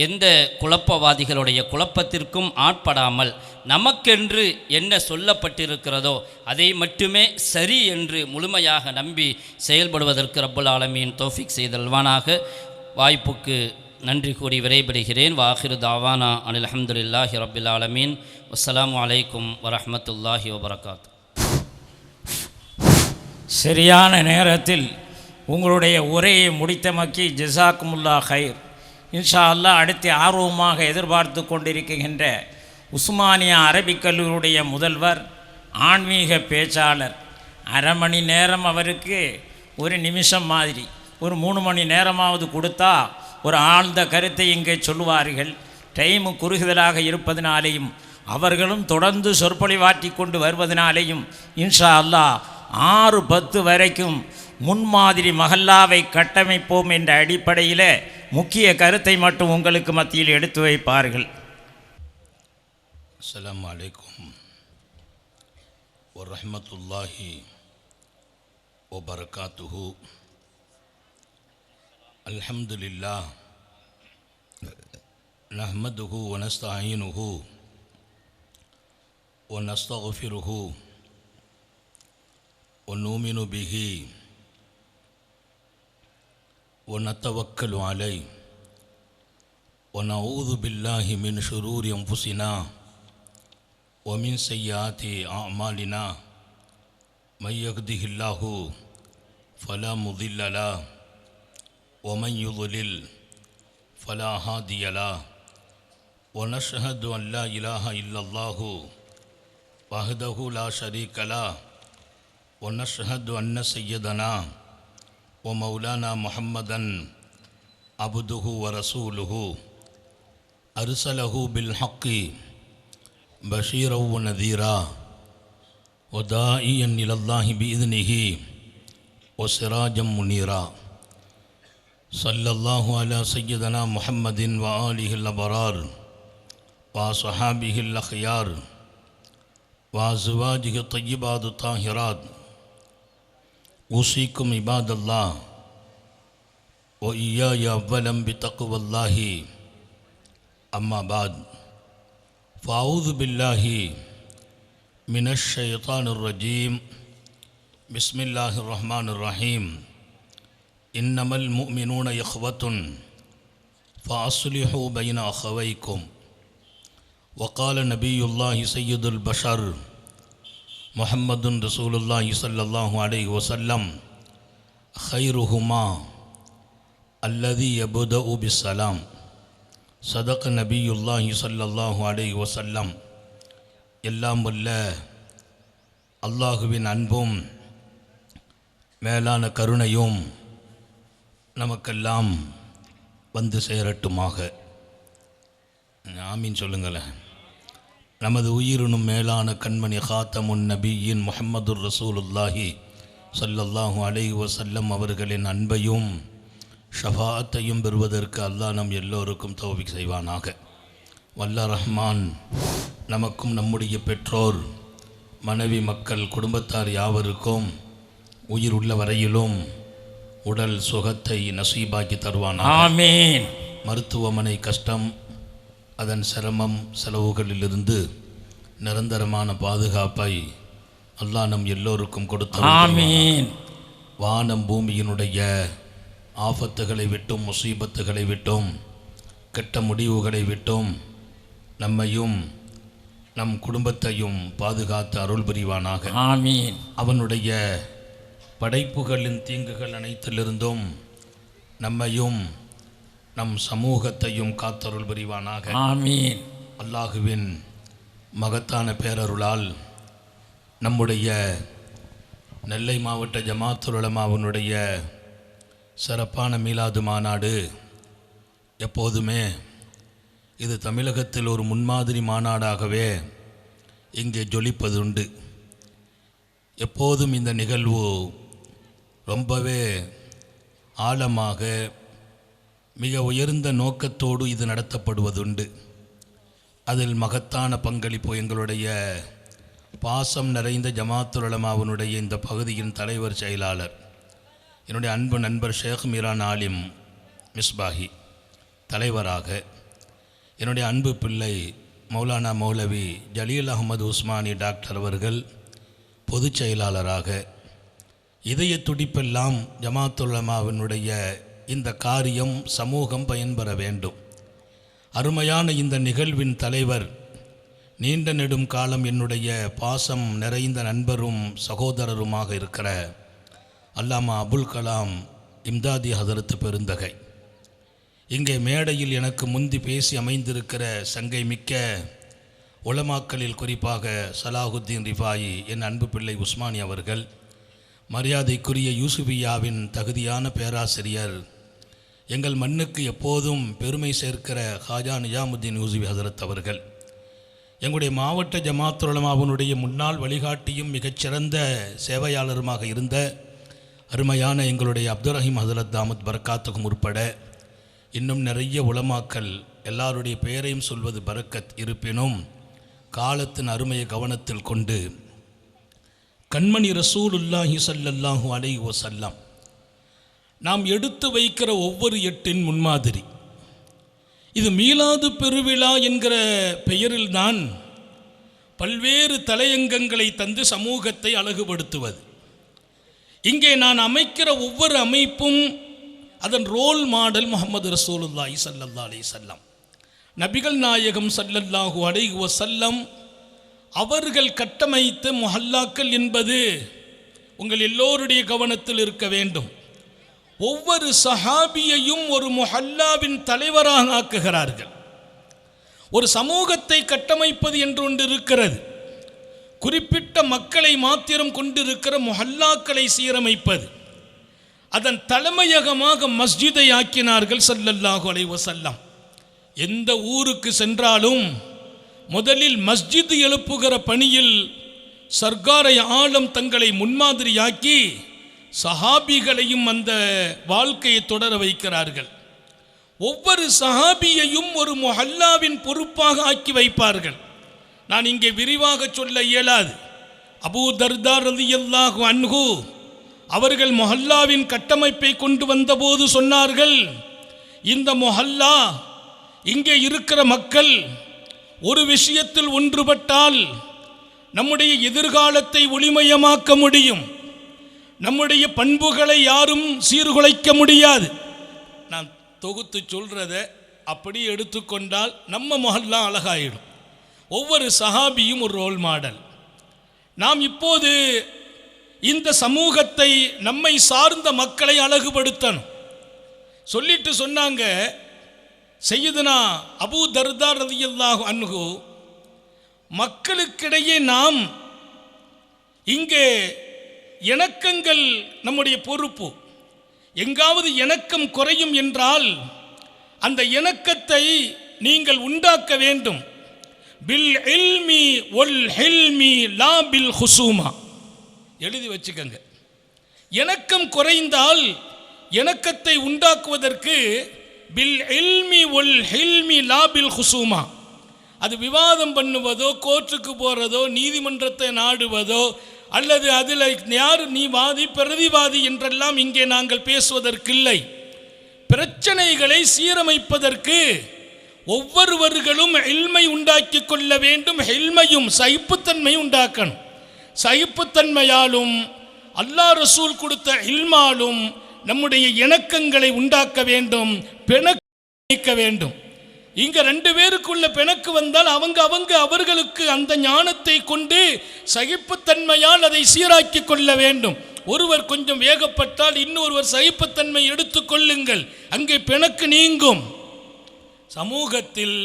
எந்த குழப்பவாதிகளுடைய குழப்பத்திற்கும் ஆட்படாமல் நமக்கென்று என்ன சொல்லப்பட்டிருக்கிறதோ அதை மட்டுமே சரி என்று முழுமையாக நம்பி செயல்படுவதற்கு ரப்புல் ஆலமீன் தௌஃபீக் செய்தல்வானாக. வாய்ப்புக்கு நன்றி கூறி விடைபெறுகிறேன். வாஹிரு தாவானா அனில் அல்ஹம்துலில்லாஹி ரப்பில் ஆலமீன். வஸ்ஸலாமு அலைக்கும் வரஹ்மத்துல்லாஹி வபரகாத்து. சரியான நேரத்தில் உங்களுடைய உரையை முடித்தமக்கி ஜஸாக்குமுல்லா ஹைர். இன்ஷா அல்லாஹ் அடுத்து ஆர்வமாக எதிர்பார்த்து கொண்டிருக்கின்ற உஸ்மானியா அரபிக் கல்லூரியுடைய முதல்வர், ஆன்மீக பேச்சாளர். அரை மணி நேரம் அவருக்கு ஒரு நிமிஷம் மாதிரி, ஒரு 3 மணி நேரமாவது கொடுத்தா ஒரு ஆழ்ந்த கருத்தை இங்கே சொல்லுவார்கள். டைமு குறுகுதலாக இருப்பதினாலேயும் அவர்களும் தொடர்ந்து சொற்பொழிவாற்றி கொண்டு வருவதனாலேயும் இன்ஷா அல்லாஹ் 6:10 வரைக்கும் முன்மாதிரி மஹல்லாவை கட்டமைப்போம் என்ற அடிப்படையில் முக்கிய கருத்தை மட்டும் உங்களுக்கு மத்தியில் எடுத்து வைப்பார்கள். அஸ்ஸலாமு அலைக்கும் வரஹ்மத்துல்லாஹி वबरकातुहु। अल्हम्दुलिल्लाह नहमदुहु व नस्तईनुहु व नस्तगफिरुहु व नुमिनु बिही व नतवक्कलु अलैहि व नऊज़ु बिल्लाहि मिन शुरूरि अंफुसिना व मिन सय्यिआति अअमालिना मन यहदिहिल्लाहु फला मुदिल्ल लहु व मन युद्लिल फला हादिय लहु व नशहदु अन ला इलाहा इल्लल्लाहु वहदहु ला शरीक लहु व नशहदु अन्न सय्यदना व मौलाना मुहम्मदन अब्दुहु व रसूलुहु अरसलहु बिल हक़्क़ि बशीरन व नज़ीरा व दाइयन इलल्लाहि बिइज़्निहि व सिराजम मुनीरा सल्लल्लाहु अला सय्यदना मुहम्मदिन व आलिहिल अबरार व अस्हाबिहिल अख़यार व अज़वाजिहि तय्यिबात ताहिरात उसीकुम इबादल्लाह व इय्याया अव्वलन बितक़वल्लाहि अम्मा बाद फ़अऊज़ु बिल्लाहि मिनश शैतानिर रजीम बिस्मिल्लाहिर रहमानिर रहीम इन्नमल मुअमिनूना इख़्वतुन फ़अस्लिहू बैना अख़वैकुम वक़ाल नबियुल्लाहि सय्यिदुल बशर मुहम्मदुन रसूलुल्लाहि सल्लल्लाहु अलैहि वसल्लम खैरुहुमा अल्लज़ी यब्दअु बिस्सलाम सदक़ नबियुल्लाहि सल्लल्लाहु अलैहि वसल्लम। எல்லாம் வல்ல அல்லாஹுவின் அன்பும் மேலான கருணையும் நமக்கெல்லாம் வந்து சேரட்டுமாக. ஆமீன் சொல்லுங்களேன். நமது உயிரினும் மேலான கண்மணி காத்தமுன் நபியின் முஹம்மதுர் ரசூலுல்லாஹி ஸல்லல்லாஹு அலைஹி வஸல்லம் அவர்களின் அன்பையும் ஷஃபாஅத்தையும் பெறுவதற்கு அல்லாஹ் நம் எல்லோருக்கும் தௌஃபீக் செய்வானாக. வல்ல ரஹ்மான் நமக்கும் நம்முடைய பெற்றோர் மனைவி மக்கள் குடும்பத்தார் யாவருக்கும் உயிர் உள்ள வரையிலும் உடல் சுகத்தை நசீபாக்கி தருவானாக. ஆமீன். மருத்துவமனை கஷ்டம் அதன் சிரமம் செலவுகளிலிருந்து நிரந்தரமான பாதுகாப்பை அல்லாஹ் நம் எல்லோருக்கும் கொடுத்தார். ஆமீன். வானம் பூமியினுடைய ஆபத்துகளை விட்டும் முசீபத்துகளை விட்டும் கெட்ட முடிவுகளை விட்டும் நம்மையும் நம் குடும்பத்தையும் பாதுகாத்து அருள் புரிவானாக. ஆமீன். அவனுடைய படைப்புகளின் தீங்குகள் அனைத்திலிருந்தும் நம்மையும் நம் சமூகத்தையும் காத்தருள் புரிவானாக. ஆமீன். அல்லாஹுவின் மகத்தான பேரருளால் நம்முடைய நெல்லை மாவட்ட ஜமாத்துல் உலமாவினுடைய சிறப்பான மீலாது மாநாடு எப்போதுமே இது தமிழகத்தில் ஒரு முன்மாதிரி மாநாடாகவே இங்கே ஜொலிப்பதுண்டு. எப்போதும் இந்த நிகழ்வு ரொம்பவே ஆழமாக மிக உயர்ந்த நோக்கத்தோடு இது நடத்தப்படுவதுண்டு. அதில் மகத்தான பங்களிப்பு எங்களுடைய பாசம் நிறைந்த ஜமாத்துல் உலமாவினுடைய இந்த பகுதியின் தலைவர் செயலாளர் என்னுடைய அன்பு நண்பர் ஷேக் மீரான் ஆலிம் மிஸ்பாஹி தலைவராக, என்னுடைய அன்பு பிள்ளை மௌலானா மௌலவி ஜலீல் அஹமது உஸ்மானி டாக்டர் அவர்கள் பொதுச் செயலாளராக, இதய துடிப்பெல்லாம் ஜமாத்துல் உலமாவினுடைய இந்த காரியம் சமூகம் பயன்பெற வேண்டும். அருமையான இந்த நிகழ்வின் தலைவர் நீண்ட நெடும் காலம் என்னுடைய பாசம் நிறைந்த நண்பரும் சகோதரருமாக இருக்கிற அல்லாமா அபுல் கலாம் இம்தாதி ஹதரத் பெருந்தகை, இங்கே மேடையில் எனக்கு முந்தி பேசி அமைந்திருக்கிற சங்கை மிக்க உலமாக்களில் குறிப்பாக சலாஹுத்தீன் ரிஃபாயி என் அன்பு பிள்ளை உஸ்மானி அவர்கள், மரியாதைக்குரிய யூசுபியாவின் தகுதியான பேராசிரியர், எங்கள் மண்ணுக்கு எப்போதும் பெருமை சேர்க்கிற ஹாஜா நிஜாமுத்தீன் யூசுபி ஹசரத் அவர்கள், எங்களுடைய மாவட்ட ஜமாத்துல் உலமாவினுடைய முன்னாள் வழிகாட்டியும் மிகச்சிறந்த சேவையாளருமாக இருந்த அருமையான எங்களுடைய அப்துல் ரஹீம் ஹசரத் தாமத் பரக்காத்துக்கும் உட்பட இன்னும் நிறைய உலமாக்கள், எல்லாருடைய பெயரையும் சொல்வது பரக்கத், இருப்பினும் காலத்தின் அருமையை கவனத்தில் கொண்டு கண்மணி ரசூலுல்லாஹி ஸல்லல்லாஹு அலைஹி வஸல்லம் நாம் எடுத்து வைக்கிற ஒவ்வொரு எட்டின் முன்மாதிரி. இது மீலாது பெருவிழா என்கிற பெயரில்தான் பல்வேறு தலையங்கங்களை தந்து சமூகத்தை அழகுபடுத்துவது. இங்கே நான் அமைக்கிற ஒவ்வொரு அமைப்பும் அதன் ரோல் மாடல் முஹம்மது ரசூலுல்லாஹி ஸல்லல்லாஹு அலைஹி வஸல்லம். நபிகள் நாயகம் ஸல்லல்லாஹு அலைஹி வஸல்லம் அவர்கள் கட்டமைத்த முஹல்லாக்கள் என்பது உங்கள் எல்லோருடைய கவனத்தில் இருக்க வேண்டும். ஒவ்வொரு சஹாபியையும் ஒரு முஹல்லாவின் தலைவராக ஆக்குகிறார்கள். ஒரு சமூகத்தை கட்டமைப்பது என்று ஒன்று இருக்கிறது. குறிப்பிட்ட மக்களை மாத்திரம் கொண்டிருக்கிற முஹல்லாக்களை சீரமைப்பது. அதன் தலைமையகமாக மஸ்ஜிதை ஆக்கினார்கள் ஸல்லல்லாஹு அலைஹி வஸல்லம். எந்த ஊருக்கு சென்றாலும் முதலில் மஸ்ஜித் எழுப்புகிற பணியில் சர்க்காரை ஆலம் தங்களை முன்மாதிரியாக்கி சஹாபிகளையும் அந்த வாழ்க்கையை தொடர வைக்கிறார்கள். ஒவ்வொரு சஹாபியையும் ஒரு முஹல்லாவின் பொறுப்பாக ஆக்கி வைப்பார்கள். நான் இங்கே விரிவாக சொல்ல இயலாது. அபூ தர்தா ரலியல்லாஹு அன்ஹு அவர்கள் முஹல்லாவின் கட்டமைப்பை கொண்டு வந்தபோது சொன்னார்கள், இந்த முஹல்லா இங்கே இருக்கிற மக்கள் ஒரு விஷயத்தில் ஒன்றுபட்டால் நம்முடைய எதிர்காலத்தை ஒளிமயமாக்க முடியும். நம்முடைய பண்புகளை யாரும் சீர்குலைக்க முடியாது. நான் தொகுத்து சொல்கிறத அப்படி எடுத்துக்கொண்டால் நம்ம முஹல்லா அழகாயிடும். ஒவ்வொரு சஹாபியும் ஒரு ரோல் மாடல். நாம் இப்போது இந்த சமூகத்தை நம்மை சார்ந்த மக்களை அழகுபடுத்தணும் சொல்லிட்டு சொன்னாங்க. சையதுனா அபூ தர்தா ரலியல்லாஹு அன்ஹு மக்களுக்கிடையே நாம் இங்கே இணக்கங்கள் நம்முடைய பொறுப்பு. எங்காவது இணக்கம் குறையும் என்றால் அந்த இணக்கத்தை நீங்கள் உண்டாக்க வேண்டும். பில் இல்மி வல் ஹில்மி லா பில் ஹுசூமா. எழுதி வச்சுக்கங்க. இணக்கம் குறைந்தால் இணக்கத்தை உண்டாக்குவதற்கு பில் இல்மி வல் ஹில்மி லா பில் ஹுசூமா. அது விவாதம் பண்ணுவதோ, கோர்ட்டுக்கு போகிறதோ, நீதிமன்றத்தை நாடுவதோ, அல்லது அதில் யார் நீ வாதி பிரதிவாதி என்றெல்லாம் இங்கே நாங்கள் பேசுவதற்கில்லை. பிரச்சனைகளை சீரமைப்பதற்கு ஒவ்வொருவர்களும் இல்மை உண்டாக்கி கொள்ள வேண்டும். ஹில்மையும் சகிப்புத்தன்மை உண்டாக்கணும். சகிப்புத்தன்மையாலும் அல்லாஹ் ரசூல் கொடுத்த இல்மாலும் நம்முடைய இணக்கங்களை உண்டாக்க வேண்டும். பிணக்க வேண்டும். இங்க ரெண்டு பேருக்குள்ள பிணக்கு வந்தால் அவர்களுக்கு அந்த ஞானத்தை கொண்டு சகிப்புத்தன்மையால் அதை சீராக்கி கொள்ள வேண்டும். ஒருவர் கொஞ்சம் வேகப்பட்டால் இன்னொருவர் சகிப்புத்தன்மை எடுத்துக்கொள்ளுங்கள், அங்கே பிணக்கு நீங்கும். சமூகத்தில்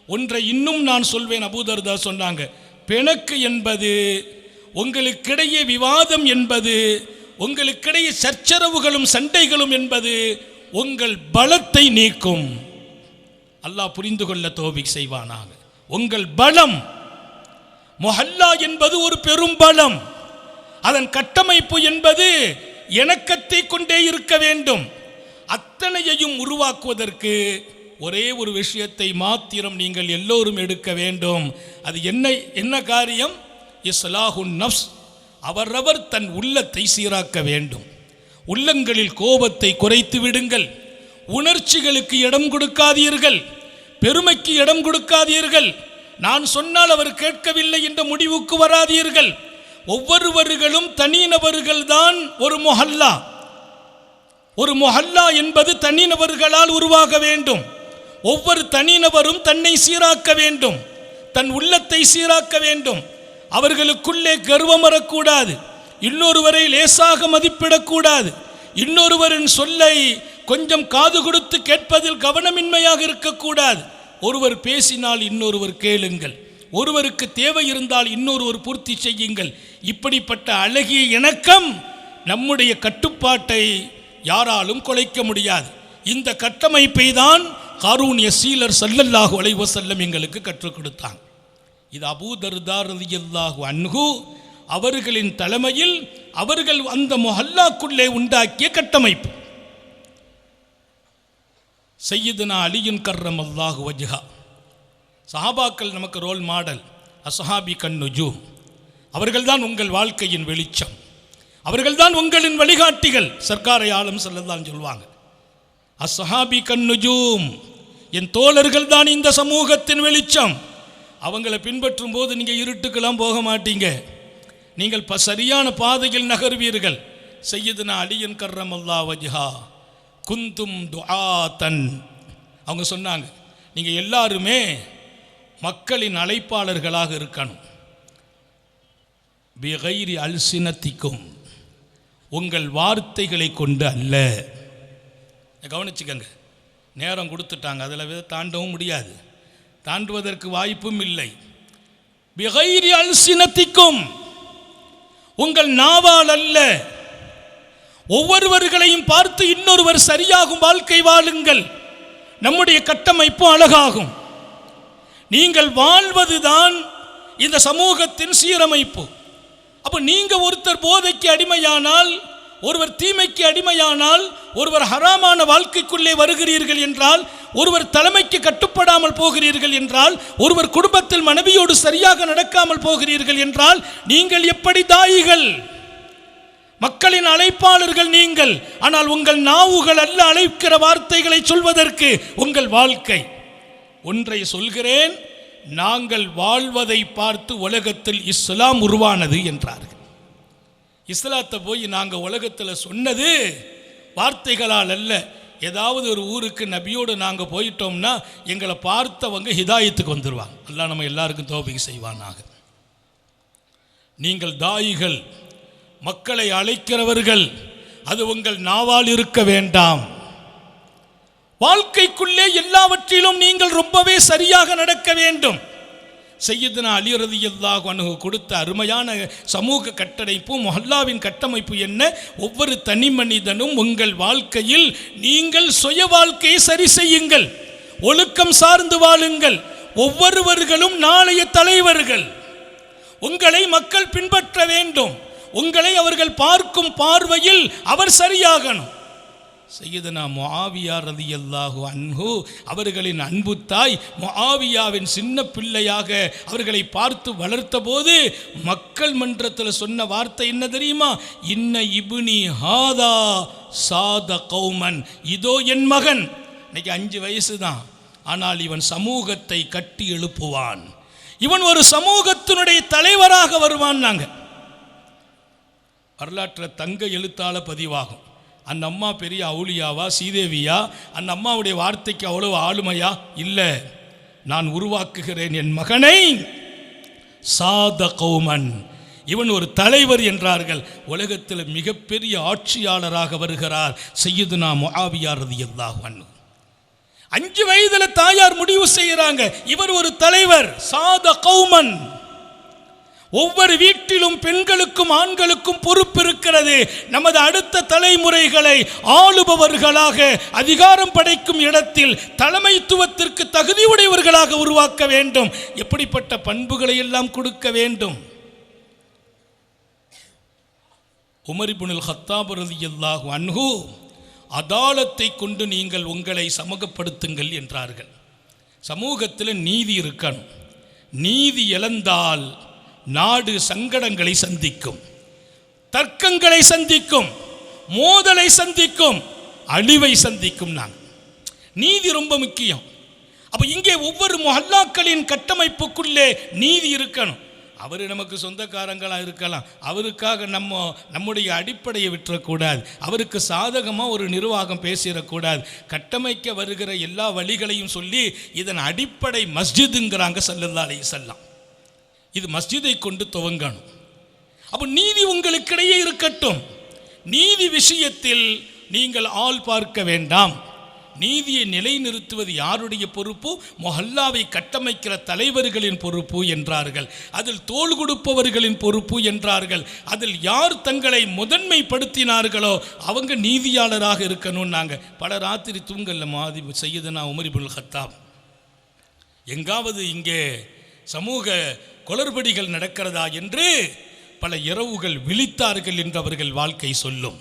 ஒன்றை இன்னும் நான் சொல்வேன். அபூ தர்தா சொன்னாங்க, பிணக்கு என்பது உங்களுக்கிடையே விவாதம் என்பது, உங்களுக்கிடையே சச்சரவுகளும் சண்டைகளும் என்பது உங்கள் பலத்தை நீக்கும். அல்லாஹ் புரிந்து கொள்ள தௌஃபீக் செய்வானாக. உங்கள் பலம், முஹல்லா என்பது ஒரு பெரும் பலம். அதன் கட்டமைப்பு என்பது இணக்கத்தை கொண்டே இருக்க வேண்டும். அத்தனையையும் உருவாக்குவதற்கு ஒரே ஒரு விஷயத்தை மாத்திரம் நீங்கள் எல்லோரும் எடுக்க வேண்டும். அது என்ன காரியம்? இஸ்லாஹுன் நஃப்ஸ். அவரவர் தன் உள்ளத்தை சீராக்க வேண்டும். உள்ளங்களில் கோபத்தை குறைத்து விடுங்கள். உணர்ச்சிகளுக்கு இடம் கொடுக்காதீர்கள். பெருமைக்கு இடம் கொடுக்காதீர்கள். நான் சொன்னால் அவர் கேட்கவில்லை என்ற முடிவுக்கு வராதீர்கள். ஒவ்வொருவர்களும் தனிநபர்கள் தான் ஒரு முஹல்லா. ஒரு முஹல்லா என்பது தனிநபர்களால் உருவாக வேண்டும். ஒவ்வொரு தனிநபரும் தன்னை சீராக்க வேண்டும், தன் உள்ளத்தை சீராக்க வேண்டும். அவர்களுக்குள்ளே கர்வம் வரக்கூடாது. இன்னொருவரை லேசாக மதிப்பிடக்கூடாது. இன்னொருவரின் சொல்லை கொஞ்சம் காது கொடுத்து கேட்பதில் கவனமின்மையாக இருக்கக்கூடாது. ஒருவர் பேசினால் இன்னொருவர் கேளுங்கள். ஒருவருக்கு தேவை இருந்தால் இன்னொருவர் பூர்த்தி செய்யுங்கள். இப்படிப்பட்ட அழகிய இணக்கம் நம்முடைய கட்டுப்பாட்டை யாராலும் குலைக்க முடியாது. இந்த கட்டமைப்பை தான் ஹாரூன் யஸீலர் ஸல்லல்லாஹு அலைஹி வஸல்லம் எங்களுக்கு கற்றுக் கொடுத்தாங்க. இது அபூ தர்தா ரலியல்லாஹு அன்ஹு அவர்களின் தலைமையில் அவர்கள் அந்த முஹல்லாக்குள்ளே உண்டாக்கிய கட்டமைப்பு. சையதுனா அலியுன் கர்ரமல்லாஹு வஜ்ஹா. சஹாபாக்கள் நமக்கு ரோல் மாடல். அஸ்ஹாபி கன் நுஜூம். அவர்கள்தான் உங்கள் வாழ்க்கையின் வெளிச்சம், அவர்கள்தான் உங்களின் வழிகாட்டிகள். சர்க்காரை ஆலம் ஸல்லல்லாஹு சொல்வாங்க, அஸ்ஸஹாபி கன்னுஜூம், என் தோழர்கள் தான் இந்த சமூகத்தின் வெளிச்சம். அவங்களை பின்பற்றும் போது நீங்கள் இருட்டுக்கெல்லாம் போக மாட்டீங்க, நீங்கள் சரியான பாதையில் நகர்வீர்கள். சையதுனா அலியன் கர்ரமல்லாஹு வஜ்ஹா குந்தும் துஆத்தன், அவங்க சொன்னாங்க, நீங்கள் எல்லாருமே மக்களின் அழைப்பாளர்களாக இருக்கணும். பிகைரி அல்சினத்திக்கும், உங்கள் வார்த்தைகளை கொண்டு அல்ல. கவனிச்சுக்கங்க, நேரம் கொடுத்துட்டாங்க, அதில் தாண்டவும் முடியாது, தாண்டுவதற்கு வாய்ப்பும் இல்லை. பிகைரி அல்சினத்திக்கும், உங்கள் நாவால் அல்ல. ஒவ்வொருவர்களையும் பார்த்து இன்னொருவர் சரியாகும் வாழ்க்கை வாழுங்கள், நம்முடைய கட்டமைப்பு அழகாகும். நீங்கள் வாழ்வதுதான் இந்த சமூகத்தின் சீரமைப்பு. அப்போ நீங்கள் ஒருத்தர் போதைக்கு அடிமையானால், ஒருவர் தீமைக்கு அடிமையானால், ஒருவர் ஹராமான வாழ்க்கைக்குள்ளே வருகிறீர்கள் என்றால், ஒருவர் தலைமைக்கு கட்டுப்படாமல் போகிறீர்கள் என்றால், ஒருவர் குடும்பத்தில் மனைவியோடு சரியாக நடக்காமல் போகிறீர்கள் என்றால், நீங்கள் எப்படி தாயிகள்? மக்களின் அழைப்பாளர்கள் நீங்கள். ஆனால் உங்கள் நாவுகள் அல்ல அழைக்கிற வார்த்தைகளை சொல்வதற்கு உங்கள் வாழ்க்கை. ஒன்றை சொல்கிறேன், நாங்கள் வாழ்வதை பார்த்து உலகத்தில் இஸ்லாம் உருவானது என்றார்கள். இஸ்லாத்தை போய் நாங்கள் உலகத்தில் சொன்னது வார்த்தைகளால் அல்ல. ஏதாவது ஒரு ஊருக்கு நபியோடு நாங்கள் போயிட்டோம்னா எங்களை பார்த்தவங்க ஹிதாயத்துக்கு வந்துடுவாங்க. அல்லாஹ் நம்ம எல்லாருக்கும் தௌஃபீக் செய்வானாக. நீங்கள் தாயிகள், மக்களை அழைக்கிறவர்கள், அது உங்கள் நாவால் இருக்க வேண்டாம். வாழ்க்கைக்குள்ளே எல்லாவற்றிலும் நீங்கள் ரொம்பவே சரியாக நடக்க வேண்டும். சையதுனா அலி ரலியல்லாஹு அன்ஹு கொடுத்த அருமையான சமூக கட்டமைப்பு, முஹல்லாவின் கட்டமைப்பு என்ன? ஒவ்வொரு தனி மனிதனும் உங்கள் வாழ்க்கையில் நீங்கள் சுய வாழ்க்கையை சரி செய்யுங்கள், ஒழுக்கம் சார்ந்து வாழுங்கள். ஒவ்வொருவர்களும் நாளைய தலைவர்கள். உங்களை மக்கள் பின்பற்ற வேண்டும். உங்களை அவர்கள் பார்க்கும் பார்வையில் அவர் சரியாகணும். சையதுனா முஆவியா ரலியல்லாஹு அன்ஹு அவர்களின் அன்பு தாய் முஆவியாவின் சின்ன பிள்ளையாக அவர்களை பார்த்து வளர்த்த போது மக்கள் மன்றத்தில் சொன்ன வார்த்தை என்ன தெரியுமா? இன்ன இப்னி ஹாதா சாத கௌமன், இதோ என் மகன், இன்னைக்கு 5 வயசு தான், ஆனால் இவன் சமூகத்தை கட்டி எழுப்புவான், இவன் ஒரு சமூகத்தினுடைய தலைவராக வருவான். நாங்கள் வரலாற்றில் தங்க எழுத்தால பதிவாகும். அந்த அம்மா பெரிய அவுலியாவா, சீதேவியா? அந்த அம்மாவுடைய வார்த்தைக்கு அவ்வளவு ஆளுமையா? இல்லை. நான் உருவாக்குகிறேன் என் மகனை சாத கௌமன், இவன் ஒரு தலைவர் என்றார்கள். உலகத்தில் மிகப்பெரிய ஆட்சியாளராக வருகிறார் சையதுனா முஆவியா ரலியல்லாஹு அன்ஹு. 5 வயதில் தாயார் முடிவு செய்கிறாங்க, இவர் ஒரு தலைவர், சாத கௌமன். ஒவ்வொரு வீட்டிலும் பெண்களுக்கும் ஆண்களுக்கும் பொறுப்பு இருக்கிறது. நமது அடுத்த தலைமுறைகளை ஆளுபவர்களாக, அதிகாரம் படைக்கும் இடத்தில் தலைமைத்துவத்திற்கு தகுதியுடையவர்களாக உருவாக்க வேண்டும். எப்படிப்பட்ட பண்புகளை எல்லாம் கொடுக்க வேண்டும்? உமர் இப்னுல் கத்தாப் ரலியல்லாஹு அன்ஹு அதாலத்தை கொண்டு நீங்கள் உங்களை சமூகப்படுத்துங்கள் என்றார்கள். சமூகத்தில் நீதி இருக்கணும். நீதி இழந்தால் நாடு சங்கடங்களை சந்திக்கும், தர்க்கங்களை சந்திக்கும், மோதலை சந்திக்கும், அழிவை சந்திக்கும். நீதி ரொம்ப முக்கியம். அப்போ இங்கே ஒவ்வொரு முஹல்லாக்களின் கட்டமைப்புக்குள்ளே நீதி இருக்கணும். அவர் நமக்கு சொந்தக்காரங்களாக இருக்கலாம், அவருக்காக நம்முடைய அடிப்படையை விட்டுறக்கூடாது, அவருக்கு சாதகமாக ஒரு நிர்வாகம் பேசிடக்கூடாது. கட்டமைக்க வருகிற எல்லா வழிகளையும் சொல்லி இதன் அடிப்படை மஸ்ஜிதுங்கிறாங்க ஸல்லல்லாஹு அலைஹி வஸல்லம். இது மஸ்ஜிதை கொண்டு துவங்கணும். அப்போ நீதி உங்களுக்கிடையே இருக்கட்டும். நீதி விஷயத்தில் நீங்கள் ஆள் பார்க்க வேண்டாம். நீதியை நிலைநிறுத்துவது யாருடைய பொறுப்பு? முஹல்லாவை கட்டமைக்கிற தலைவர்களின் பொறுப்பு என்றார்கள். அதில் தோள் கொடுப்பவர்களின் பொறுப்பு என்றார்கள். அதில் யார் தங்களை முதன்மைப்படுத்தினார்களோ அவங்க நீதியாளராக இருக்கணும். நாங்கள் பல ராத்திரி தூங்கல்ல மாதிரி சையதுனா உமர் இப்னுல் கத்தாப் எங்காவது இங்கே சமூக குளறுபடிகள் நடக்கிறதா என்று பல இரவுகள் விழித்தார்கள் என்று அவர்கள் வாழ்க்கை சொல்லும்.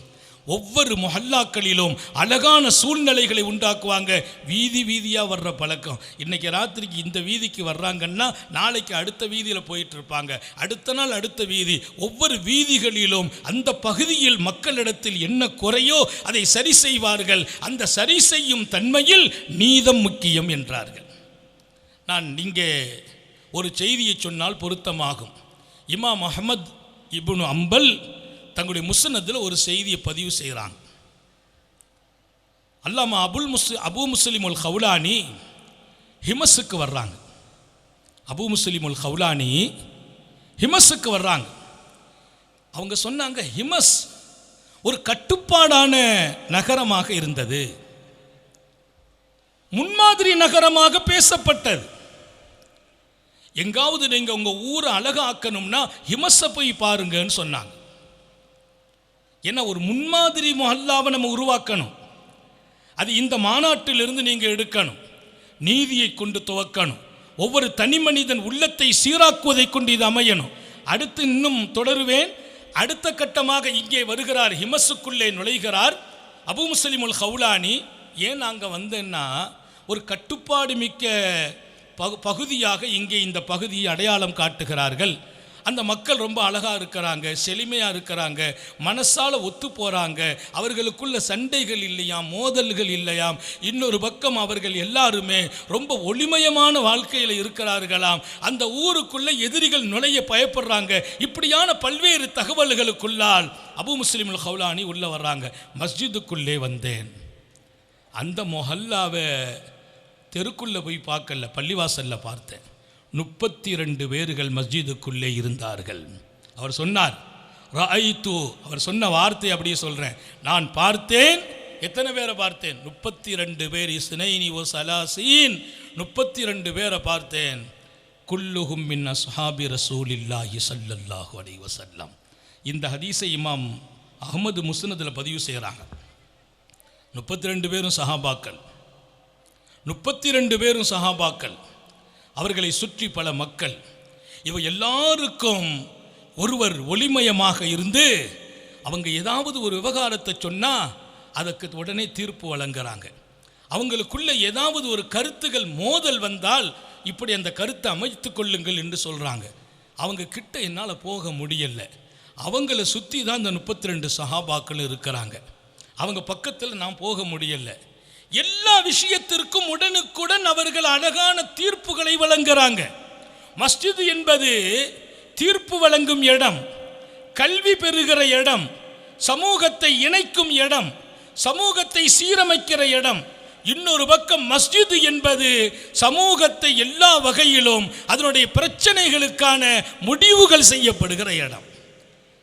ஒவ்வொரு மொஹல்லாக்களிலும் அழகான சூழ்நிலைகளை உண்டாக்குவாங்க. வீதி வீதியாக வர்ற பழக்கம். இன்றைக்கி ராத்திரிக்கு இந்த வீதிக்கு வர்றாங்கன்னா நாளைக்கு அடுத்த வீதியில் போயிட்டு இருப்பாங்க, அடுத்த நாள் அடுத்த வீதி. ஒவ்வொரு வீதிகளிலும் அந்த பகுதியில் மக்களிடத்தில் என்ன குறையோ அதை சரி செய்வார்கள். அந்த சரி செய்யும் தன்மையில் நீதம் முக்கியம் என்றார்கள். நான் இங்கே ஒரு செய்தியை சொன்னால் பொருத்தமாகும். இமாம் அஹ்மத் இப்னு அம்பல் தங்களுடைய முஸ்னதில் ஒரு செய்தியை பதிவு செய்கிறாங்க. அல்லாமா அபு முஸ்லிமுல் ஹவுலானி ஹிமஸுக்கு வர்றாங்க. அபு முஸ்லிமுல் ஹவுலானி ஹிமஸுக்கு வர்றாங்க. அவங்க சொன்னாங்க, ஹிமஸ் ஒரு கட்டுப்பாடான நகரமாக இருந்தது, முன்மாதிரி நகரமாக பேசப்பட்டது. எங்காவது நீங்கள் உங்கள் ஊரை அழகாக்கணும்னா ஹிமஸை போய் பாருங்கன்னு சொன்னாங்க. ஏன்னா ஒரு முன்மாதிரி மொஹல்லாவை நம்ம உருவாக்கணும். அது இந்த மாநாட்டிலிருந்து நீங்கள் எடுக்கணும். நீதியை கொண்டு துவக்கணும். ஒவ்வொரு தனி மனிதன் உள்ளத்தை சீராக்குவதை கொண்டு இது அமையணும். அடுத்து இன்னும் தொடருவேன். அடுத்த கட்டமாக இங்கே வருகிறார், ஹிமஸுக்குள்ளே நுழைகிறார் அபு முஸ்லிமுல் ஹவுலானி. ஏன் நாங்கள் வந்தேன்னா, ஒரு கட்டுப்பாடு மிக்க பகுதியாக இங்கே இந்த பகுதியை அடையாளம் காட்டுகிறார்கள். அந்த மக்கள் ரொம்ப அழகாக இருக்கிறாங்க, செழுமையாக இருக்கிறாங்க, மனசால் ஒத்து போகிறாங்க, அவர்களுக்குள்ள சண்டைகள் இல்லையாம், மோதல்கள் இல்லையாம். இன்னொரு பக்கம் அவர்கள் எல்லாருமே ரொம்ப ஒளிமயமான வாழ்க்கையில் இருக்கிறார்களாம். அந்த ஊருக்குள்ளே எதிரிகள் நுழைய பயப்படுறாங்க. இப்படியான பல்வேறு தகவல்களுக்குள்ளால் அபு முஸ்லிமுல் ஹவுலானி உள்ளே வர்றாங்க. மஸ்ஜிதுக்குள்ளே வந்தேன். அந்த மொஹல்லாவை தெருக்குள்ளே போய் பார்க்கல, பள்ளிவாசலில் பார்த்தேன். 32 பேர்கள் மஸ்ஜிதுக்குள்ளே இருந்தார்கள். அவர் சொன்னார், ரஅய்து, அவர் சொன்ன வார்த்தை அப்படியே சொல்கிறேன், நான் பார்த்தேன். எத்தனை பேரை பார்த்தேன்? 32 பேர். இஸ்னைனி வ சலாசீன், 32 பேரை பார்த்தேன். குல்லுஹும் மின் அஸ்ஹாபி ரசூலில்லாஹி ஸல்லல்லாஹு அலைஹி வஸல்லம். இந்த ஹதீஸை இமாம் அஹ்மது முஸ்னதில் பதிவு செய்கிறாங்க. 32 பேரும் சஹாபாக்கள், 32 பேரும் சஹாபாக்கள், அவர்களை சுற்றி பல மக்கள். இவ எல்லாருக்கும் ஒருவர் ஒளிமயமாக இருந்து அவங்க ஏதாவது ஒரு விவகாரத்தை சொன்னால் அதற்கு உடனே தீர்ப்பு வழங்குறாங்க. அவங்களுக்குள்ள ஏதாவது ஒரு கருத்துகள் மோதல் வந்தால் இப்படி அந்த கருத்தை அமைத்து கொள்ளுங்கள் என்று சொல்கிறாங்க. அவங்க கிட்ட என்னால் போக முடியலை. அவங்கள சுற்றி தான் இந்த 32 சஹாபாக்கள் இருக்கிறாங்க. அவங்க பக்கத்தில் நான் போக முடியலை. எல்லா விஷயத்திற்கும் உடனுக்குடன் அவர்கள் அழகான தீர்ப்புகளை வழங்குகிறாங்க. மஸ்ஜித் என்பது தீர்ப்பு வழங்கும் இடம், கல்வி பெறுகிற இடம், சமூகத்தை இணைக்கும் இடம், சமூகத்தை சீரமைக்கிற இடம். இன்னொரு பக்கம் மஸ்ஜித் என்பது சமூகத்தை எல்லா வகையிலும் அதனுடைய பிரச்சனைகளுக்கான முடிவுகள் செய்யப்படுகிற இடம்.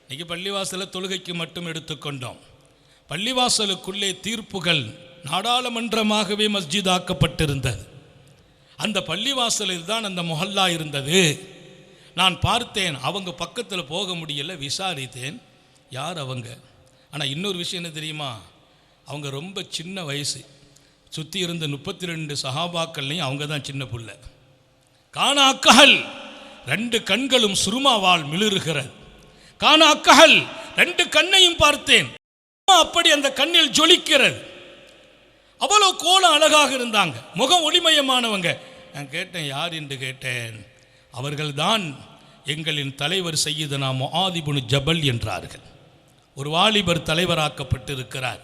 இன்னைக்கு பள்ளிவாசல தொழுகைக்கு மட்டும் எடுத்துக்கொண்டோம். பள்ளிவாசலுக்குள்ளே தீர்ப்புகள் நாடாளுமன்றமாகவே மஸ்ஜித் ஆக்கப்பட்டிருந்தது. அந்த பள்ளிவாசலில் தான் அந்த மொஹல்லா இருந்தது. நான் பார்த்தேன், அவங்க பக்கத்தில் போக முடியலை, விசாரித்தேன் யார் அவங்க. ஆனால் இன்னொரு விஷயம் என்ன தெரியுமா, அவங்க ரொம்ப சின்ன வயசு. சுற்றி இருந்த 32 சஹாபாக்கள்லையும் அவங்க தான் சின்ன புள்ள. கானா அக்கஹல், 2 கண்களும் சுருமாவால் மிளிருகிறது. கானா அக்கஹல், 2 கண்ணையும் பார்த்தேன், அப்படி அந்த கண்ணில் ஜொலிக்கிறது. அவ்வளோ கோலம் அழகாக இருந்தாங்க, முகம் ஒளிமயமானவங்க. நான் கேட்டேன் யார் என்று கேட்டேன். அவர்கள்தான் எங்களின் தலைவர் சையதுனா முஆத் இப்னு ஜபல் என்றார்கள். ஒரு வாலிபர் தலைவராக்கப்பட்டிருக்கிறார்.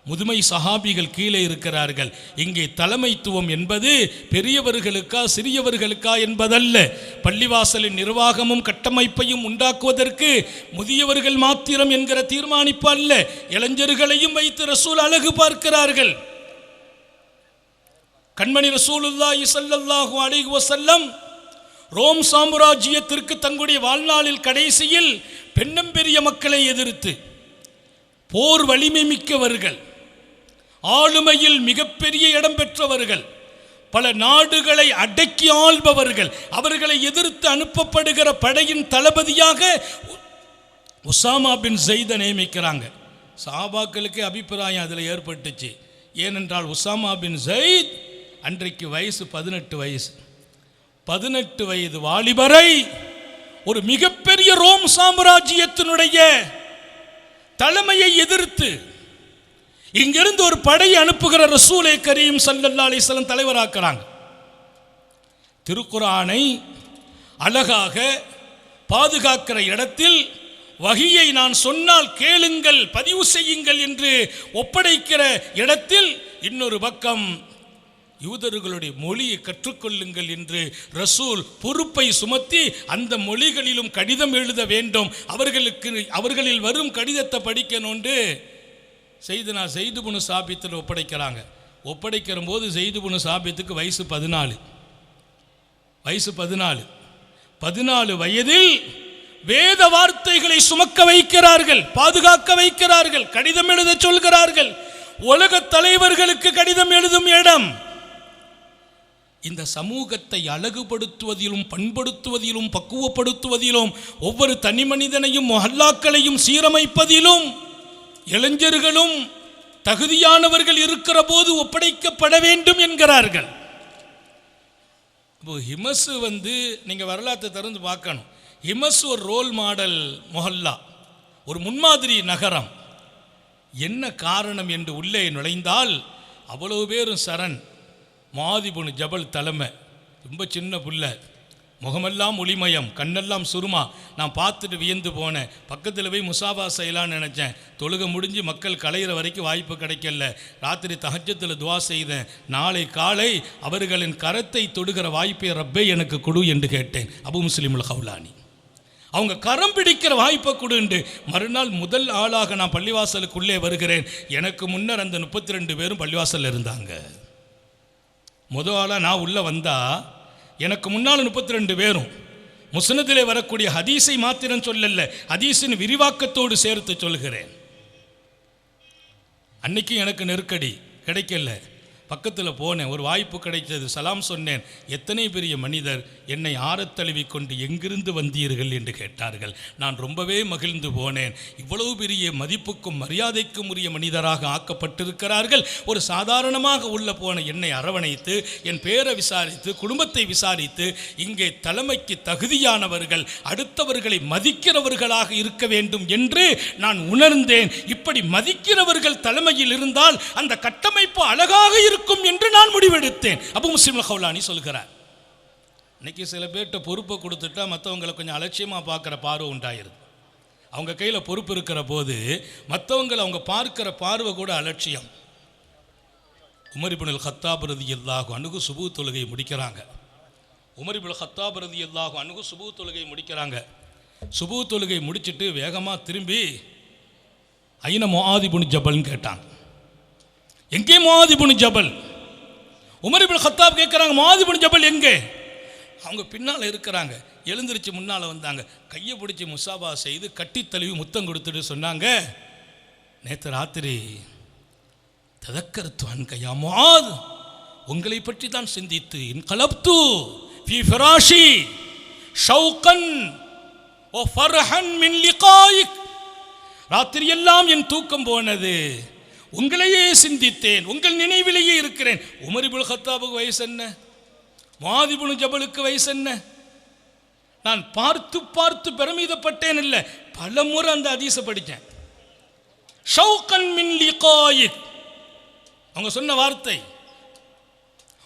முதுமை சஹாபிகள் கீழே இருக்கிறார்கள். இங்கே தலைமைத்துவம் என்பது பெரியவர்களுக்கா சிறியவர்களுக்கா என்பதல்ல. பள்ளிவாசலின் நிர்வாகமும் கட்டமைப்பையும் உண்டாக்குவதற்கு முதியவர்கள் மாத்திரம் என்கிற தீர்மானிப்பு அல்ல. இளைஞர்களையும் வைத்து ரசூல் அழகு பார்க்கிறார்கள். கண்மணி ரசூலுல்லாஹி ஸல்லல்லாஹு அலைஹி வஸல்லம் ரோம் சாம்ராஜ்யத்திற்கு தங்களுடைய வாழ்நாளில் கடைசியில் பெண்ணம்பெரிய மக்களை எதிர்த்து போர் வலிமை மிக்கவர்கள், ஆளுமையில் மிகப்பெரிய இடம் பெற்றவர்கள், பல நாடுகளை அடக்கி ஆள்பவர்கள், அவர்களை எதிர்த்து அனுப்பப்படுகிற படையின் தளபதியாக உசாமா பின் ஸைதை நியமிக்கிறாங்க. சஹாபாக்களுக்கு அபிப்பிராயம் அதில் ஏற்பட்டுச்சு. ஏனென்றால் உசாமா பின் ஸைத் அன்றைக்கு வயசு 18 வயசு. 18 வயது வாலிபரை ஒரு மிகப்பெரிய ரோம் சாம்ராஜ்யத்தினுடைய தலைமையை எதிர்த்து இங்கிருந்து ஒரு படையை அனுப்புகிற ரசூலை கரீம் ஸல்லல்லாஹு அலைஹி வஸல்லம் தலைவராக்குறாங்க. திருக்குர்ஆனை அழகாக பாதுகாக்கிற இடத்தில் வஹியை நான் சொன்னால் கேளுங்கள், பதிவு செய்யுங்கள் என்று ஒப்படைக்கிற இடத்தில் இன்னொரு பக்கம் யூதர்களுடைய மொழியை கற்றுக்கொள்ளுங்கள் என்று ரசூல் பொறுப்பை சுமத்தி அந்த மொழிகளிலும் கடிதம் எழுத வேண்டும், அவர்களில் வரும் கடிதத்தை படிக்கணும்னு செய்துனா ஸைது இப்னு சாபித்தில் ஒப்படைக்கிறாங்க. ஒப்படைக்கிற போது ஸைது இப்னு சாபித்துக்கு வயசு 14 வயதில் வேத வார்த்தைகளை சுமக்க வைக்கிறார்கள், பாதுகாக்க வைக்கிறார்கள், கடிதம் எழுத சொல்கிறார்கள். உலக தலைவர்களுக்கு கடிதம் எழுதும் இடம். இந்த சமூகத்தை அழகுபடுத்துவதிலும் பண்படுத்துவதிலும் பக்குவப்படுத்துவதிலும் ஒவ்வொரு தனி மனிதனையும் மொஹல்லாக்களையும் சீரமைப்பதிலும் இளைஞர்களும் தகுதியானவர்கள் இருக்கிற போது ஒப்படைக்கப்பட வேண்டும் என்கிறார்கள். இப்போ ஹிமஸ் நீங்கள் வரலாற்றை திறந்து பார்க்கணும். ஹிமஸ் ஒரு ரோல் மாடல் மொஹல்லா, ஒரு முன்மாதிரி நகரம். என்ன காரணம் என்று உள்ளே நுழைந்தால் அவ்வளவு பேரும் சரண். முஆத் இப்னு ஜபல் தலைமை, ரொம்ப சின்ன புள்ள, முகமெல்லாம் ஒளிமயம், கண்ணெல்லாம் சுருமா. நான் பார்த்துட்டு வியந்து போனேன். பக்கத்தில் போய் முசாபா செய்யலான்னு நினச்சேன். தொழுகை முடிஞ்சு மக்கள் கலையிற வரைக்கும் வாய்ப்பு கிடைக்கல. ராத்திரி தஹஜ்ஜத்தில் துவா செய்தேன். நாளை காலை அவர்களின் கரத்தை தொடுகிற வாய்ப்பை ரப்பே எனக்கு கொடு என்று கேட்டேன். அபு முஸ்லிமுல் ஹவுலானி அவங்க கரம் பிடிக்கிற வாய்ப்பை கொடுண்டு. மறுநாள் முதல் ஆளாக நான் பள்ளிவாசலுக்குள்ளே வருகிறேன். எனக்கு முன்னர் அந்த 32 பேரும் பள்ளிவாசலில் இருந்தாங்க. முதல் ஆளாக நான் உள்ளே வந்தால் எனக்கு முன்னால் 32 பேரும் முஸ்னதிலே வரக்கூடிய ஹதீஸை மாத்திரம் சொல்லல, ஹதீஸின் விரிவாக்கத்தோடு சேர்த்து சொல்கிறேன். அன்னைக்கு எனக்கு நெருக்கடி கிடைக்கல. பக்கத்தில் போனேன், ஒரு வாய்ப்பு கிடைத்தது. சலாம் சொன்னேன். எத்தனை பெரிய மனிதர், என்னை ஆரத்தழுவி கொண்டு எங்கிருந்து வந்தீர்கள் என்று கேட்டார்கள். நான் ரொம்பவே மகிழ்ந்து போனேன். இவ்வளவு பெரிய மதிப்புக்கும் மரியாதைக்கும் உரிய மனிதராக ஆக்கப்பட்டிருக்கிறார்கள். ஒரு சாதாரணமாக உள்ள போன என்னை அரவணைத்து என் பேரை விசாரித்து குடும்பத்தை விசாரித்து இங்கே தலைமைக்கு தகுதியானவர்கள், அடுத்தவர்களை மதிக்கிறவர்களாக இருக்க வேண்டும் என்று நான் உணர்ந்தேன். இப்படி மதிக்கிறவர்கள் தலைமையில் இருந்தால் அந்த கட்டமைப்பு அழகாக இருக்கும் என்று நான் முடிவெடுத்தேன். அபு முஸ்லிமுல் ஹவுலானி சொல்கிறார். இன்னைக்கு சில பேர்கிட்ட பொறுப்பை கொடுத்துட்டா மற்றவங்களை கொஞ்சம் அலட்சியமாக பார்க்குற பார்வை உண்டாயிருது. அவங்க கையில் பொறுப்பு இருக்கிற போது மற்றவங்களை அவங்க பார்க்கிற பார்வை கூட அலட்சியம். உமர் இப்னுல் கத்தாப் ரலியல்லாஹு அன்ஹு சுபூ தொழுகை முடிக்கிறாங்க. உமர் இப்னுல் கத்தாப் ரலியல்லாஹு அன்ஹு சுபூ தொழுகை முடிக்கிறாங்க. சுபூ தொழுகை முடிச்சுட்டு வேகமாக திரும்பி ஐன முஆத் இப்னு ஜபல்னு கேட்டாங்க. எங்கே முஆத் இப்னு ஜபல்? உமர் இப்னு கத்தாப் கேட்குறாங்க, முஆத் இப்னு ஜபல் எங்கே? அவங்க பின்னால் இருக்கிறாங்க. எழுந்திருச்சு முன்னால் வந்தாங்க. கையை பிடிச்சி முசாபா செய்து கட்டி தழுவி முத்தம் கொடுத்துட்டு சொன்னாங்க, நேற்று ராத்திரி ததக்கர்த்து கையா முஆத், உங்களை பற்றி தான் சிந்தித்து இன்கலப்து ஃபீ ஃபிராஷி ஷௌகன் வ ஃபர்ஹன் மின் லிகாயிக், ராத்திரி எல்லாம் என் தூக்கம் போனது, உங்களையே சிந்தித்தேன், உங்கள் நினைவிலேயே இருக்கிறேன். உமர் இப்னு கத்தாபுக்கு வயசு என்ன? முஆத் இப்னு ஜபலுக்கு வயசு என்ன? நான் பார்த்து பார்த்து பெருமிதப்பட்டேன் இல்லை, பல முறை அந்த ஹதீஸை படித்தேன். ஷௌகன் மின் லிகாயிக், அவங்க சொன்ன வார்த்தை.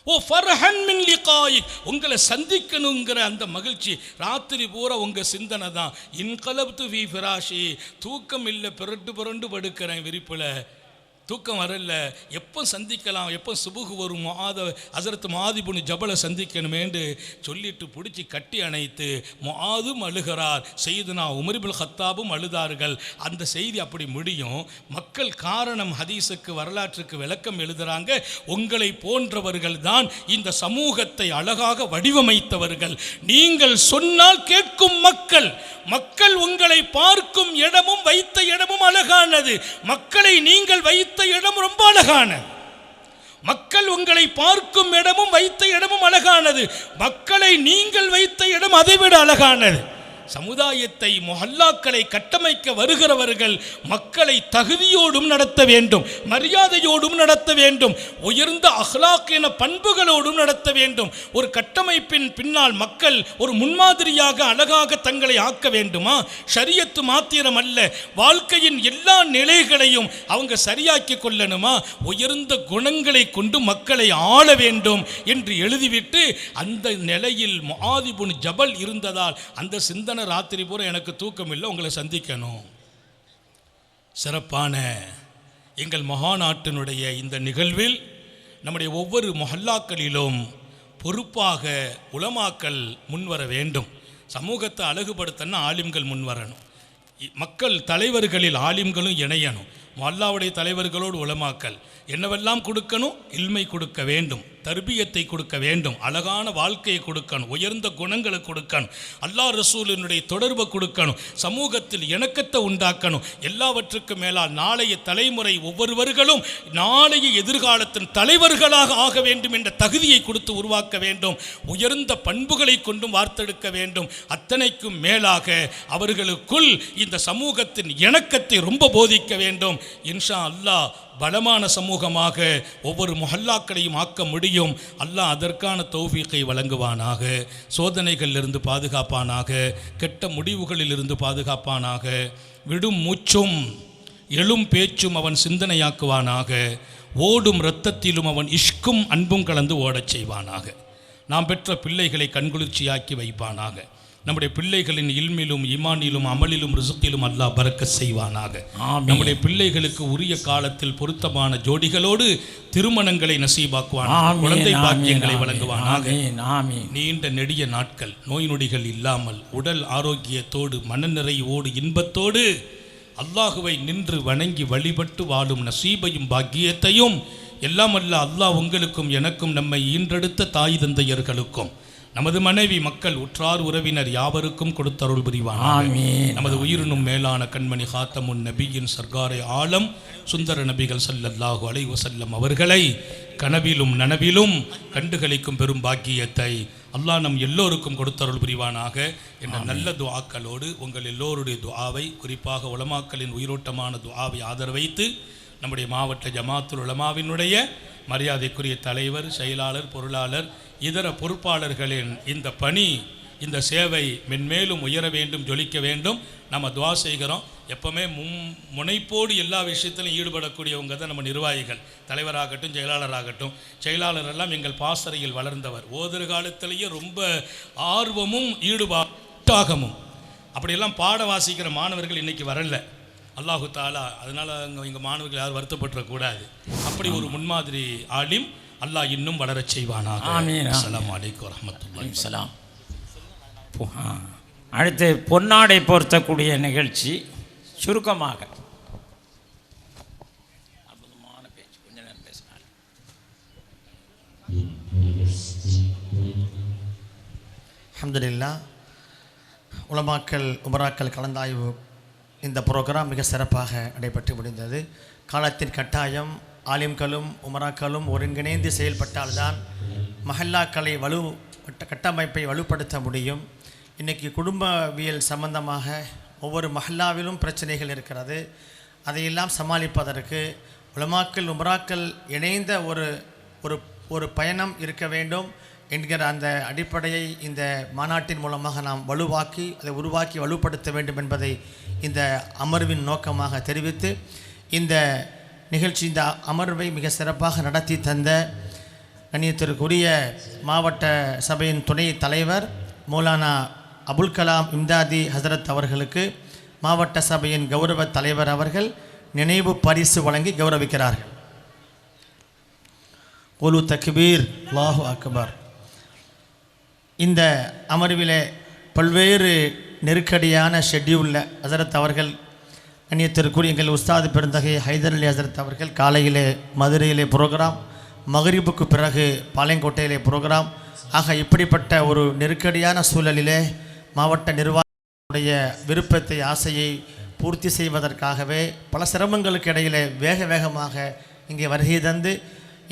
ஓ ஃபர்ஹன் மின் லிகாயிக், உங்களை சந்திக்கணுங்கிற அந்த மகிழ்ச்சி. ராத்திரி பூரா உங்கள் சிந்தனை தான். இன்கலப்து ஃபீ ஃபிராஷி, தூக்கம் இல்லை, புரண்டு படுக்கிறேன் விரிப்பில், தூக்கம் வரல, எப்போ சந்திக்கலாம், எப்போ சுபுகு வரும், ஹஸரத் முஆத் இப்னு ஜபலை சந்திக்கணுமேன்று சொல்லிட்டு பிடிச்சி கட்டி அணைத்து முஆதும் அழுகிறார், செய்துனா உமர் இப்னு கத்தாபும் அழுதார்கள். அந்த செய்தி அப்படி முடியும். மக்கள் காரணம் ஹதீஸுக்கு வரலாற்றுக்கு விளக்கம் எழுதுகிறாங்க. உங்களை போன்றவர்கள் தான் இந்த சமூகத்தை அழகாக வடிவமைத்தவர்கள். நீங்கள் சொன்னால் கேட்கும் மக்கள், மக்கள் உங்களை பார்க்கும் இடமும் வைத்த இடமும் அழகானது. மக்களை நீங்கள் வைத்த இடம் ரொம்ப அழகானது. மக்கள் உங்களை பார்க்கும் இடமும் வைத்த இடமும் அழகானது. மக்களை நீங்கள் வைத்த இடம் அதைவிட அழகானது. சமுதாயத்தை மொஹல்லாக்களை கட்டமைக்க வருகிறவர்கள் மக்களை தகுதியோடும் நடத்த வேண்டும், மரியாதையோடும் நடத்த வேண்டும், உயர்ந்த அஹ்லாக் என பண்புகளோடும் நடத்த வேண்டும். ஒரு கட்டமைப்பின் பின்னால் மக்கள் ஒரு முன்மாதிரியாக அழகாக தங்களை ஆக்க வேண்டுமா? ஷரியத்து மாத்திரம் அல்ல, வாழ்க்கையின் எல்லா நிலைகளையும் அவங்க சரியாக்கி கொள்ளணுமா? உயர்ந்த குணங்களை கொண்டு மக்களை ஆள வேண்டும் என்று எழுதிவிட்டு அந்த நிலையில் முஆத் இப்னு ஜபல் இருந்ததால் அந்த சிந்தனை ராத்திரி பூரா எனக்கு தூக்கம் இல்லை, உங்களை சந்திக்கணும். சிறப்பான எங்கள் மகாநாட்டினுடைய இந்த நிகழ்வில் நம்முடைய ஒவ்வொரு மொஹல்லாக்களிலும் பொறுப்பாக உலமாக்கள் முன்வர வேண்டும். சமூகத்தை அழகுபடுத்தன்னா ஆலிம்கள் முன்வரணும். மக்கள் தலைவர்களில் ஆலிம்களும் இணையணும். மொஹல்லாவுடைய தலைவர்களோடு உலமாக்கல் என்னவெல்லாம் கொடுக்கணும்? இல்மை கொடுக்க வேண்டும், தர்பியத்தை கொடுக்க வேண்டும், அழகான வாழ்க்கையை கொடுக்கணும், உயர்ந்த குணங்களை கொடுக்கணும், அல்லாஹ் ரசூலினுடைய தொடர்பை கொடுக்கணும், சமூகத்தில் இணக்கத்தை உண்டாக்கணும். எல்லாவற்றுக்கும் மேலால் நாளைய தலைமுறை ஒவ்வொருவர்களும் நாளைய எதிர்காலத்தின் தலைவர்களாக ஆக வேண்டும் என்ற தகுதியை கொடுத்து உருவாக்க வேண்டும். உயர்ந்த பண்புகளை கொண்டும் வார்த்தெடுக்க வேண்டும். அத்தனைக்கும் மேலாக அவர்களுக்குள் இந்த சமூகத்தின் இணக்கத்தை ரொம்ப போதிக்க வேண்டும். இன்ஷா அல்லாஹ் பலமான சமூகமாக ஒவ்வொரு மொஹல்லாக்களையும் ஆக்க முடியும். அல்லாஹ் அதற்கான தௌஃபீக்கை வழங்குவானாக. சோதனைகளிலிருந்து பாதுகாப்பானாக, கெட்ட முடிவுகளிலிருந்து பாதுகாப்பானாக. விடும் மூச்சும் எழும் பேச்சும் அவன் சிந்தனையாக்குவானாக. ஓடும் இரத்தத்திலும் அவன் இஷ்கும் அன்பும் கலந்து ஓடச் செய்வானாக. நாம் பெற்ற பிள்ளைகளை கண்குளிர்ச்சியாக்கி வைப்பானாக. நம்முடைய பிள்ளைகளின் இல்மிலும் ஈமானிலும் அமலிலும் ரிசுக்கிலும் அல்லாஹ் பரக்கத் செய்வானாக. நம்முடைய பிள்ளைகளுக்கு உரிய காலத்தில் பொருத்தமான ஜோடிகளோடு திருமணங்களை நசீபாக்குவானாக. குழந்தை பாக்கியங்களை வழங்குவானாக. நீண்ட நெடிய நாட்கள் நோய் நொடிகள் இல்லாமல் உடல் ஆரோக்கியத்தோடு மனநிறைவோடு இன்பத்தோடு அல்லாஹுவை நின்று வணங்கி வழிபட்டு வாழும் நசீபையும் பாக்கியத்தையும் எல்லாம் அல்ல அல்லாஹ் உங்களுக்கும் எனக்கும் நம்மை ஈன்றெடுத்த தாய் தந்தையர்களுக்கும் நமது மனைவி மக்கள் உற்றார் உறவினர் யாவருக்கும் கொடுத்தருள் புரிவானாக. நமது உயிரினும் மேலான கண்மணி ஹாத்தமுன் நபியின் சர்க்காரை ஆலம் சுந்தர நபிகள் ஸல்லல்லாஹு அலைஹி வஸல்லம் அவர்களை கனவிலும் நனவிலும் கண்டுகளிக்கும் பெரும் பாக்கியத்தை அல்லாஹ் நம் எல்லோருக்கும் கொடுத்தருள் புரிவானாக என்ற நல்ல துஆக்களோடு உங்கள் எல்லோருடைய துஆவை, குறிப்பாக உலமாக்களின் உயிரோட்டமான துஆவை ஆதரவைத்து நம்முடைய மாவட்ட ஜமாத்துல் உலமாவினுடைய மரியாதைக்குரிய தலைவர், செயலாளர், பொருளாளர், இதர பொறுப்பாளர்களின் இந்த பணி, இந்த சேவை மென்மேலும் உயர வேண்டும், ஜொலிக்க வேண்டும். நம்ம துவா செய்கிறோம். எப்போவுமே முனைப்போடு எல்லா விஷயத்திலும் ஈடுபடக்கூடியவங்க தான் நம்ம நிர்வாகிகள். தலைவராகட்டும், செயலாளராகட்டும். செயலாளரெல்லாம் எங்கள் பாசறையில் வளர்ந்தவர். ஓதர் காலத்திலேயே ரொம்ப ஆர்வமும் ஈடுபாட்டாகமும் அப்படியெல்லாம் பாட வாசிக்கிற மாணவர்கள் இன்றைக்கி வரல. அல்லாஹு தாலா அதனால் எங்கள் மாணவர்கள் யாரும் வருத்தப்பட்டுறக்கூடாது. அப்படி ஒரு முன்மாதிரி ஆலிம் அல்லாஹ் இன்னும் வளரச் செய்வானாக. அஸ்ஸலாமு அலைக்கும் வரஹ்மத்துல்லாஹி வஸலாம். அடுத்து பொன்னாடை போர்த்தக்கூடிய நிகழ்ச்சி சுருக்கமாக. அற்புதமான பேச்சு, கொஞ்ச நேரம் பேசினார். அல்ஹம்துலில்லாஹ். உலமாக்கள் உமராக்கள் கலந்தாய்வு இந்த ப்ரோக்ராம் மிக சிறப்பாக நடைபெற்று முடிந்தது. காலத்தின் கட்டாயம், ஆலிம்களும் உமராக்களும் ஒருங்கிணைந்து செயல்பட்டால்தான் மஹல்லாக்களை கட்டமைப்பை வலுப்படுத்த முடியும். இன்றைக்கி குடும்பவியல் சம்பந்தமாக ஒவ்வொரு மஹல்லாவிலும் பிரச்சனைகள் இருக்கிறது. அதையெல்லாம் சமாளிப்பதற்கு உலமாக்கள் உமராக்கள் இணைந்த ஒரு பயணம் இருக்க வேண்டும் என்கிற அந்த அடிப்படையை இந்த மாநாட்டின் மூலமாக நாம் வலுவாக்கி அதை உருவாக்கி வலுப்படுத்த வேண்டும் என்பதை இந்த அமர்வின் நோக்கமாக தெரிவித்து, இந்த நிகழ்ச்சி, இந்த அமர்வை மிக சிறப்பாக நடத்தி தந்த கண்ணியத்திற்குரிய மாவட்ட சபையின் துணை தலைவர் மௌலானா அபுல் கலாம் இம்தாதி ஹசரத் அவர்களுக்கு மாவட்ட சபையின் கௌரவ தலைவர் அவர்கள் நினைவு பரிசு வழங்கி கௌரவிக்கிறார்கள். குலு தக்பீர், அல்லாஹு அக்பர். இந்த அமர்விலே பல்வேறு நெருக்கடியான ஷெட்யூலில் ஹசரத் அவர்கள், கண்ணியத்திற்குரிய எங்கள் உஸ்தாது பெருந்தகை ஹைதர் அலி ஹசரத் அவர்கள் காலையிலே மதுரையிலே ப்ரோக்ராம், மகரிபுக்கு பிறகு பாளையங்கோட்டையிலே ப்ரோக்ராம். ஆக இப்படிப்பட்ட ஒரு நெருக்கடியான சூழலிலே மாவட்ட நிர்வாகத்துடைய விருப்பத்தை, ஆசையை பூர்த்தி செய்வதற்காகவே பல சிரமங்களுக்கு இடையிலே வேகமாக இங்கே வருகை தந்து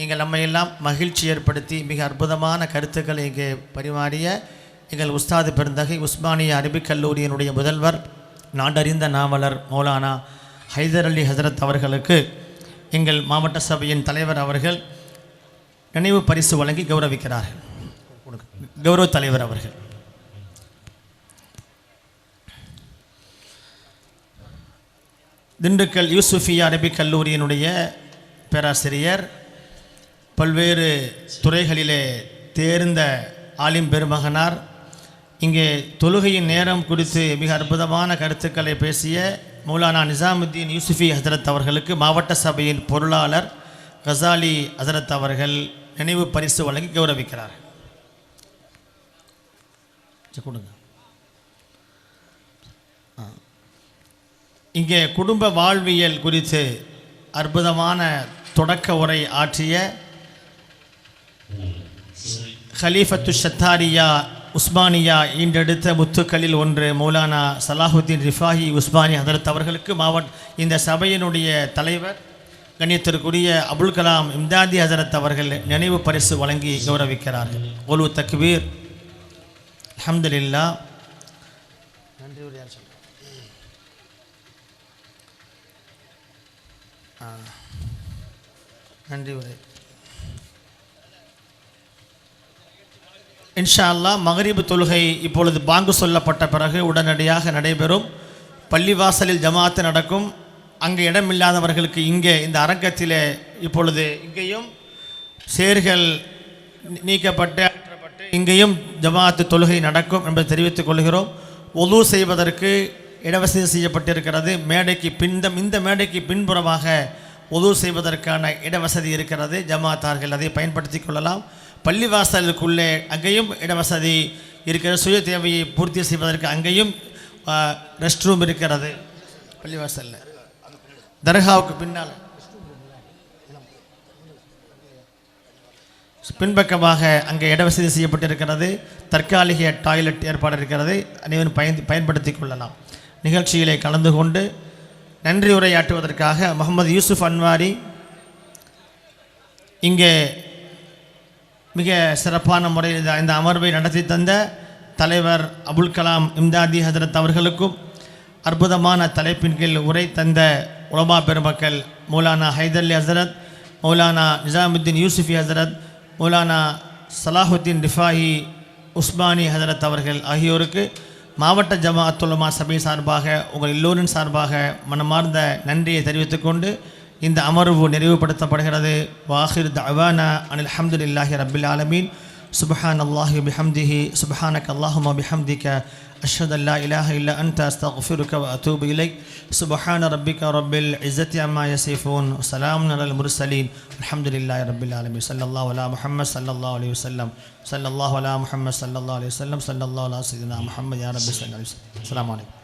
இங்கே நம்மையெல்லாம் மகிழ்ச்சி ஏற்படுத்தி மிக அற்புதமான கருத்துக்களை இங்கே பரிமாறிய எங்கள் உஸ்தாது பெருந்தகை உஸ்மானிய அரபிக் கல்லூரியினுடைய முதல்வர் நாடறிந்த நாவலர் மௌலானா ஹைதர் அலி ஹசரத் அவர்களுக்கு எங்கள் மாவட்ட சபையின் தலைவர் அவர்கள் நினைவு பரிசு வழங்கி கௌரவிக்கிறார்கள். கௌரவ தலைவர் அவர்கள். திண்டுக்கல் யூசுஃபியா அரபிக் கல்லூரியினுடைய பேராசிரியர், பல்வேறு துறைகளிலே தேர்ந்த ஆலிம் பெருமகனார், இங்கே தொழுகையின் நேரம் குறித்து மிக அற்புதமான கருத்துக்களை பேசிய மௌலானா நிசாமுத்தீன் யூசுஃபி ஹசரத் அவர்களுக்கு மாவட்ட சபையின் பொருளாளர் கசாலி ஹசரத் அவர்கள் நினைவு பரிசு வழங்கி கௌரவிக்கிறார். கொடுங்க. இங்கே குடும்ப வாழ்வியல் குறித்து அற்புதமான தொடக்க உரை ஆற்றிய ஹலீஃபத்து ஷத்தாரியா உஸ்மானியா ஈண்டெடுத்த முத்துக்களில் ஒன்று மௌலானா சலாஹுத்தீன் ரிஃபாஹி உஸ்மானி ஹதரத் அவர்களுக்கு இந்த சபையினுடைய தலைவர் கண்ணியத்திற்குரிய அபுல் கலாம் இம்தாதி ஹசரத் அவர்கள் நினைவு பரிசு வழங்கி கௌரவிக்கிறார்கள். ஒலு தக்பீர், அல்ஹம்துலில்லாஹ். நன்றி உரை யார் சொல்லுங்கள்? நன்றி உரை. இன்ஷா அல்லாஹ் மகரிபு தொழுகை இப்பொழுது பாங்கு சொல்லப்பட்ட பிறகு உடனடியாக நடைபெறும். பள்ளிவாசலில் ஜமாத்து நடக்கும். அங்கே இடமில்லாதவர்களுக்கு இங்கே இந்த அரங்கத்திலே இப்பொழுது இங்கேயும் சேர்கள் நீக்கப்பட்டு அகற்றப்பட்டு இங்கேயும் ஜமாத்து தொழுகை நடக்கும் என்பதை தெரிவித்துக் கொள்கிறோம். ஒது செய்வதற்கு இடவசதி செய்யப்பட்டிருக்கிறது. மேடைக்கு இந்த மேடைக்கு பின்புறமாக ஒது செய்வதற்கான இடவசதி இருக்கிறது. ஜமாத்தார்கள் அதை பயன்படுத்தி கொள்ளலாம். பள்ளிவாசலுக்குள்ளே அங்கேயும் இடவசதி இருக்கிறது. சுய தேவையை பூர்த்தி செய்வதற்கு அங்கேயும் ரெஸ்ட் ரூம் இருக்கிறது. பள்ளிவாசலில் தர்காவுக்கு பின்னால் பின்பக்கமாக அங்கே இடவசதி செய்யப்பட்டிருக்கிறது. தற்காலிக டாய்லெட் ஏற்பாடு இருக்கிறது. அனைவரும் பயன்படுத்தி கொள்ளலாம். நிகழ்ச்சியிலே கலந்து கொண்டு நன்றி உரையாற்றுவதற்காக முகமது யூசுப் அன்வாரி இங்கே மிக சிறப்பான முறையில் இந்த அமர்வை நடத்தி தந்த தலைவர் அபுல் கலாம் இம்தாதி ஹசரத் அவர்களுக்கும் அற்புதமான தலைப்பின் கீழ் உரை தந்த உலமா பெருமக்கள் மௌலானா ஹைதர் அலி ஹசரத், மௌலானா நிசாமுத்தீன் யூசுஃபி ஹசரத், மௌலானா சலாஹுத்தீன் ரிஃபாஹி உஸ்மானி ஹசரத் அவர்கள் ஆகியோருக்கு மாவட்ட ஜமாஅத் உலமா சபை சார்பாக உங்கள் எல்லோரின் சார்பாக மனமார்ந்த நன்றியை தெரிவித்துக்கொண்டு இந்த அமர்வு நிறைவுபடுத்தப்படுகிறது. வாஹிர் தஅவானா அனில் ஹம்துலில்லாஹி ரப்பில் ஆலமீன். சுப்ஹானல்லாஹி பிஹம்திஹி சுப்ஹானக அல்லாஹும்ம பிஹம்திக அஷ்ஹது அல்லா இலாஹா இல்லா அன்த அஸ்தக்ஃபிருக வ அதூபு இலைக். சுப்ஹான ரப்பிக ரப்பில் இஸ்ஸத்தி அம்மா யசிஃபூன் வ ஸலாமுன் அலல் முர்ஸலீன் அல்ஹம்துலில்லாஹி ரப்பில் ஆலமீன். ஸல்லல்லாஹு அலா முஹம்மத் ஸல்லல்லாஹு அலைஹி வஸல்லம். ஸல்லல்லாஹு அலா முஹம்மத் ஸல்லல்லாஹு அலைஹி வஸல்லம். ஸல்லல்லாஹு அலா சய்யிதினா முஹம்மத் யா ரப்பி ஸல்லல்லாஹு அலைஹி வஸல்லம். அஸ்ஸலாமு அலைக்கும்.